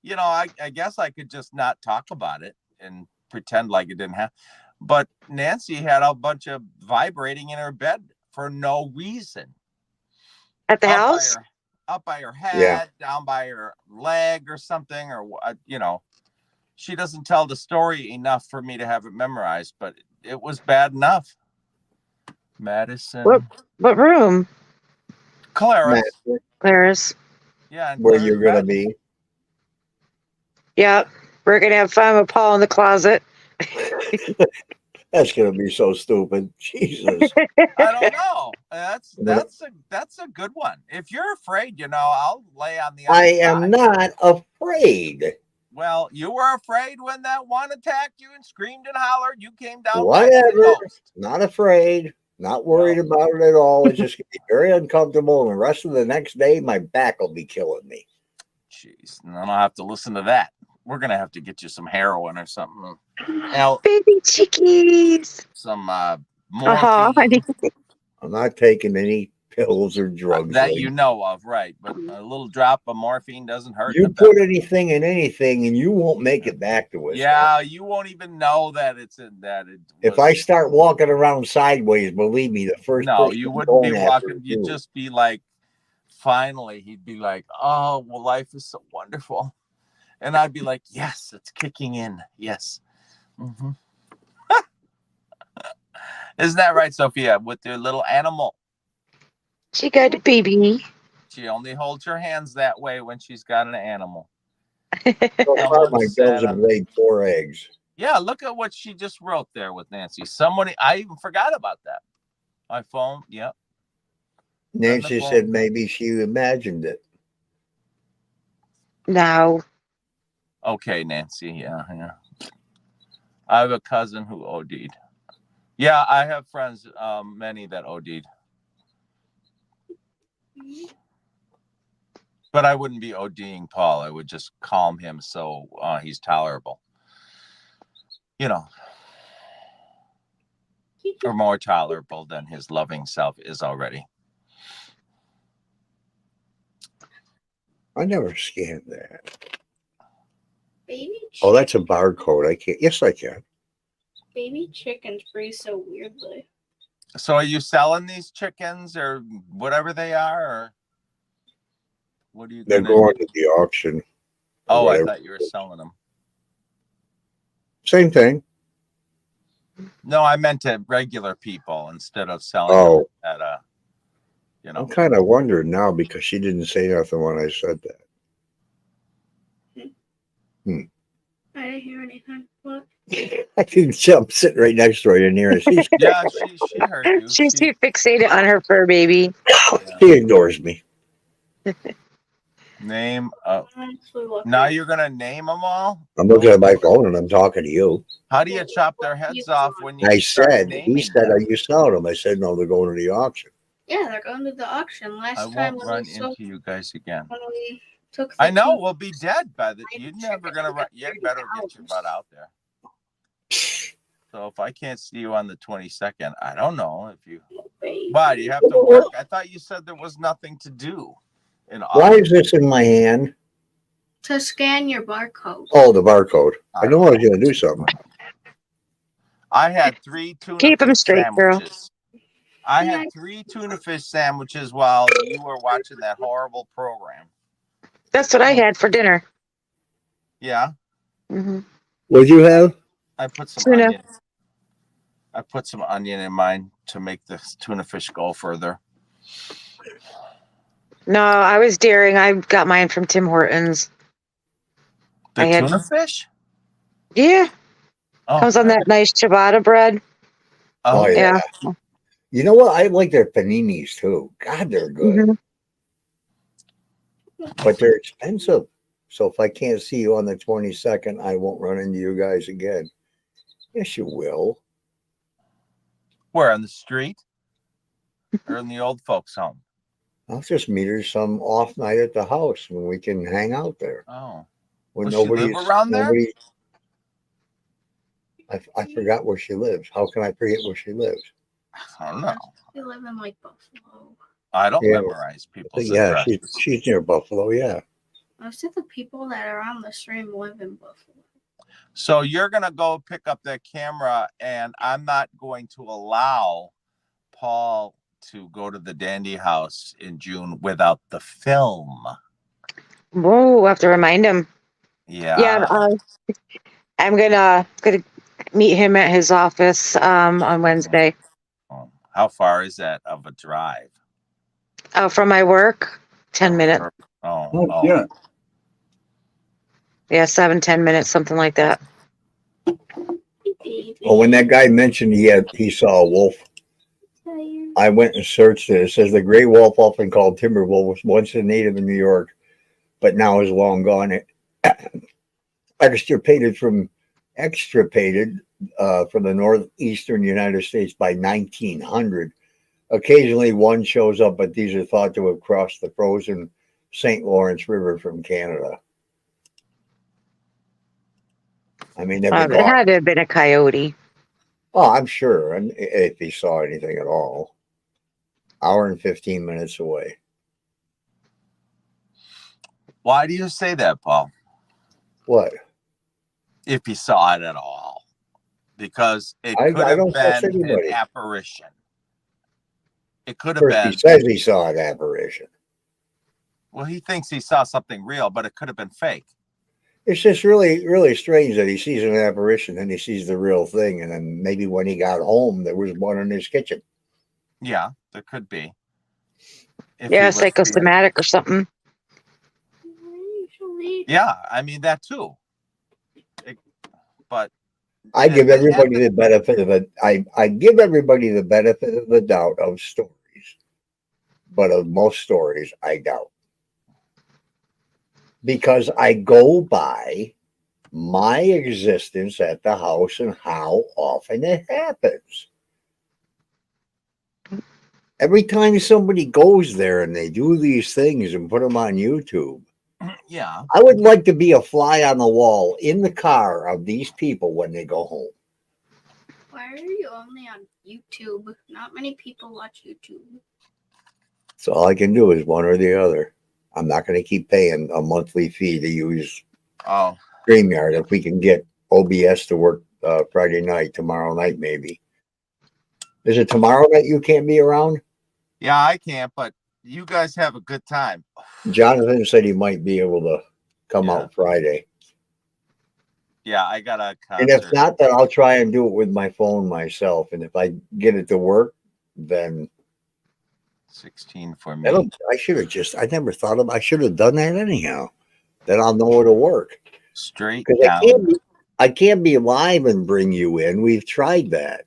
You know, I guess I could just not talk about it and pretend like it didn't happen. But Nancy had a bunch of vibrating in her bed for no reason. At the house? Up by her head, Yeah. down by her leg or something, or you know, she doesn't tell the story enough for me to have it memorized, but it was bad enough. Madison. What room? Clara's. Clara's. Yeah, and Where Clara's you're gonna bed. be? Yep. We're gonna have fun with Paul in the closet. That's gonna be so stupid. Jesus. I don't know. That's a good one. If you're afraid, you know, I'll lay on the other I side. am not afraid. Well, you were afraid when that one attacked you and screamed and hollered. You came down. Whatever. Not afraid. Not worried about it at all. It's just gonna be very uncomfortable, and the rest of the next day, my back will be killing me. Jeez, and then I'll have to listen to that. We're gonna have to get you some heroin or something. Baby chickies. Some morphine I'm not taking any pills or drugs. that Lady. you know of, right? But a little drop of morphine doesn't hurt. You put anything in anything, and you won't make it back to us. Yeah, you won't even know that it's in that. If I start walking around sideways, believe me, the first No, person you I'm wouldn't be going after walking. is You'd you. just be like, finally, he'd be like, oh, well, life is so wonderful. And I'd be like, yes, it's kicking in. Yes. Mm-hmm. Isn't that right, Sophia? With your little animal. She got a baby. She only holds her hands that way when she's got an animal. So far, my said, girls have laid 4 eggs. Yeah, look at what she just wrote there with Nancy. I even forgot about that. My phone, yep. Nancy said maybe she imagined it. No. Okay, Nancy. Yeah. I have a cousin who OD'd. Yeah, I have friends, many that OD'd. But I wouldn't be ODing Paul. I would just calm him so he's tolerable. You know, or more tolerable than his loving self is already. I never scanned that. Baby Oh, that's a barcode. I can't. Yes, I can. baby chickens breathe so weirdly. So are you selling these chickens or whatever they are? Or what are you They're gonna going do? to the auction. Oh, I whatever. thought you were selling them. Same thing. No, I meant to regular people instead of selling Oh, them at you know. I'm kind of wondering now because she didn't say nothing when I said that. I didn't hear anything. What? I didn't. I'm sitting right next to her. I didn't hear her. Yeah, she heard you. She's too fixated on her fur baby. She ignores me. Name. Now you're gonna name them all. I'm looking at my phone and I'm talking to you. How do you chop their heads off when you? I start said, naming he said, them? are you selling them? I said, no, they're going to the auction. Yeah, they're going to the auction. I Last time won't when run we sold, into you guys again. when we took the I know two- we'll be dead by the. You're never gonna run. You better get your butt out there. So if I can't see you on the 22nd, I don't know if you. Why do you have to work? I thought you said there was nothing to do. Why is this in my hand? to scan your barcode. Oh, the barcode. I knew I was going to do something. I had 3 tuna Keep 'em fish straight, girl. sandwiches. I had 3 tuna fish sandwiches while you were watching that horrible program. That's what I had for dinner. Yeah, Mm-hmm. What'd you have? I put some Tuna. onion. I put some onion in mine to make the tuna fish go further. No, I was daring. I got mine from Tim Hortons. The I had- tuna fish? Yeah. Oh, Comes on that nice ciabatta bread. Oh, yeah. You know what? I like their paninis too. God, they're good. But they're expensive. So if I can't see you on the 22nd, I won't run into you guys again. Yes, you will. Where, on the street? Or in the old folks' home? I'll just meet her some off night at the house when we can hang out there. Oh. When Does she live nobody's around there? nobody. I forgot where she lives. How can I forget where she lives? I don't know. They live in like Buffalo. I don't Yeah. memorize people's Yeah, addresses. she's near Buffalo. Yeah. Most of the people that are on the stream live in Buffalo. So you're gonna go pick up that camera, and I'm not going to allow Paul to go to the Dandy House in June without the film. Whoa, we'll have to remind him. Yeah. Yeah, I'm gonna meet him at his office on Wednesday. How far is that of a drive? From my work, 10 minutes. Oh. Yeah, 7-10 minutes, something like that. Well, when that guy mentioned he saw a wolf, I went and searched it. It says the gray wolf, often called timber wolf, was once a native in New York, but now is long gone. It extirpated from the northeastern United States by 1900. Occasionally one shows up, but these are thought to have crossed the frozen St. Lawrence River from Canada. I mean, It had to have been a coyote. Oh, I'm sure. And if he saw anything at all. Hour and 15 minutes away. Why do you say that, Paul? What? If he saw it at all. Because it I could have don't trust been an anybody. apparition. It could have First, been. he says he saw an apparition. Well, he thinks he saw something real, but it could have been fake. It's just really, really strange that he sees an apparition and he sees the real thing. And then maybe when he got home, there was one in his kitchen. Yeah, there could be. If Yeah, he was psychosomatic or something. Yeah, I mean that too. But I give everybody the benefit of it. I give everybody the benefit of the doubt of stories, but of most stories, I doubt. Because I go by my existence at the house and how often it happens. Every time somebody goes there and they do these things and put them on YouTube, yeah, I would like to be a fly on the wall in the car of these people when they go home. Why are you only on YouTube? Not many people watch YouTube. So all I can do is one or the other. I'm not going to keep paying a monthly fee to use StreamYard if we can get OBS to work Friday night, tomorrow night maybe. Is it tomorrow night you can't be around? Yeah, I can't, but you guys have a good time. Jonathan said he might be able to come out Friday. Yeah, I got a And if not, then I'll try and do it with my phone myself. And if I get it to work, then 16 for me. I never thought of, I should have done that anyhow. Then I'll know it'll work. Straight Because down. I can't be live and bring you in. We've tried that.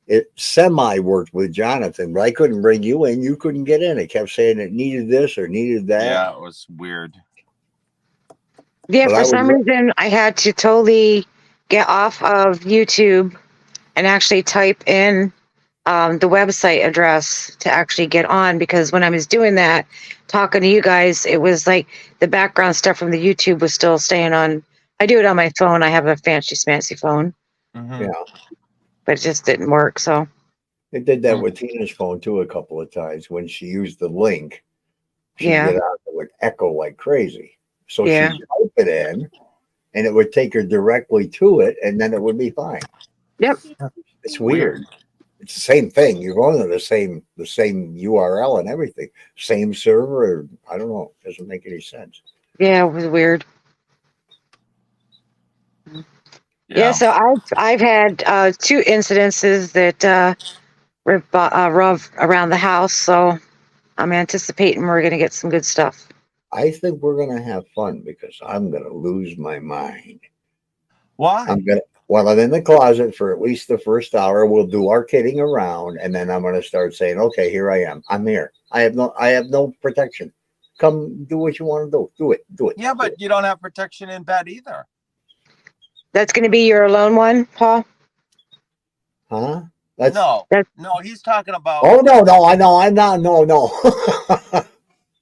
It semi worked with Jonathan, but I couldn't bring you in. You couldn't get in. It kept saying it needed this or needed that. Yeah, it was weird. Yeah, But for I some would- reason, I had to totally get off of YouTube and actually type in the website address to actually get on, because when I was doing that, talking to you guys, it was like the background stuff from the YouTube was still staying on. I do it on my phone. I have a fancy phone, Yeah. but it just didn't work. So It did that with Tina's phone too a couple of times. When she used the link, she'd Yeah. get out, it would echo like crazy. So Yeah. she'd type it in and it would take her directly to it and then it would be fine. Yep. It's weird. It's the same thing. You're going to the same URL and everything. Same server. I don't know. It doesn't make any sense. yeah, it was weird. Yeah, so I've had 2 incidences that rev around the house, so I'm anticipating we're going to get some good stuff. I think we're going to have fun because I'm going to lose my mind. Why? While I'm in the closet for at least the first hour, we'll do our kidding around, and then I'm going to start saying, "Okay, here I am. I'm here. I have no protection. Come do what you want to do. Do it. Yeah, but you don't have protection in bed either. That's going to be your alone one, Paul? Huh? No, he's talking about. Oh no, I know. I'm not. No.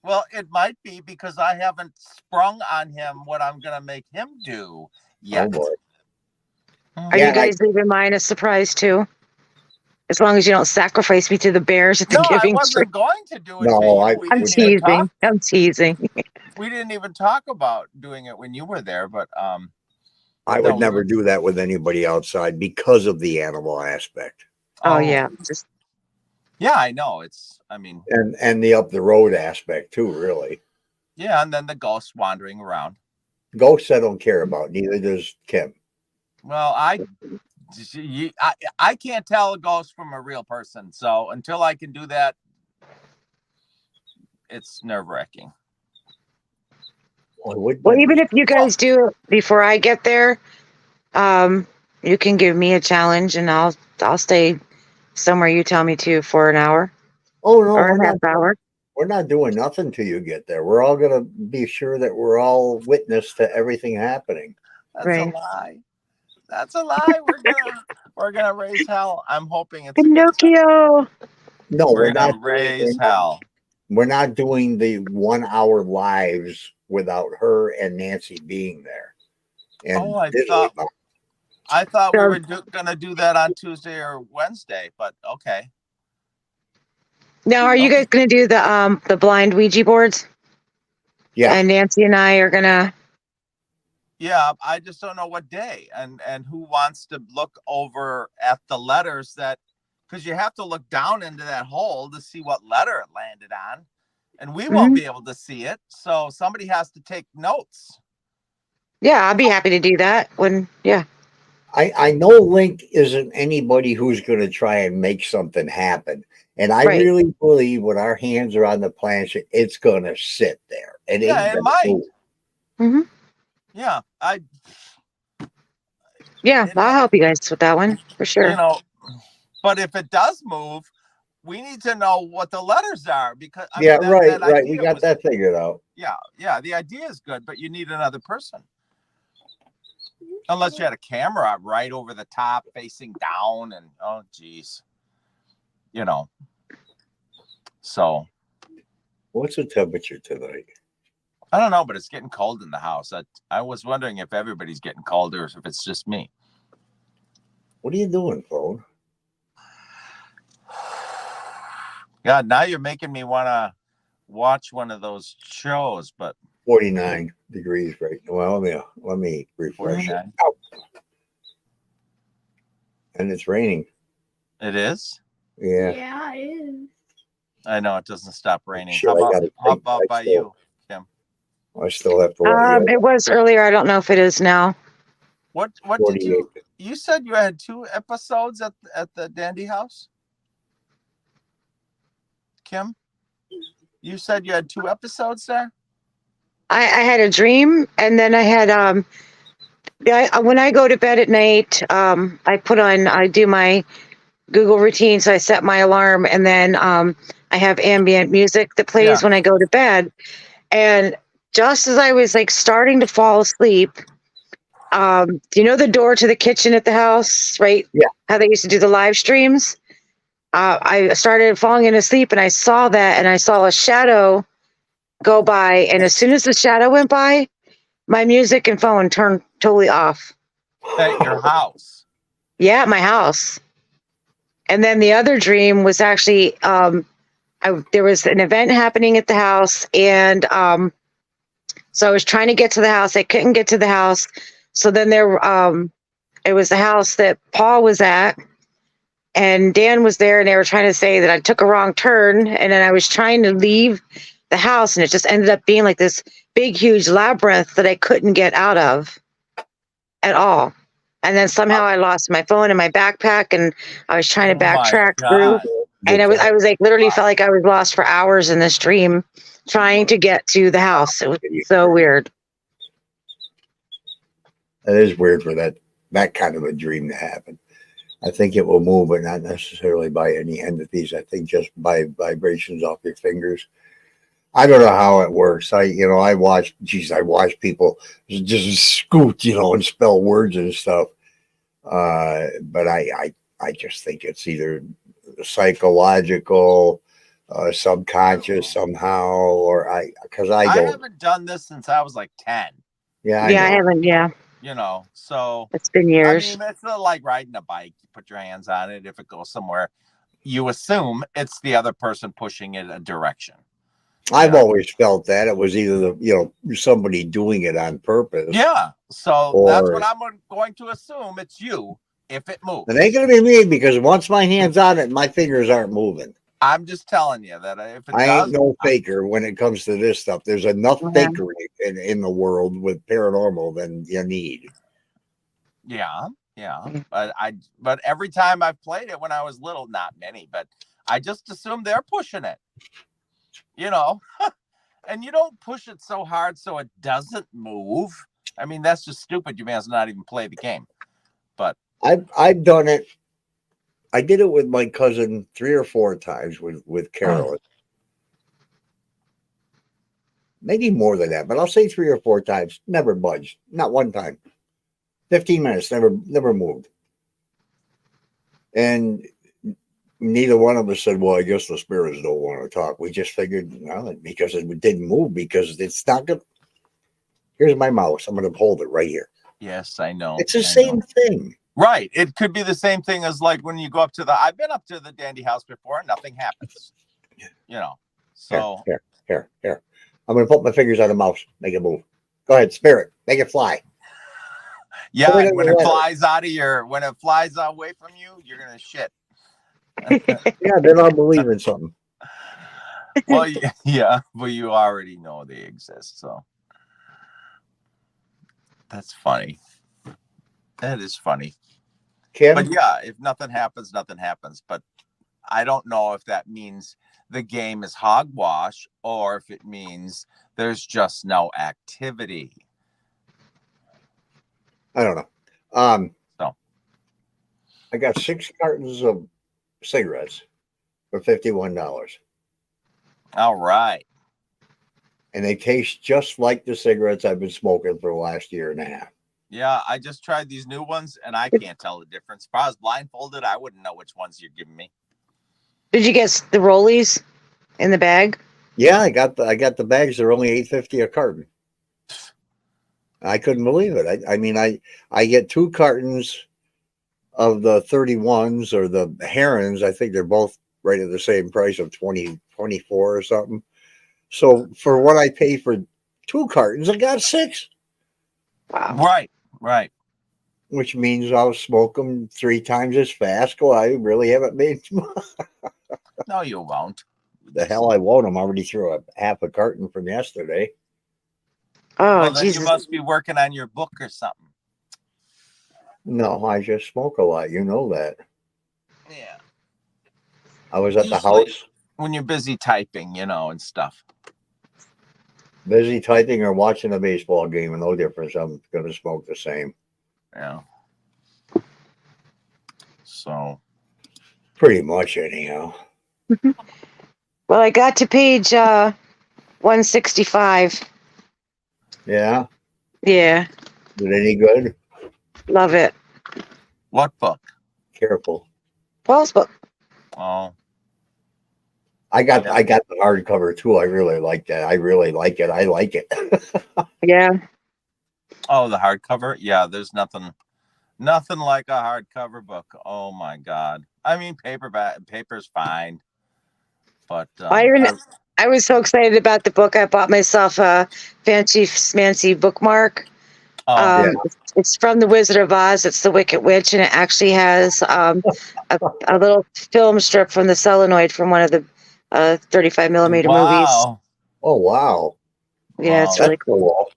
Well, it might be because I haven't sprung on him what I'm gonna make him do yet. Oh boy. Are you guys leaving mine a surprise too? As long as you don't sacrifice me to the bears at the No, I giving tree. wasn't going to do it. No, to you. I- We I'm didn't even talk. teasing. I'm teasing. We didn't even talk about doing it when you were there, but I would never do that with anybody outside because of the animal aspect Oh yeah. Just yeah, I know. I mean, and the up the road aspect too. Really, yeah, and then the ghosts wandering around. ghosts I don't care about. Neither does Kim. Well, I can't tell a ghost from a real person. So until I can do that, it's nerve-wracking. well, even if you guys do it before I get there, you can give me a challenge, and I'll stay somewhere you tell me to for an hour. Oh no, or we're a half not. hour. We're not doing nothing till you get there. We're all gonna be sure that we're all witness to everything happening. That's Right. a lie. That's a lie. We're gonna raise hell. I'm hoping it's Pinocchio. No, We're we're gonna not raise hell. We're not doing the 1 hour lives without her and Nancy being there. And Oh, I Disney thought we So- were gonna do that on Tuesday or Wednesday, but okay. Now, are you guys gonna do the blind Ouija boards? Yeah. And Nancy and I are gonna. Yeah, I just don't know what day and who wants to look over at the letters that, because you have to look down into that hole to see what letter it landed on, and we won't be able to see it. So somebody has to take notes. Yeah, I'll be happy to do that when. Yeah. I know Link isn't anybody who's going to try and make something happen. And I Right. really believe when our hands are on the planchette, it's going to sit there. And Yeah, it might. Mm-hmm. Yeah, Yeah, I'll help you guys with that one for sure. you know, but if it does move, we need to know what the letters are because I mean, Yeah, right. that We idea got was- that figured out. Yeah, the idea is good, but you need another person. Unless you had a camera right over the top facing down and oh geez. You know. So What's the temperature tonight? I don't know, but it's getting cold in the house. I was wondering if everybody's getting colder or if it's just me. What are you doing, phone? God, now you're making me want to watch one of those shows, but 49 degrees right now. Well, let me refresh it. 49. And it's raining. It is? Yeah. Yeah, it is. I know it doesn't stop raining. Sure, how I about, gotta how think. about I by still- you, Kim? I still have to let you It was earlier. I don't know if it is now. What did you said you had 2 episodes at the Dandy House? Kim? You said you had 2 episodes there? I had a dream, and then I had when I go to bed at night, I do my Google routine, so I set my alarm, and then I have ambient music that plays when I go to bed. And just as I was like starting to fall asleep, do you know the door to the kitchen at the house, right? Yeah. How they used to do the live streams? I started falling into sleep, and I saw that, and I saw a shadow go by, and as soon as the shadow went by, my music and phone turned totally off. At your house. Yeah, at my house. And then the other dream was actually there was an event happening at the house, and so I was trying to get to the house. I couldn't get to the house. So then it was the house that Paul was at, and Dan was there, and they were trying to say that I took a wrong turn, and then I was trying to leave the house, and it just ended up being like this big, huge labyrinth that I couldn't get out of at all. And then somehow I lost my phone and my backpack, and I was trying to backtrack through. And I was like, literally felt like I was lost for hours in this dream, trying to get to the house. It was so weird. That is weird for that kind of a dream to happen. I think it will move, but not necessarily by any entities. I think just by vibrations off your fingers. I don't know how it works. I watch people just scoot, and spell words and stuff. But I just think it's either psychological, subconscious somehow, or because I don't. haven't done this since I was like 10. Yeah, I haven't. Yeah, You know, so it's been years. I mean, it's not like riding a bike. You put your hands on it. If it goes somewhere, you assume it's the other person pushing it a direction. I've always felt that it was either somebody doing it on purpose. Yeah, so Or- that's what I'm going to assume. It's you if it moves. It ain't gonna be me because once my hands on it, my fingers aren't moving. I'm just telling you that if it I does, ain't no faker when it comes to this stuff. There's enough fakery in the world with paranormal than you need. yeah. But every time I've played it when I was little, not many, but I just assumed they're pushing it. You know, and you don't push it so hard so it doesn't move. I mean, that's just stupid. You may as well not even play the game. But I've done it. I did it with my cousin 3 or 4 times with Carolyn. Maybe more than that, but I'll say 3 or 4 times. Never budged. Not one time. 15 minutes. Never moved. And neither one of us said, well, I guess the spirits don't want to talk. We just figured, well, because it didn't move, because it's not good. Here's my mouse. I'm going to hold it right here. yes, I know. It's the same thing. Right. It could be the same thing as like when you go up to I've been up to the Dandy House before and nothing happens. You know, so. Here. I'm going to put my fingers on the mouse. Make it move. Go ahead, spirit. Make it fly. Yeah, Put it in when the it water. when it flies away from you, you're going to shit. Yeah, then I'll believe in something. Well, yeah, but you already know they exist, so that's funny. That is funny. Kim? But yeah, if nothing happens, nothing happens. But I don't know if that means the game is hogwash or if it means there's just no activity. I don't know. So I got 6 cartons of cigarettes for $51. all right. And they taste just like the cigarettes I've been smoking for the last year and a half. Yeah, I just tried these new ones and I can't tell the difference. If I was blindfolded, I wouldn't know which ones you're giving me. Did you get the rollies in the bag? Yeah, I got the bags. They're only $8.50 a carton. I couldn't believe it. I mean, I get 2 cartons of the 31s or the herons. I think they're both right at the same price of 24 or something. So for what I pay for 2 cartons, I got 6. Wow. Right. Which means I'll smoke them 3 times as fast. Well, I really haven't made. No, you won't. The hell I won't. I'm already through a half a carton from yesterday. Oh, Well, then Jesus. you must be working on your book or something. No, I just smoke a lot. You know that. Yeah. I was at the Usually house when you're busy typing, you know, and stuff. busy typing or watching a baseball game, and no difference. I'm going to smoke the same. Yeah. So Pretty much, anyhow. Well, I got to page 165. Yeah. Yeah, Is it any good? love it. what book? Careful. Paul's book. Oh, I got the hardcover too. I really like that. I really like it. I like it. Yeah. oh, the hardcover. Yeah, there's nothing like a hardcover book. Oh my God. I mean, paper's fine, but I was so excited about the book. I bought myself a fancy smancy bookmark. yeah. It's from The Wizard of Oz. It's The Wicked Witch, and it actually has a little film strip from the solenoid from one of the 35 millimeter movies. Wow. Oh wow. Yeah, it's Wow. really cool.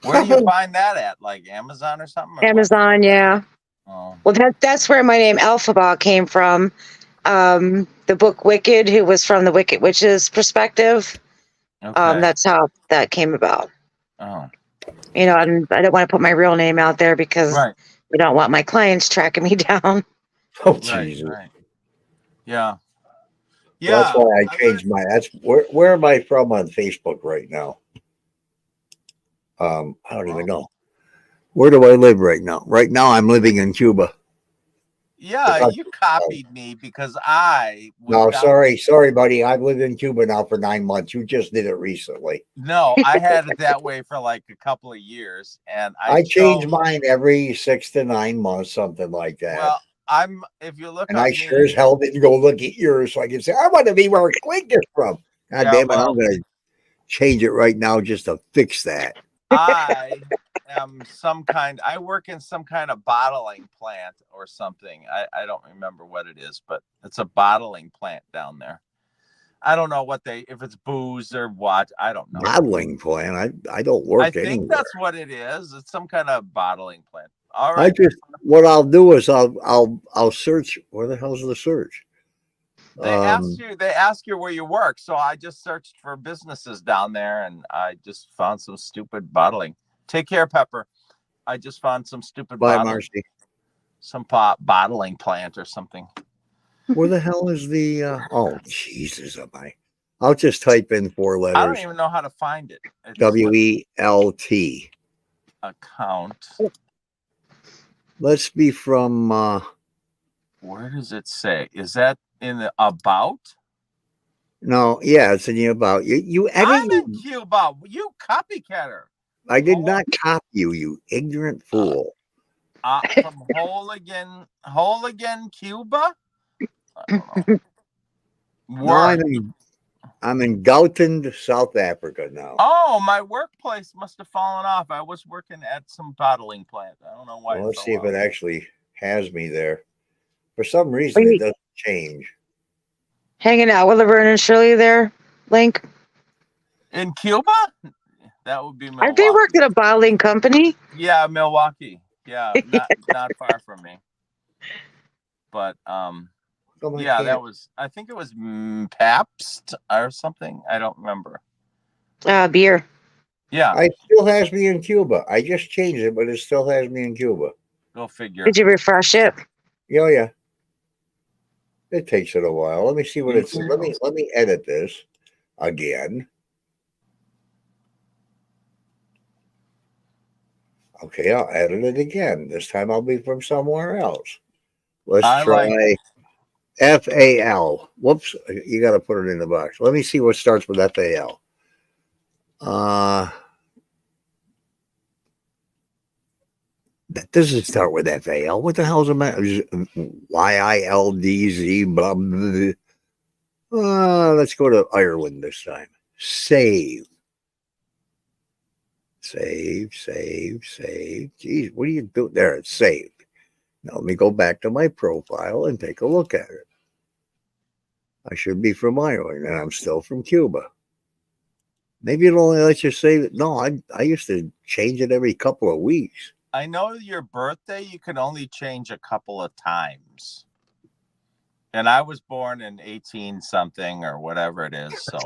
Where do you find that at? Like Amazon or something? Or what? Amazon, yeah. Oh. Well, that's where my name Alphabet came from. The book Wicked, who was from the Wicked Witch's perspective. Okay. That's how that came about. Oh. You know, and I don't want to put my real name out there because Right. I don't want my clients tracking me down. Oh Right. Jesus. Right. Yeah. Well, that's why I changed my. That's where am I from on Facebook right now? I don't even know. Where do I live right now? Right now, I'm living in Cuba. Yeah, you copied me because I was No, down- sorry, buddy. I've lived in Cuba now for 9 months. You just did it recently. No, I had it that way for like a couple of years, and I change chose- mine every 6 to 9 months, something like that. Well, if you look and up I sure as hell didn't go look at yours so I can say, I want to be where Clint is from. God Yeah, damn it, well- I'm going to change it right now just to fix that. I am I work in some kind of bottling plant or something. I don't remember what it is, but it's a bottling plant down there. I don't know if it's booze or what. I don't know. Bottling plant. I don't work I think anywhere. that's what it is. It's some kind of bottling plant. All right. What I'll do is I'll search. Where the hell's the search? They ask you where you work. So I just searched for businesses down there and I just found some stupid bottling. Take care, Pepper. I just found some stupid Bye, bottling, Marcy. some bottling plant or something. Where the hell is the oh Jesus am I? I'll just type in 4 letters. I don't even know how to find it. It's WELT. account. Let's be from Where does it say? Is that in the about? no, yeah, it's in the about. You I'm edit. in Cuba. You copycatter. I did not copy you, you ignorant fool. From Holigan, Cuba. I don't know. No, I'm in Gauteng, South Africa now. Oh, my workplace must have fallen off. I was working at some bottling plant. I don't know why. Well, it let's fell see if off. it actually has me there. For some reason, it doesn't change. Hanging out with Laverne and Shirley there, Link. In Cuba? That would be Milwaukee. Aren't they worked at a bottling company? Yeah, Milwaukee. Yeah, not far from me. But yeah, that was. I think it was Pabst or something. I don't remember. Beer. Yeah, It still has me in Cuba. I just changed it, but it still has me in Cuba. go figure. Did you refresh it? Yeah, yeah. It takes it a while. Let me see what it's. Let me edit this again. Okay, I'll edit it again. This time I'll be from somewhere else. Let's try FAL. Whoops, you got to put it in the box. Let me see what starts with FAL. That doesn't start with FAL. What the hell's a YILDZ? Blah, blah, blah. Let's go to Ireland this time. Save. Save. Geez, what are you doing there? It's saved. Now let me go back to my profile and take a look at it. I should be from Ireland, and I'm still from Cuba. Maybe it'll only let you save it. No, I used to change it every couple of weeks. I know your birthday you can only change a couple of times. And I was born in 18 something or whatever it is. So,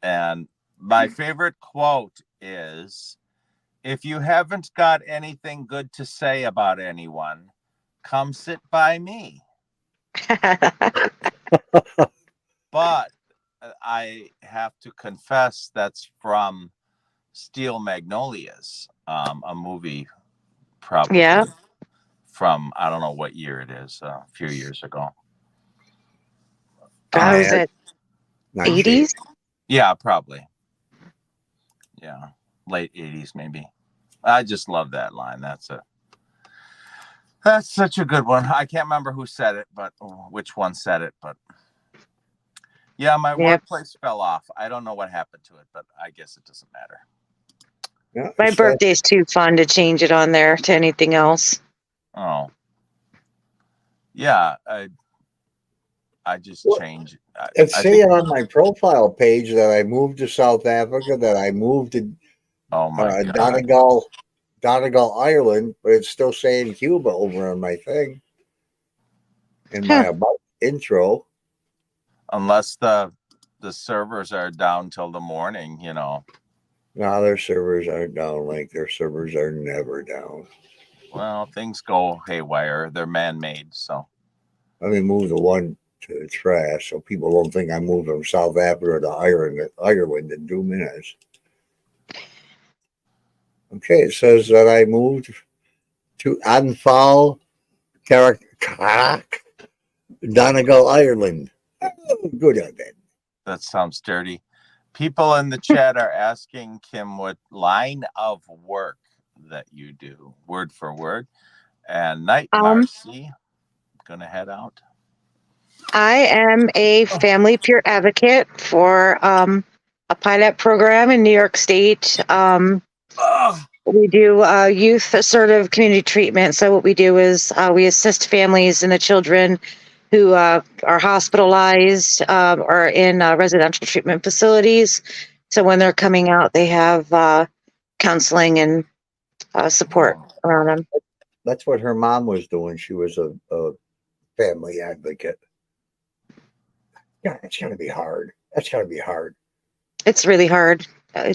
and my favorite quote is, if you haven't got anything good to say about anyone, come sit by me. But I have to confess that's from Steel Magnolias, a movie probably from, I don't know what year it is, a few years ago. Was it 80s? Yeah, probably. Yeah, late 80s maybe. I just love that line. That's such a good one. I can't remember who said it, but which one said it, but yeah, my workplace fell off. I don't know what happened to it, but I guess it doesn't matter. Yeah, My birthday's too fun to change it on there to anything else. Oh, yeah. I just changed. It's saying on my profile page that I moved to South Africa, that I moved to Donegal, Ireland, but it's still saying Cuba over on my thing. In my about intro. Unless the servers are down till the morning, you know. No, their servers aren't down. Like, their servers are never down. Well, things go haywire. They're man-made, so. Let me move the one to the trash so people don't think I moved from South Africa to Ireland in 2 minutes. Okay, it says that I moved to Anfal, Donegal, Ireland. Oh, good on that. That sounds dirty. People in the chat are asking Kim what line of work that you do, word for word. And Night Marcy, gonna head out. I am a family peer advocate for a pilot program in New York State. We do youth assertive community treatment. So what we do is we assist families and the children who are hospitalized or in residential treatment facilities. So when they're coming out, they have counseling and support around them. That's what her mom was doing. She was a family advocate. Yeah, it's gonna be hard. That's gonna be hard. It's really hard.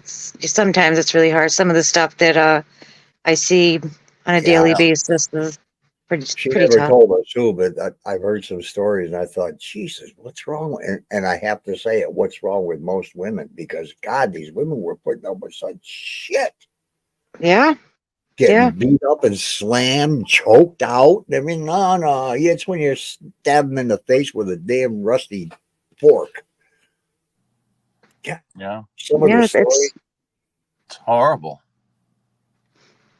Sometimes it's really hard. Some of the stuff that I see on a daily basis is She pretty never tough. told us who, but I've heard some stories, and I thought, Jesus, what's wrong? And I have to say it, what's wrong with most women? Because God, these women were putting up with such shit. Yeah. Getting beat up and slammed, choked out. I mean, no. It's when you stab them in the face with a damn rusty fork. Yeah. Some of the stories. It's horrible.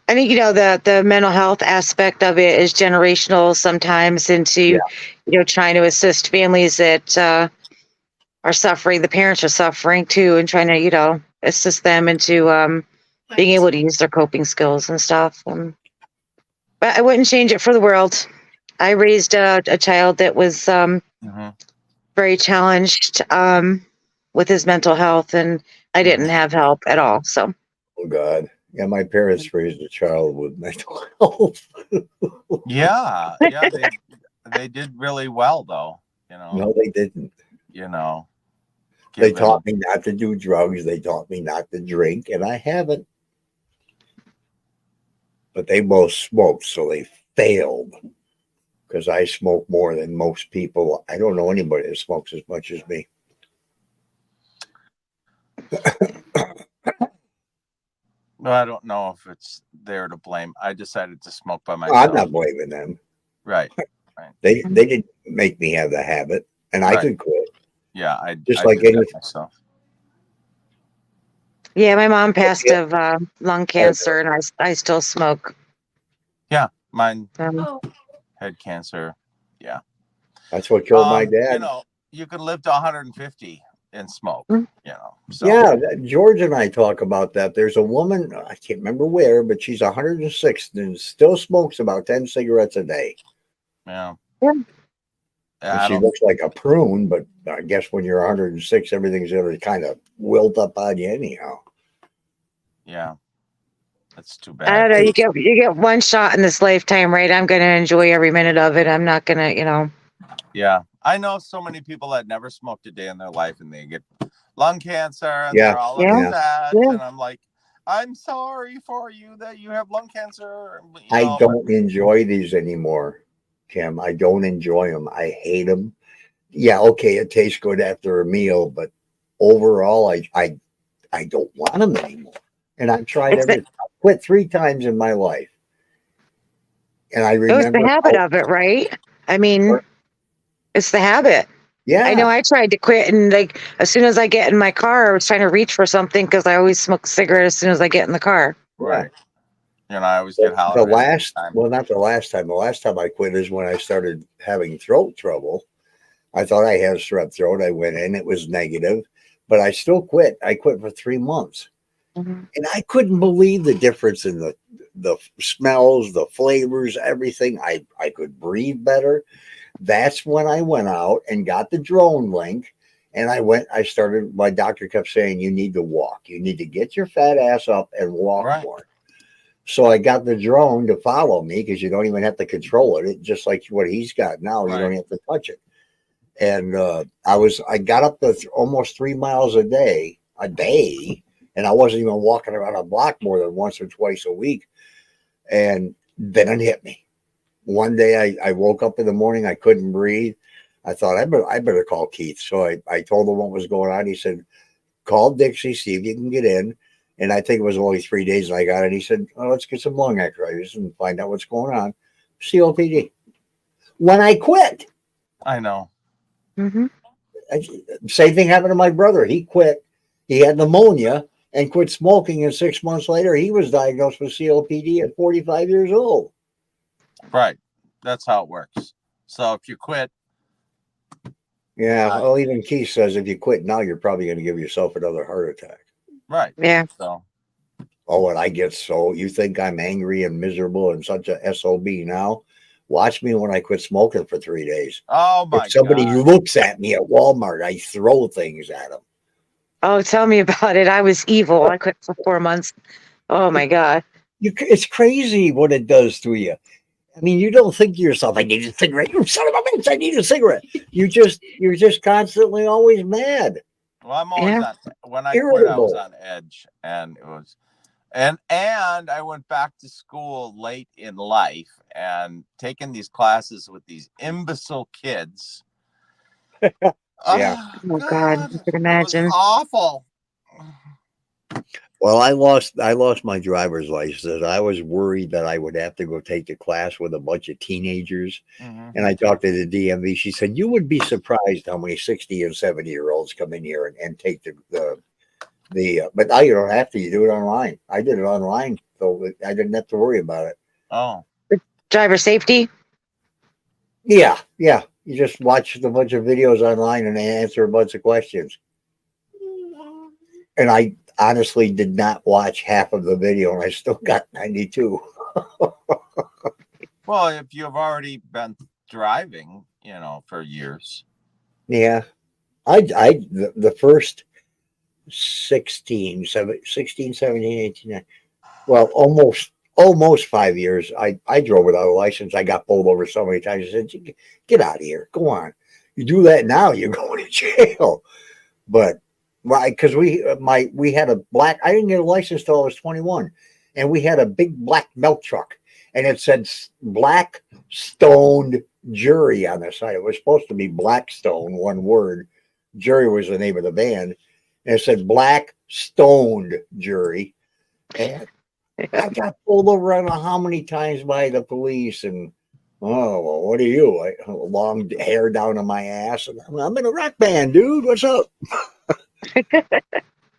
I think, the mental health aspect of it is generational sometimes into, trying to assist families that are suffering. The parents are suffering too, and trying to, assist them into being able to use their coping skills and stuff. But I wouldn't change it for the world. I raised a child that was very challenged with his mental health, and I didn't have help at all. So. Oh, God. Yeah, my parents raised a child with mental health. Yeah, they did really well, though. No, they didn't. given- They taught me not to do drugs. They taught me not to drink, and I haven't. But they both smoked, so they failed. Because I smoke more than most people. I don't know anybody that smokes as much as me. Well, I don't know if it's there to blame. I decided to smoke by myself. I'm not blaming them. Right. They didn't make me have the habit, and I Right. could quit. Yeah, I Just I like did that any. myself. Yeah, my mom passed of lung cancer, and I still smoke. Yeah, mine Um, had cancer. Yeah. That's what killed my You dad. know, you could live to 150 and smoke. So. Yeah, George and I talk about that. There's a woman, I can't remember where, but she's 106 and still smokes about 10 cigarettes a day. Yeah. And she looks like a prune, but I guess when you're 106, everything's going to kind of wilt up on you anyhow. Yeah. That's too I bad. don't know. You get one shot in this lifetime, right? I'm going to enjoy every minute of it. I'm not going to, Yeah. I know so many people that never smoked a day in their life and they get lung cancer and Yeah. they're all Yeah. upset. Yeah. And I'm like, I'm sorry for you that you have lung cancer. I don't enjoy these anymore, Kim. I don't enjoy them. I hate them. Yeah, okay, it tastes good after a meal, but overall, I don't want them anymore. And I've tried I quit 3 times in my life. And I It was remember the habit of it, right? I mean, it's the habit. Yeah. I know I tried to quit, and like as soon as I get in my car, I was trying to reach for something because I always smoke a cigarette as soon as I get in the car. Right. I always get the hollered at last, every time. well, not the last time. The last time I quit is when I started having throat trouble. I thought I had strep throat. I went in, it was negative, but I still quit. I quit for 3 months. And I couldn't believe the difference in the smells, the flavors, everything. I could breathe better. That's when I went out and got the drone link. And my doctor kept saying, you need to walk. You need to get your fat ass up and walk more. So I got the drone to follow me because you don't even have to control it. It's just like what he's got now. You don't have to touch it. And I got up to almost 3 miles a day, and I wasn't even walking around a block more than once or twice a week. And then it hit me. One day I woke up in the morning, I couldn't breathe. I thought I better call Keith. So I told him what was going on. He said, call Dixie, see if you can get in. And I think it was only 3 days and I got it. He said, let's get some lung x-rays and find out what's going on. COPD. when I quit. I know. Mm-hmm. Same thing happened to my brother. He quit. He had pneumonia and quit smoking, and 6 months later, he was diagnosed with COPD at 45 years old. Right. That's how it works. So if you quit, Yeah, well, even Keith says if you quit now, you're probably going to give yourself another heart attack. right. Yeah. So Oh, and I get so, you think I'm angry and miserable and such a SOB now? Watch me when I quit smoking for 3 days. oh my If somebody God. looks at me at Walmart, I throw things at them. Oh, tell me about it. I was evil. I quit for 4 months. Oh my God. It's crazy what it does to you. I mean, you don't think to yourself, I need a cigarette. You son of a bitch, I need a cigarette. You're just constantly always mad. Well, I'm always Yeah. on. When I quit, I was Irritable. on edge, and it was, and I went back to school late in life and taking these classes with these imbecile kids. Yeah. Oh God. I can It was imagine. awful. Well, I lost my driver's license. I was worried that I would have to go take the class with a bunch of teenagers. Mhm. And I talked to the DMV. She said, you would be surprised how many 60 and 70-year-olds come in here and take but now you don't have to. You do it online. I did it online, so I didn't have to worry about it. Oh, Driver safety. Yeah. You just watch a bunch of videos online and answer a bunch of questions. And I honestly did not watch half of the video, and I still got 92. well, if you've already been driving, for years. Yeah. The first 16, 17, 18, well, almost 5 years, I drove without a license. I got pulled over so many times. I said, get out of here. Go on. You do that now, you're going to jail. But because we had a black, I didn't get a license till I was 21, and we had a big black milk truck, and it said Black Stoned Jury on the side. It was supposed to be Blackstone, one word. Jury was the name of the band, and it said Black Stoned Jury. And I got pulled over, I don't know how many times by the police, and oh, well, what are you? Long hair down on my ass, and I'm in a rock band, dude. What's up?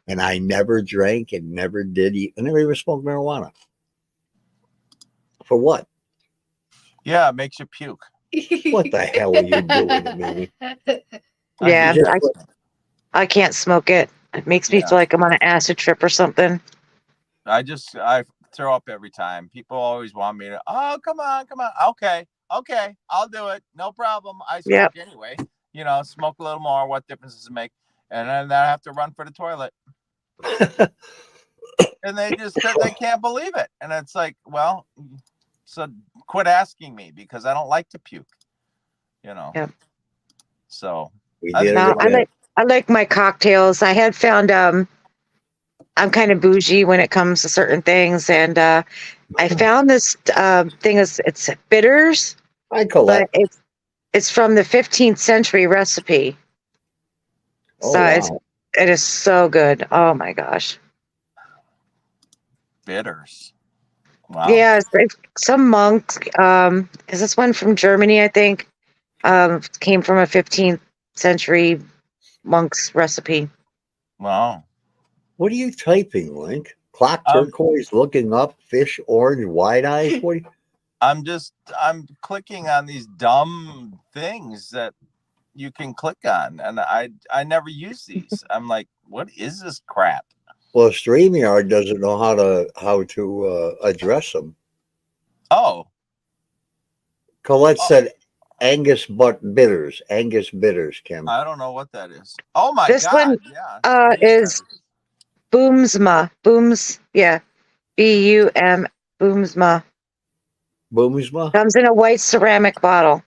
And I never drank and never did eat. I never even smoked marijuana. For what? Yeah, it makes you puke. What the hell are you doing to me? Yeah. Just- I can't smoke it. It makes me Yeah. feel like I'm on an acid trip or something. I throw up every time. People always want me to, oh, come on. Okay, I'll do it. No problem. I smoke anyway. Smoke a little more. What difference does it make? And then I have to run for the toilet. And they can't believe it. And it's like, well, so quit asking me because I don't like to puke. Yeah. So we I did think- it. I like my cocktails. I had found I'm kind of bougie when it comes to certain things, and I found this thing. It's bitters, I but collect. it's from the 15th century recipe. Oh, So wow. it is so good. Oh my gosh. bitters. Wow. Yeah, it's some monks. Is this one from Germany? I think came from a 15th century monk's recipe. Wow. What are you typing, Link? Clock turquoise, looking up, fish orange, wide eyes. What? I'm clicking on these dumb things that you can click on, and I never use these. I'm like, what is this crap? Well, StreamYard doesn't know how to address them. Oh. Colette said Angus bitters. Angus bitters, Kim. I don't know what that is. Oh my This god. one Yeah. is Boomsma. Yeah. Boomsma. Boomsma? Comes in a white ceramic bottle.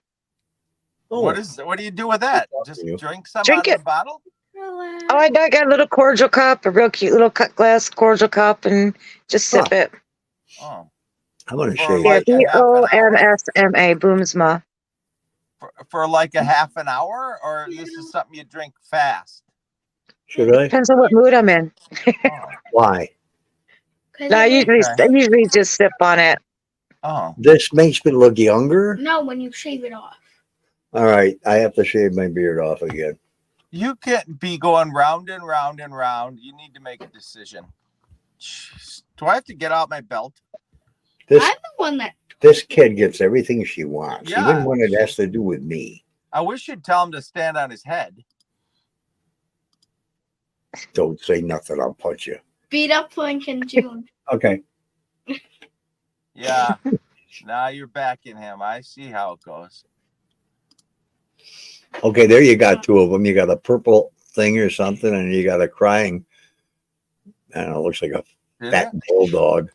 What do you do with that? Just drink some Drink out of it. the bottle? Oh, I got a little cordial cup, a real cute little cut glass cordial cup, and just sip it. Oh. I'm gonna For shave. Yeah, like a half an hour? Boomsma. Boomsma. For like a half an hour, or this is something you drink fast? Should I? Depends on what mood I'm in. Why? No, I usually just sip on it. Oh. This makes me look younger. No, when you shave it off. All right, I have to shave my beard off again. You can't be going round and round and round. You need to make a decision. Jeez. Do I have to get out my belt? This I'm the one that. this kid gets everything she wants, Yeah. even when it has to do with me. I wish you'd tell him to stand on his head. Don't say nothing, I'll punch you. Beat up Link in June. Okay. Yeah. Now you're backing him. I see how it goes. Okay, there you got two of them. You got a purple thing or something, and you got a crying. I don't know, it looks like a Did fat it? bulldog.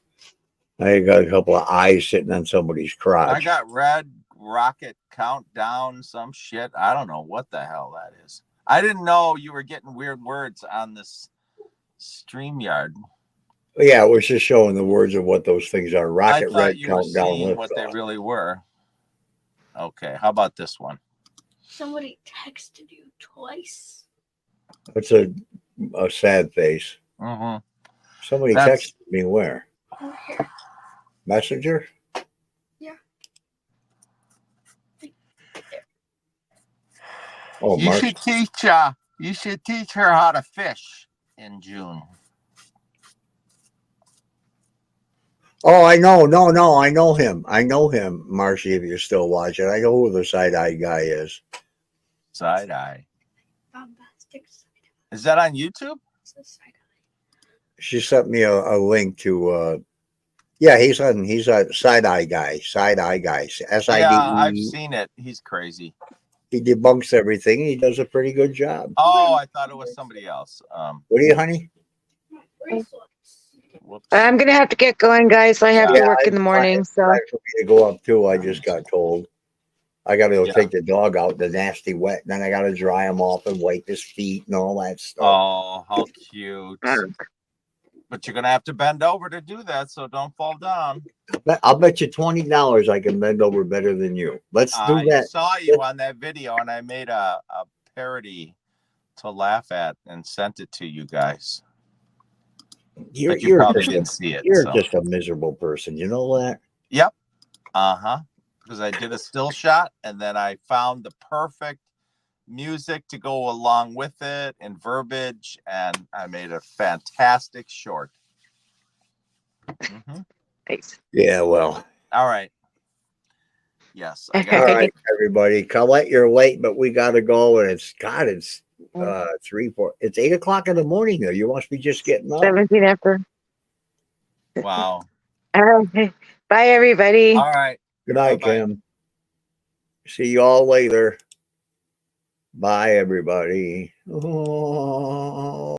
I got a couple of eyes sitting on somebody's I crotch. got red rocket countdown, some shit. I don't know what the hell that is. I didn't know you were getting weird words on this StreamYard. Yeah, it was just showing the words of what those things are. I Rocket thought red you were countdown. seeing what they liftoff. really were. Okay, how about this one? Somebody texted you twice. It's a sad face. Mm-hmm. Somebody That's- texted me where? Oh, here. Messenger? Yeah. Oh, You Mark. should teach her how to fish in June. Oh, I know. No, I know him. I know him, Marcy, if you're still watching. I know who the side-eye guy is. Side eye. Bombastic. Is that on YouTube? She sent me a link to yeah, he's on side-eye guy. Side-eye guy. SIDE. Yeah, I've seen it. He's crazy. He debunks everything. He does a pretty good job. Oh, I thought it was somebody else. What are you, honey? Whoops. I'm gonna have to get going, guys. I have to work in the morning. It's So time for me to go up too. I just got told. I got to go Yeah. take the dog out, the nasty wet. Then I got to dry him off and wipe his feet and all that stuff. Oh, how cute. But you're going to have to bend over to do that, so don't fall down. I'll bet you $20 I can bend over better than you. Let's do I that. saw you on that video, and I made a parody to laugh at and sent it to you guys. You're, But you probably just, didn't see it. you're so. just a miserable person. You know that? Yep. Uh-huh. Because I did a still shot, and then I found the perfect music to go along with it and verbiage, and I made a fantastic short. Mhm. Thanks. Yeah, well. All right. Yes. I All got right, everybody. Colette, you're late, but we got to go. And it's 3-4. It's 8 o'clock in the morning, though. You must be just getting up. 17 after. Wow. All right. Bye, everybody. All right. Good night, Bye-bye. Kim. See you all later. Bye, everybody. Oh.